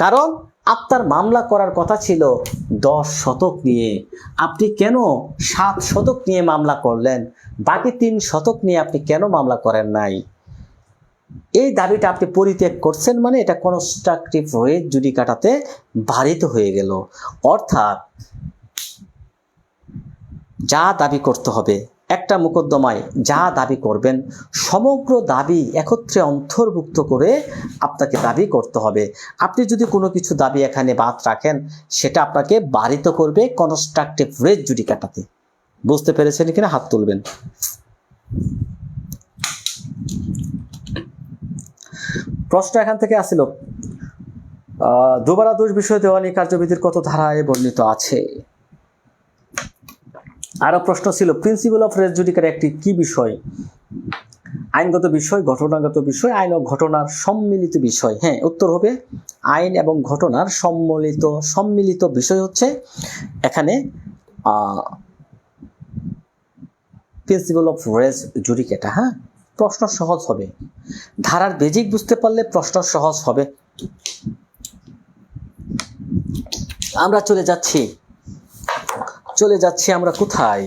কারণ আপনার মামলা করার কথা ছিল 10 শতক নিয়ে, আপনি কেন 7 শতক নিয়ে মামলা করলেন? বাকি 3 শতক নিয়ে আপনি কেন মামলা করেন নাই? এই দাবিটা আপনি পরিত্যাগ করছেন, মানে এটা কনস্ট্রাকটিভ রেস জুডিকাটাতে বারিত হয়ে গেল। অর্থাৎ যা দাবি করতে হবে, একটা মোকদ্দমায় যা দাবি করবেন, সমগ্র দাবি একত্রে অন্তর্ভুক্ত করে আপনাকে দাবি করতে হবে। আপনি যদি কোনো কিছু দাবি এখানে বাদ রাখেন, সেটা আপনাকে বারিত করবে কনস্ট্রাকটিভ রেস জুডিকাটাতে। বুঝতে পেরেছেন কিনা? হাত তুলবেন। প্রশ্ন এখান থেকে আসিল, দুবারা দোষ বিষয় দেওয়ানি কার্যবিধির কত ধারায় বর্ণিত আছে? আরো প্রশ্ন ছিল, প্রিন্সিপাল অফ রেস জুডিকার একটি কি বিষয়? আইনগত বিষয়, ঘটনাগত বিষয়, আইন ও ঘটনার সম্মিলিত বিষয়। হ্যাঁ, উত্তর হবে আইন এবং ঘটনার সম্মিলিত বিষয় হচ্ছে এখানে প্রিন্সিপাল অফ রেস জুডিকাটা। হ্যাঁ, প্রশ্ন সহজ হবে, ধারার বেজিক বুঝতে পারলে প্রশ্ন সহজ হবে। আমরা চলে যাচ্ছি আমরা কোথায়?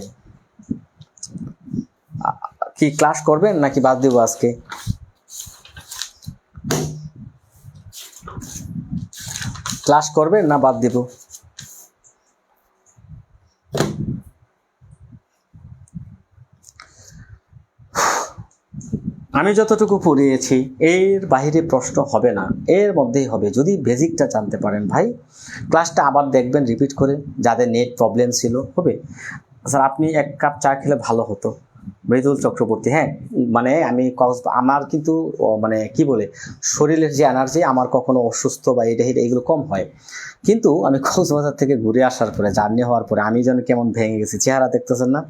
কি ক্লাস করবেন নাকি বাদ দেব আজকে? ক্লাস করবেন না বাদ দেব? আমি যতটুকু পড়িয়েছি এর বাইরে প্রশ্ন হবে না, এর মধ্যেই হবে, যদি বেসিকটা জানতে পারেন। ভাই, ক্লাসটা আবার দেখবেন রিপিট করে, যাদের নেট প্রবলেম ছিল হবে। স্যার আপনি 1 কাপ চা খেলে ভালো হতো। মৃদুল চক্রবর্তী, হ্যাঁ, মানে আমি আমার কিন্তু মানে কি বলে, শরীরের যে এনার্জি, আমার কখনো অসুস্থ বা এইগুলো কম হয়, কিন্তু আমি কক্সবাজার থেকে ঘুরে আসার পরে, জার্নি হওয়ার পরে আমি যেন কেমন ভেঙে গেছি, চেহারা দেখতেছেন না,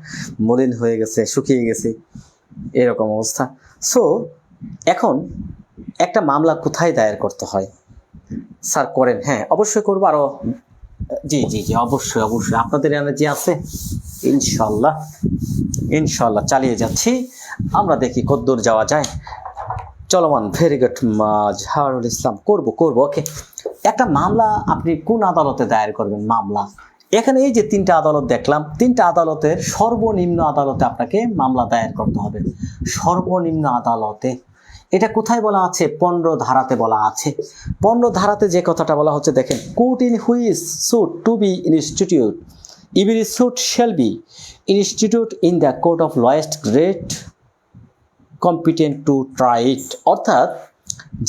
মলিন হয়ে গেছে, শুকিয়ে গেছি, এরকম অবস্থা। সো এখন একটা মামলা কোথায় দায়ের করতে হয়? স্যার করেন? হ্যাঁ, অবশ্যই করবো। আরো জি জি জি অবশ্যই আপনাদের এনার্জি আছে, ইনশাল্লাহ চালিয়ে যাচ্ছি। আমরা দেখি কতদূর যাওয়া যায়। চলমান, ভেরি গুড, মাজহারুল ইসলাম। করবো ওকে। একটা মামলা আপনি কোন আদালতে দায়ের করবেন? মামলা এখানে এই যে 3টা আদালত দেখলাম, 3টা আদালতের সর্বনিম্ন আদালতে আপনাকে মামলা দায়ের করতে হবে। সর্বনিম্ন আদালতে, এটা কোথায় বলা আছে? 15 ধারাতে বলা আছে। 15 ধারাতে যে কথাটা বলা হচ্ছে দেখেন, court in which suit to be institute, every suit shall be institute in the court of lowest grade competent to try it. অর্থাৎ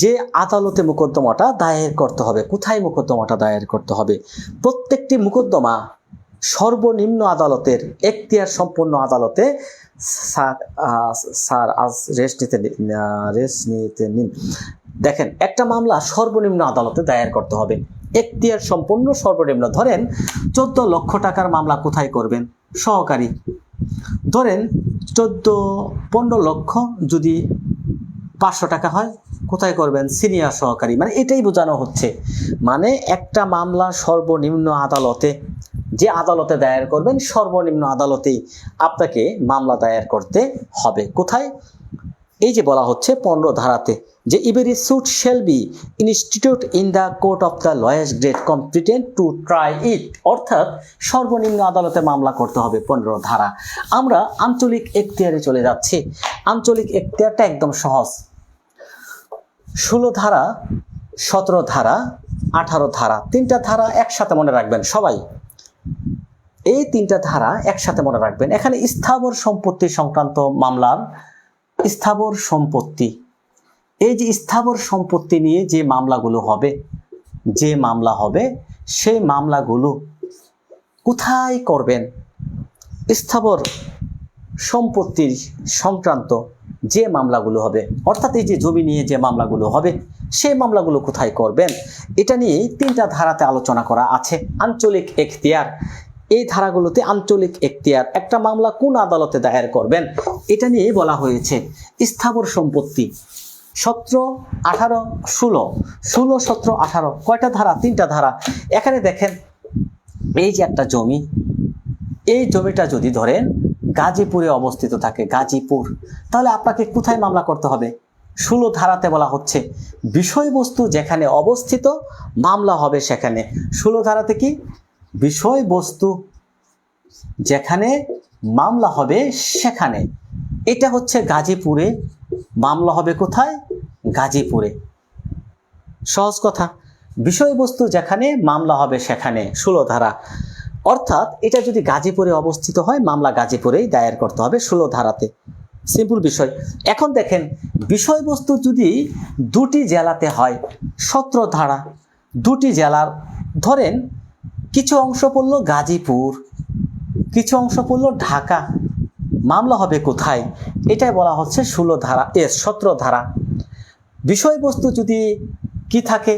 যে আদালতে মোকদ্দমাটা দায়ের করতে হবে, কোথায় মোকদ্দমাটা দায়ের করতে হবে? প্রত্যেকটি মোকদ্দমা সর্বনিম্ন আদালতের এখতিয়ার সম্পন্ন আদালতে স্যার আজ রেস্ট নিতে নিন। দেখেন, একটা মামলা সর্বনিম্ন আদালতে দায়ের করতে হবে, এখতিয়ার সম্পন্ন সর্বনিম্ন। ধরেন 14 লক্ষ টাকার মামলা কোথায় করবেন? সহকারী। ধরেন 15 লক্ষ যদি 500 টাকা হয়, কোথায় করবেন? সিনিয়র সহকারী। মানে এটাই বোঝানো হচ্ছে, মানে একটা মামলা সর্বনিম্ন আদালতে যে আদালতে দায়ের করবেন সর্বনিম্ন আদালতেই আপনাকে মামলা দায়ের করতে হবে। কোথায়? এই যে বলা হচ্ছে 15 ধারাতে যে every suit shall be institute in the court of the lowest grade competent to try it, অর্থাৎ সর্বনিম্ন আদালতে মামলা করতে হবে 15 ধারা। আমরা আঞ্চলিক এখতিয়ারে চলে যাচ্ছি। আঞ্চলিক এখতিয়ারটা একদম সহজ। 16 ধারা, 17 ধারা, 18 ধারা, 3টা ধারা একসাথে মনে রাখবেন সবাই। এই 3টা ধারা একসাথে মনে রাখবেন। এখানে স্থাবর সম্পত্তি সংক্রান্ত মামলার স্থাবর সম্পত্তি, এই যে স্থাবর সম্পত্তি নিয়ে যে মামলাগুলো হবে, সেই মামলাগুলো কোথায় করবেন? স্থাবর সম্পত্তির সংক্রান্ত যে মামলাগুলো হবে, অর্থাৎ এই যে জমি নিয়ে যে মামলাগুলো হবে, সেই মামলাগুলো কোথায় করবেন? এটা নিয়ে 3টা ধারাতে আলোচনা করা আছে। আঞ্চলিক এখতিয়ার, এই ধারাগুলোতে আঞ্চলিক এখতিয়ার, একটা মামলা কোন আদালতে দায়ের করবেন এটা নিয়ে বলা হয়েছে। স্থাবর সম্পত্তি 17, 18, 16, 17, 18 কয়টা ধারা? 3টা ধারা। এখানে দেখেন এই যে একটা জমি, এই জমিটা যদি ধরেন গাজীপুরে অবস্থিত থাকে, গাজীপুর, তাহলে আপনাকে কোথায় মামলা করতে হবে? 16 ধারাতে বলা হচ্ছে বিষয়বস্তু যেখানে অবস্থিত মামলা হবে সেখানে। 16 ধারাতে কি? বিষয়বস্তু যেখানে মামলা হবে সেখানে। এটা হচ্ছে গাজীপুরে, মামলা হবে কোথায়? গাজীপুরে। সহজ কথা, বিষয়বস্তু যেখানে মামলা হবে সেখানে 16 ধারা। অর্থাৎ এটা যদি গাজীপুরে অবস্থিত হয় মামলা গাজীপুরেই দায়ের করতে হবে 16 ধারাতে। সিম্পল বিষয়। এখন দেখেন বিষয়বস্তু যদি 2টি জেলাতে হয়, 17 ধারা, 2টি জেলার ধরেন কিছু অংশ পড়ল গাজীপুর, কিছু অংশ পড়ল ঢাকা, মামলা হবে কোথায়? এটাই বলা হচ্ছে 17 ধারা। বিষয়বস্তু যদি কি থাকে?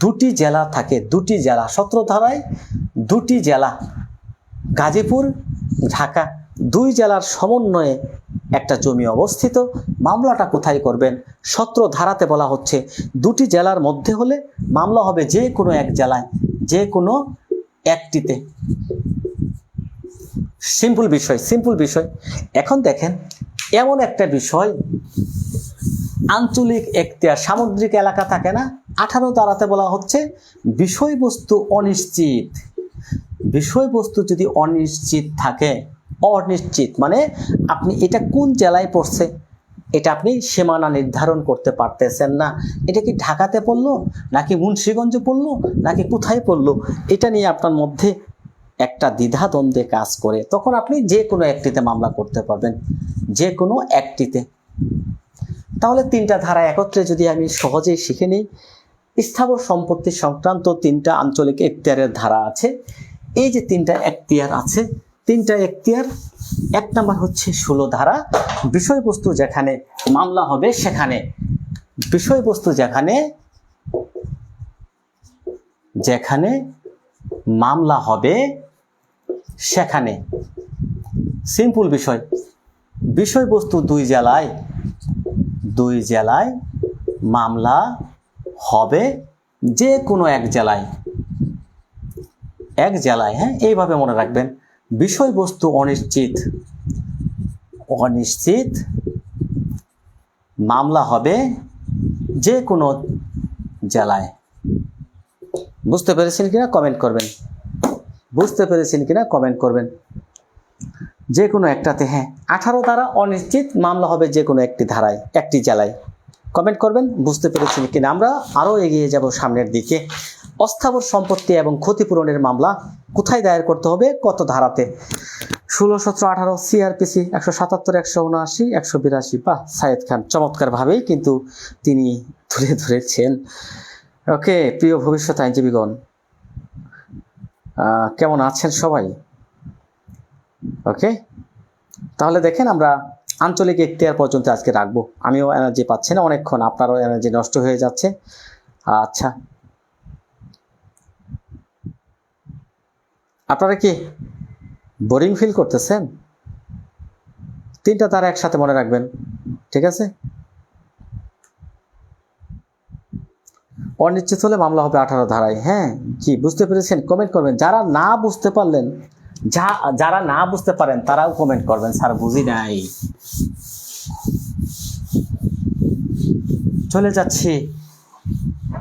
2টি জেলা থাকে, 2টি জেলা। 17 ধারায় 2টি জেলা, গাজীপুর, ঢাকা, 2 জেলার সমন্বয়ে একটা জমি অবস্থিত। মামলাটা কোথায় করবেন? 17 ধারাতে বলা হচ্ছে 2টি জেলার মধ্যে হলে মামলা হবে যে কোনো এক জেলায়, যে কোনো একটিতে। সিম্পল বিষয়। এখন দেখেন এমন একটা বিষয়, আঞ্চলিক এখতিয়ার, সামুদ্রিক এলাকা থাকে না, 18 ধারাতে বলা হচ্ছে বিষয়বস্তু অনিশ্চিত। বিষয়বস্তু যদি অনিশ্চিত থাকে, অনিশ্চিত মানে আপনি এটা কোন জেলায় পড়ছে এটা আপনি সীমানা নির্ধারণ করতে পারতেছেন না। এটা কি ঢাকাতে পড়লো, নাকি মুন্সিগঞ্জে পড়লো, নাকি কোথায় পড়লো, এটা নিয়ে আপনার মধ্যে একটা দ্বিধাদ্বন্দ্বে কাজ করে, তখন আপনি যে কোনো একটিতে মামলা করতে পারবেন, যে কোনো একটিতে। তাহলে 3টা ধারা একত্রে যদি আমি সহজেই শিখে নিই, স্থাবর সম্পত্তি সংক্রান্ত 3টা আঞ্চলিক এখতিয়ারের ধারা আছে। এই যে 3টা এখতিয়ার আছে, 3টা এখতিয়ার, 1 নাম্বার হচ্ছে 16 ধারা, বিষয়বস্তু যেখানে মামলা হবে সেখানে। বিষয়বস্তু যেখানে মামলা হবে সেখানে। সিম্পল বিষয়। বিষয়বস্তু 2 জেলায় মামলা হবে যে কোনো এক জেলায়, হ্যাঁ, এইভাবে মনে রাখবেন। বিষয়বস্তু অনিশ্চিত মামলা হবে যে কোনো জেলায়। বুঝতে পেরেছেন কিনা কমেন্ট করবেন। যে কোনো একটাতে, হ্যাঁ। 18 ধারা অনিশ্চিত, মামলা হবে যে কোনো একটি ধারায়, একটি জেলায়। কমেন্ট করবেন বুঝতে পেরেছেন কিনা। আমরা আরও এগিয়ে যাব সামনের দিকে। অস্থাবর সম্পত্তি এবং ক্ষতিপূরণের মামলা কোথায় দায়ের করতে হবে, কত ধারাতে? 16, 17, 18 সিআরপিসি 177, 179, 182। বাহ, সায়েদ খান চমৎকারভাবেই কিন্তু তিনি তুলে ধরেছেন। ওকে, প্রিয় ভবিষ্যৎ আইনজীবীগণ, কেমন আছেন সবাই? ওকে, তাহলে দেখেন আমরা আঞ্চলিক এখতিয়ার পর্যন্ত আজকে রাখবো। আমিও এনার্জি পাচ্ছি না অনেকক্ষণ, আপনারও এনার্জি নষ্ট হয়ে যাচ্ছে। আচ্ছা, আপনারা কি বোরিং ফিল করতেছেন? 3টা ধারা একসাথে মনে রাখবেন, ঠিক আছে? অনিশ্চিত হলে মামলা হবে 18 ধারায়। হ্যাঁ, কি বুঝতে পেরেছেন? কমেন্ট করবেন। যারা না বুঝতে পারলেন, যারা না বুঝতে পারেন তারাও কমেন্ট করবেন, স্যার বুঝি নাই। চলে যাচ্ছি,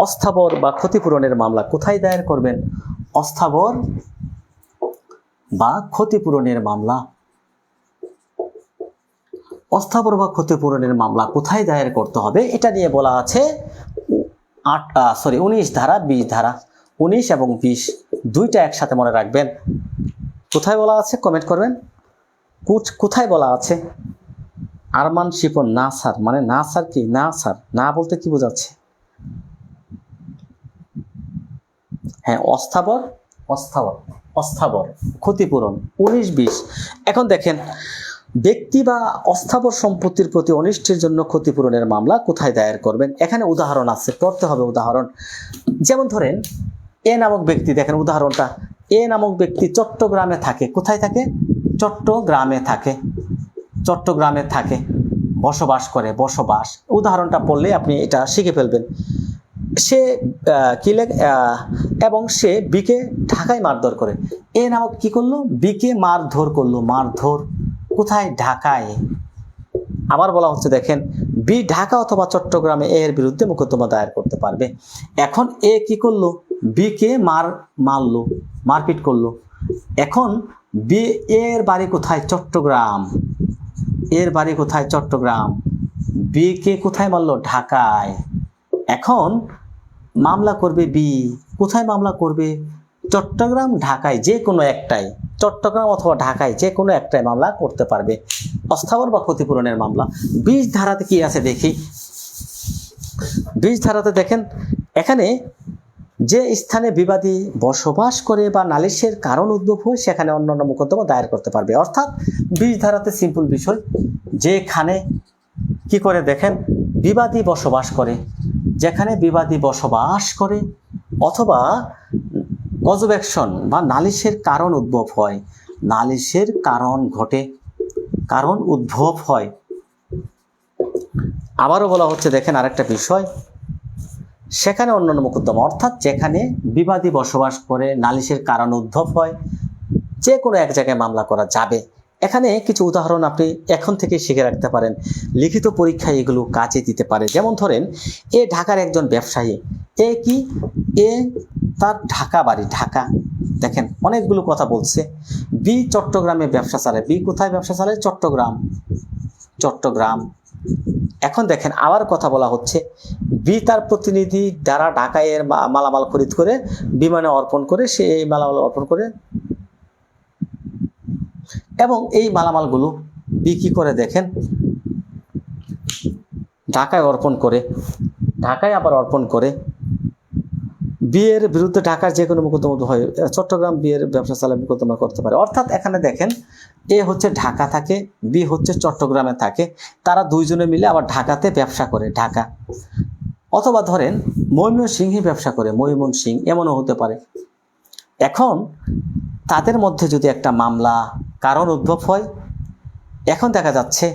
অস্থাবর বা ক্ষতিপূরণের মামলা কোথায় দায়ের করবেন? অস্থাবর বা ক্ষতিপূরণের মামলা, অস্থাবর বা ক্ষতিপূরণের মামলা কোথায় দায়ের করতে হবে এটা নিয়ে বলা আছে 19 ধারা, 20 ধারা। 19 এবং 20 দুইটা একসাথে মনে রাখবেন। কোথায় বলা আছে কমেন্ট করবেন। কোথায় বলা আছে? আরমান শিপন, না স্যার মানে না স্যার কি? না স্যার, না বলতে কি বোঝাচ্ছে? হ্যাঁ, অস্থাবর, অস্থাবর, অস্থাবর ক্ষতিপূরণ 19-20। এখন দেখেন, ব্যক্তি বা অস্থাবর সম্পত্তির প্রতি অনিষ্টের জন্য ক্ষতিপূরণের মামলা কোথায় দায়ের করবেন? এখানে উদাহরণ আছে, পড়তে হবে উদাহরণ। যেমন ধরেন এ নামক ব্যক্তি, দেখেন উদাহরণটা, এ নামক ব্যক্তি চট্টগ্রামে থাকে। কোথায় থাকে? চট্টগ্রামে থাকে। চট্টগ্রামে থাকে, বসবাস করে, বসবাস। উদাহরণটা পড়লে আপনি এটা শিখে ফেলবেন। সে এবং সে বিকে ঢাকায় মারধর করে। এ নামক কি করলো? বিকে মারধর করলো। মারধর কোথায়? ঢাকায়। আবার বলা হচ্ছে দেখেন, বি ঢাকা অথবা চট্টগ্রামে এর বিরুদ্ধে মোকদ্দমা দায়ের করতে পারবে। এখন এ কি করলো? বিকে মারলো, মারপিট করলো। এখন বি এর বাড়ি কোথায়? চট্টগ্রাম। এর বাড়ি কোথায়? চট্টগ্রাম। বি কে কোথায় মারলো? ঢাকায়। এখন মামলা করবে বি। কোথায় মামলা করবে? চট্টগ্রাম, ঢাকায়, যে কোনো একটাই। চট্টগ্রাম অথবা ঢাকায় যে কোনো একটাই মামলা করতে পারবে, অস্থাবর বা ক্ষতিপূরণের মামলা। 20 ধারাতে কি আছে দেখি। 20 ধারাতে দেখেন, এখানে যে স্থানে বিবাদী বসবাস করে বা নালিশের কারণ উদ্ভব হয় সেখানে অন্যান্য মোকদ্দমা দায়ের করতে পারবে। অর্থাৎ 20 ধারাতে সিম্পল বিষয়, যেখানে কি করে দেখেন, বিবাদী বসবাস করে, যেখানে বিবাদী বসবাস করে অথবা কজবেকশন বা নালিশের কারণ উদ্ভব হয়, নালিশের কারণ ঘটে, কারণ উদ্ভব হয়। আবারও বলা হচ্ছে দেখেন আরেকটা বিষয়, সেখানে অন্যান্য মোকদ্দমা, অর্থাৎ যেখানে বিবাদী বসবাস করে, নালিশের কারণ উদ্ভব হয়, যে কোনো এক জায়গায় মামলা করা যাবে। এখানে কিছু উদাহরণ আপনি এখন থেকে শিখে রাখতে পারেন, লিখিত পরীক্ষায় এগুলো কাজে দিতে পারে। যেমন ধরেন, এ ঢাকার একজন ব্যবসায়ী। এ কি? এ তার ঢাকা বাড়ি, ঢাকা। দেখেন অনেকগুলো কথা বলছে। বি চট্টগ্রামে ব্যবসা চালায়। বি কোথায় ব্যবসা চালায়? চট্টগ্রাম, চট্টগ্রাম। এখন দেখেন আবার কথা বলা হচ্ছে, বি তার প্রতিনিধি দ্বারা ঢাকায় এর মালামাল খরিদ করে বিমানে অর্পণ করে, সে এই মালামাল অর্পণ করে এবং এই মালামালগুলো বি কি করে দেখেন, ঢাকায় অর্পণ করে, ঢাকায় আবার অর্পণ করে। বিয়ের বিরুদ্ধে ঢাকার যে কোনো মোকদ্দমা হয়, চট্টগ্রাম বিয়ের ব্যবসা চালায় মোকদ্দমা করতে পারে। অর্থাৎ এখানে দেখেন, এ হচ্ছে ঢাকা থাকে, বি হচ্ছে চট্টগ্রামে থাকে, তারা দুইজনে মিলে আবার ঢাকাতে ব্যবসা করে, ঢাকা। অথবা ধরেন ময়মনসিংহে ব্যবসা করে, ময়মনসিংহ, এমনও হতে পারে। এখন তাদের মধ্যে যদি একটা মামলা কারণ উদ্ভব হয়, এখন দেখা যাচ্ছে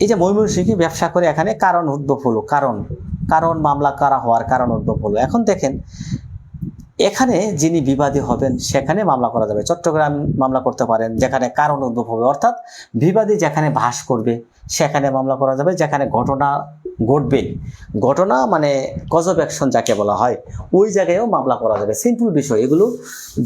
এই যে ময়মনসিংহে ব্যবসা করে, এখানে কারণ উদ্ভব হলো, কারণ মামলা করা হওয়ার কারণ উদ্ভব হলো। এখন দেখেন এখানে যিনি বিবাদী হবেন সেখানে মামলা করা যাবে। চট্টগ্রাম মামলা করতে পারেন যেখানে কারণ উদ্ভব হবে, অর্থাৎ বিবাদী যেখানে বাস করবে সেখানে মামলা করা যাবে। যেখানে ঘটনা ঘটবে, ঘটনা মানে কজব অ্যাকশন যাকে বলা হয়, ওই জায়গায়ও মামলা করা যাবে। সিম্পল বিষয়, এগুলো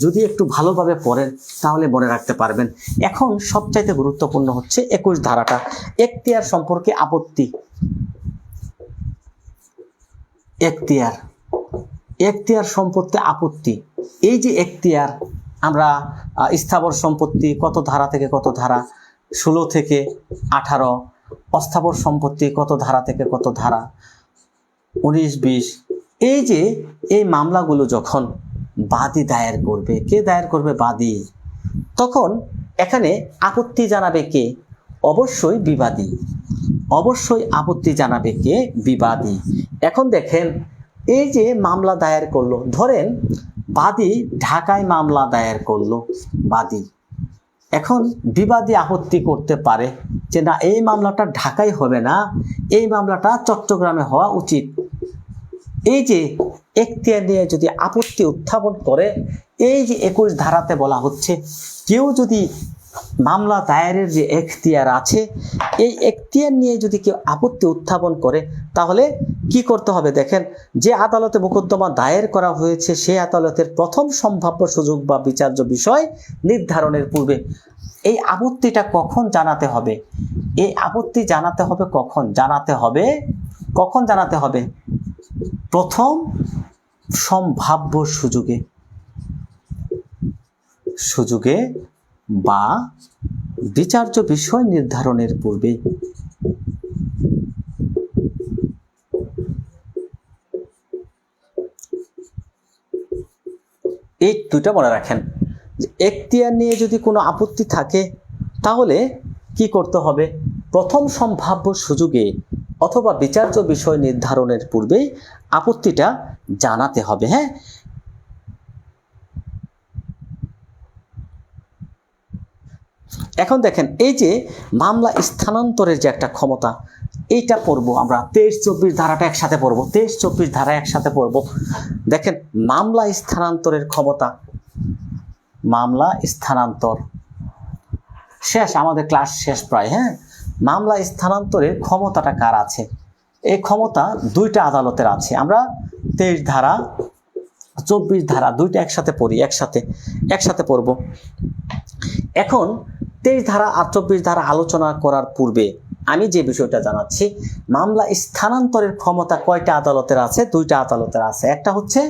যদি একটু ভালোভাবে পড়েন তাহলে মনে রাখতে পারবেন। এখন সবচাইতে গুরুত্বপূর্ণ হচ্ছে 21 ধারাটা, এখতিয়ার সম্পর্কে আপত্তি। এখতিয়ার সম্পত্তি আপত্তি। এই যে এখতিয়ার, আমরা স্থাবর সম্পত্তি কত ধারা থেকে কত ধারা, 16 থেকে 18, অস্থাবর সম্পত্তি কত ধারা থেকে কত ধারা, 19, 20। এই যে এই মামলাগুলো যখন বাদী দায়ের করবে, কে দায়ের করবে? বাদী। তখন এখানে আপত্তি জানাবে কে? অবশ্যই বিবাদী। অবশ্যই আপত্তি জানাবে কে? বিবাদী। এখন দেখেন এই যে মামলা দায়ের করলো, ধরেন বাদী ঢাকায় মামলা দায়ের করলো, বাদী। এখন বিবাদী আপত্তি করতে পারে যে না, এই মামলাটা ঢাকায় হবে না, এই মামলাটা চট্টগ্রামে হওয়া উচিত। এই যে এখতিয়ার নিয়ে যদি আপত্তি উত্থাপন করে, এই যে 21 ধারাতে বলা হচ্ছে কেউ যদি মামলা দায়েরের যে এখতিয়ার আছে এই এখতিয়ার নিয়ে যদি কেউ আপত্তি উত্থাপন করে তাহলে কি করতে হবে দেখেন, যে আদালতে মোকদ্দমা দায়ের করা হয়েছে সেই আদালতের প্রথম সম্ভাব্য সুযোগ বা বিচার্য বিষয় নির্ধারণের পূর্বে এই আপত্তিটা কখন জানাতে হবে, এই আপত্তি জানাতে হবে কখন জানাতে হবে প্রথম সম্ভাব্য সুযোগে বা বিচার্য বিষয় নির্ধারণের পূর্বে। এই দুইটা মনে রাখেন, এখতিয়ার নিয়ে যদি কোনো আপত্তি থাকে তাহলে কি করতে হবে, প্রথম সম্ভাব্য সুযোগে অথবা বিচার্য বিষয় নির্ধারণের পূর্বেই আপত্তিটা জানাতে হবে। হ্যাঁ, এখন দেখেন এই যে মামলা স্থানান্তরের যে একটা ক্ষমতা, এইটা পড়বো আমরা 23-24 ধারাটা একসাথে পড়বো, 23-24 ধারা একসাথে পড়বো। দেখেন মামলা স্থানান্তরের ক্ষমতা, মামলা স্থানান্তর শেষ, আমাদের ক্লাস শেষ প্রায়। হ্যাঁ, মামলা স্থানান্তরের ক্ষমতাটা কার আছে? এই ক্ষমতা দুইটা আদালতের আছে। আমরা 23 ধারা 24 ধারা দুইটা একসাথে পড়ি, একসাথে পড়ব। এখন 23 ধারা আর 24 ধারা আলোচনা করার পূর্বে আমি যে বিষয়টা জানাচ্ছি, মামলা স্থানান্তরের ক্ষমতা কয়টা আদালতের আছে? দুইটা আদালতের আছে। একটা হচ্ছে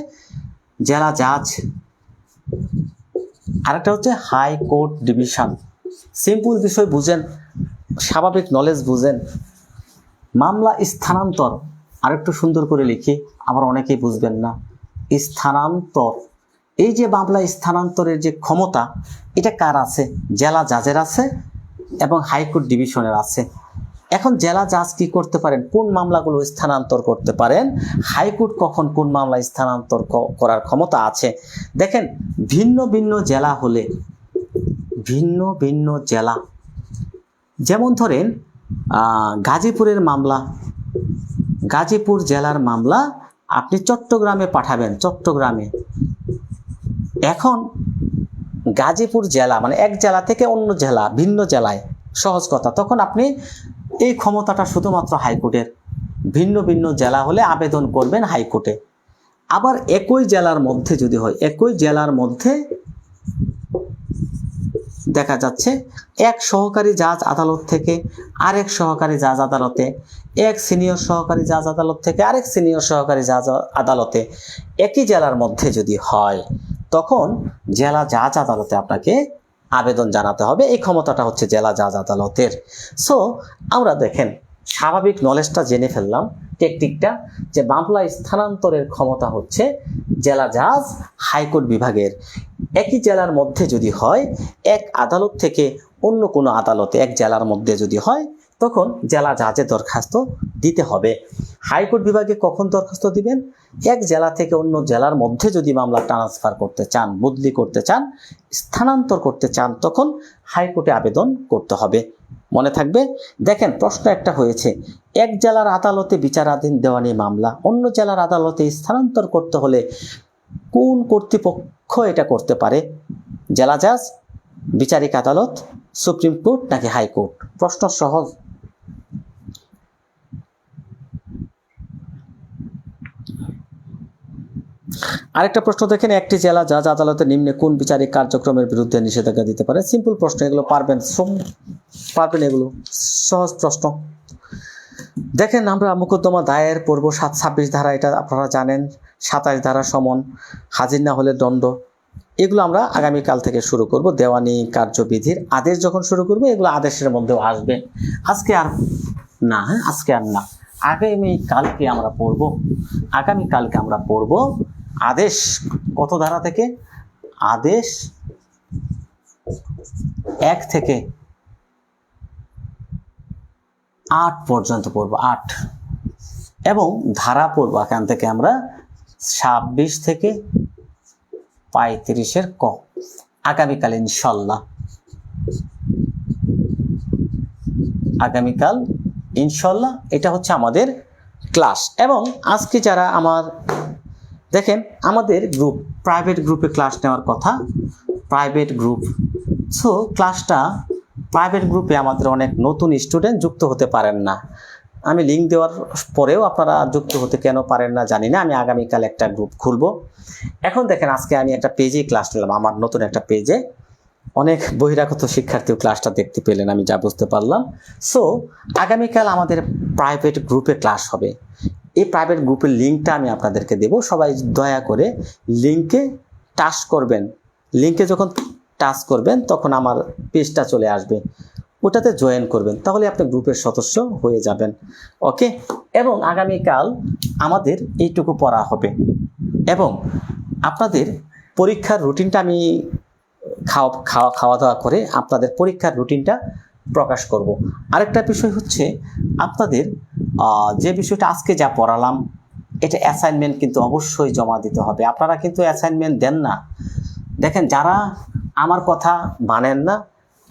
জেলা জাজ, আরেকটা হচ্ছে হাইকোর্ট ডিভিশন। সিম্পল বিষয় বুঝেন, স্বাভাবিক নলেজ বুঝেন। মামলা স্থানান্তর আরেকটু সুন্দর করে লিখি, আবার অনেকেই বুঝবেন না। স্থানান্তর, এই যে মামলা স্থানান্তরের যে ক্ষমতা, এটা কার আছে? জেলা জাজের আছে এবং হাইকোর্ট ডিভিশনের আছে। এখন জেলা জাজ কি করতে পারেন? কোন মামলাগুলো স্থানান্তর করতে পারেন? হাইকোর্ট কখন কোন মামলা স্থানান্তর করার ক্ষমতা আছে? দেখেন ভিন্ন ভিন্ন জেলা হলে, ভিন্ন ভিন্ন জেলা, যেমন ধরেন গাজীপুরের মামলা, গাজীপুর জেলার মামলা আপনি চট্টগ্রামে পাঠাবেন, চট্টগ্রামে। এখন গাজীপুর জেলা মানে এক জেলা থেকে অন্য জেলা, ভিন্ন জেলায়, সহজ কথা, তখন আপনি এই ক্ষমতাটা শুধুমাত্র হাইকোর্টের। ভিন্ন ভিন্ন জেলা হলে আবেদন করবেন হাইকোর্টে। আবার একই জেলার মধ্যে যদি হয়, একই জেলার মধ্যে দেখা যাচ্ছে এক সহকারী জাজ আদালত থেকে আরেক সহকারী জাজ আদালতে, এক সিনিয়র সহকারী জাজ আদালত থেকে আরেক সিনিয়র সহকারী জাজ আদালতে, একই জেলার মধ্যে যদি হয় তখন জেলা জাজ আদালতে আপনাকে আবেদন জানাতে হবে। এই ক্ষমতাটা হচ্ছে জেলা জাজ আদালতের। সো আমরা দেখেন স্বাভাবিক নলেজটা জেনে ফেললাম, টেকনিকটা, যে মামলা স্থানান্তরের ক্ষমতা হচ্ছে জেলা জাজ হাইকোর্ট বিভাগের। একই জেলার মধ্যে যদি হয়, এক আদালত থেকে অন্য কোনো আদালতে, এক জেলার মধ্যে যদি হয় তখন জেলা জাজে দরখাস্ত দিতে হবে। হাইকোর্ট বিভাগে কখন দরখাস্ত দিবেন? এক জেলা থেকে অন্য জেলার মধ্যে যদি মামলা ট্রান্সফার করতে চান, বদলি করতে চান, স্থানান্তর করতে চান, তখন হাইকোর্টে আবেদন করতে হবে। মনে থাকবে। দেখেন প্রশ্ন একটা হয়েছে, এক জেলার আদালতে বিচারাধীন দেওয়ানি মামলা অন্য জেলার আদালতে স্থানান্তর করতে হলে কোন কর্তৃপক্ষ এটা করতে পারে? জেলা জাজ, বিচারিক আদালত, সুপ্রিম কোর্ট নাকি হাইকোর্ট? প্রশ্ন সহজ। আরেকটা প্রশ্ন দেখেন, একটি জেলা জাজ আদালতের নিম্নে কোন বিচারিক কার্যক্রমের বিরুদ্ধে নিষেধাজ্ঞা দিতে পারে? সিম্পল প্রশ্ন, এগুলো পারবেন, এগুলো সহজ প্রশ্ন। দেখেন আমরা মোকদ্দমা দায়ের পড়ব 26 ধারা, এটা আপনারা জানেন। 27 ধারা সমন, হাজির না হলে দণ্ড। এগুলো আমরা আগামীকাল থেকে শুরু করব। দেওয়ানি কার্যবিধির আদেশ যখন শুরু করব, এগুলো আদেশের মধ্যেও আসবে। আজকে আর না, আগামীকালকে আমরা পড়ব আদেশ। কত ধারা থেকে? আদেশ 1 থেকে 8 পর্যন্ত পড়ব, 8, এবং ধারা পড়ব এখান থেকে আমরা 26 থেকে 35-এর ক। আগামীকাল ইনশাল্লাহ এটা হচ্ছে আমাদের ক্লাস। এবং আজকে যারা আমার দেখেন আমাদের গ্রুপ প্রাইভেট গ্রুপে ক্লাস নেওয়ার কথা, প্রাইভেট গ্রুপ। সো ক্লাসটা প্রাইভেট গ্রুপে আমাদের অনেক নতুন স্টুডেন্ট যুক্ত হতে পারেন না। আমি লিঙ্ক দেওয়ার পরেও আপনারা যুক্ত হতে কেন পারেন না জানি না। আমি আগামীকাল একটা গ্রুপ খুলব। এখন দেখেন আজকে আমি একটা পেজে ক্লাস নিলাম, আমার নতুন একটা পেজে অনেক বহিরাগত শিক্ষার্থীও ক্লাসটা দেখতে পেলেন, আমি যা বুঝতে পারলাম। সো আগামীকাল আমাদের প্রাইভেট গ্রুপে ক্লাস হবে। এই প্রাইভেট গ্রুপের লিঙ্কটা আমি আপনাদেরকে দেব। সবাই দয়া করে লিঙ্কে টাচ করবেন। লিঙ্কে যখন টাচ করবেন তখন আমার পেজটা চলে আসবে, ওটাতে জয়েন করবেন, তাহলে আপনি গ্রুপের সদস্য হয়ে যাবেন। ওকে, এবং আগামীকাল আমাদের এইটুকু পড়া হবে এবং আপনাদের পরীক্ষার রুটিনটা আমি খাওয়া দাওয়া করে আপনাদের পরীক্ষার রুটিনটা প্রকাশ করব। আরেকটা বিষয় হচ্ছে আপনাদের যে বিষয়টা আজকে যা পড়ালাম এটা অ্যাসাইনমেন্ট কিন্তু অবশ্যই জমা দিতে হবে। আপনারা কিন্তু অ্যাসাইনমেন্ট দেন না। দেখেন যারা আমার কথা মানেন না,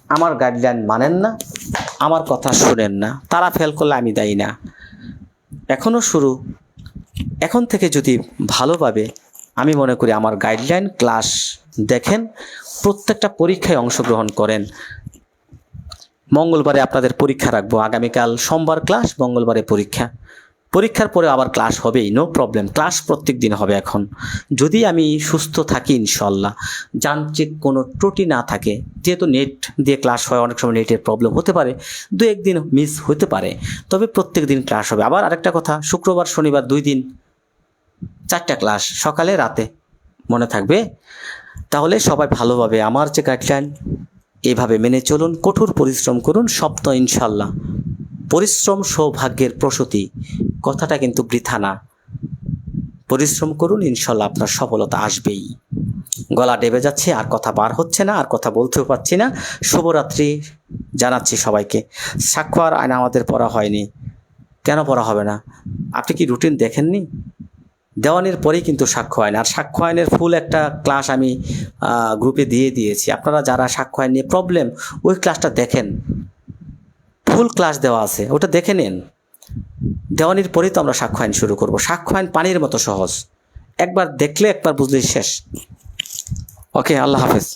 আমার গাইডলাইন মানেন না, আমার কথা শুনেন না, তারা ফেল করলে আমি দায়ী না। এখনও শুরু, এখন থেকে যদি ভালোভাবে আমি মনে করি আমার গাইডলাইন ক্লাস দেখেন, প্রত্যেকটা পরীক্ষায় অংশগ্রহণ করেন। মঙ্গলবারে আপনাদের পরীক্ষা রাখবো, আগামীকাল সোমবার ক্লাস, মঙ্গলবারে পরীক্ষা। পরীক্ষার পরে আবার ক্লাস হবেই, নো প্রবলেম, ক্লাস প্রত্যেক দিন হবে। এখন যদি আমি সুস্থ থাকি ইনশাল্লাহ, যান্ত্রিক কোনো ত্রুটি না থাকে, যেহেতু নেট দিয়ে ক্লাস হয়, অনেক সময় নেটের প্রবলেম হতে পারে, 2-1 দিন মিস হতে পারে, তবে প্রত্যেক দিন ক্লাস হবে। আবার আরেকটা কথা, শুক্রবার শনিবার 2 দিন 4টা ক্লাস, সকালে রাতে, মনে থাকবে। তাহলে সবাই ভালোভাবে আমার যে গাইডলাইন এইভাবে মেনে চলুন, কঠোর পরিশ্রম করুন, স্বপ্ন ইনশাল্লাহ। পরিশ্রম সৌভাগ্যের প্রসূতি, কথাটা কিন্তু বৃথা না। পরিশ্রম করুন, ইনশাল্লাহ আপনার সফলতা আসবেই। গলা ডেবে যাচ্ছে, আর কথা বার হচ্ছে না, আর কথা বলতেও পারছি না। শুভরাত্রি জানাচ্ছি সবাইকে। সাক্ষ্য আর আইন আমাদের পড়া হয়নি, কেন পড়া হবে না? আপনি কি রুটিন দেখেননি? দেওয়ানির পরেই কিন্তু সাক্ষ্য আইন, আর সাক্ষ্য আইনের ফুল একটা ক্লাস আমি গ্রুপে দিয়ে দিয়েছি। আপনারা যারা সাক্ষ্য আইন নিয়ে প্রবলেম, ওই ক্লাসটা দেখেন, ফুল ক্লাস দেওয়া আছে, ওটা দেখে নিন। দেওয়ানির পরেই তো আমরা সাক্ষ্য আইন শুরু করব। সাক্ষ্য আইন পানির মতো সহজ, একবার দেখলে একবার বুঝলেই শেষ। ওকে, আল্লাহ হাফেজ।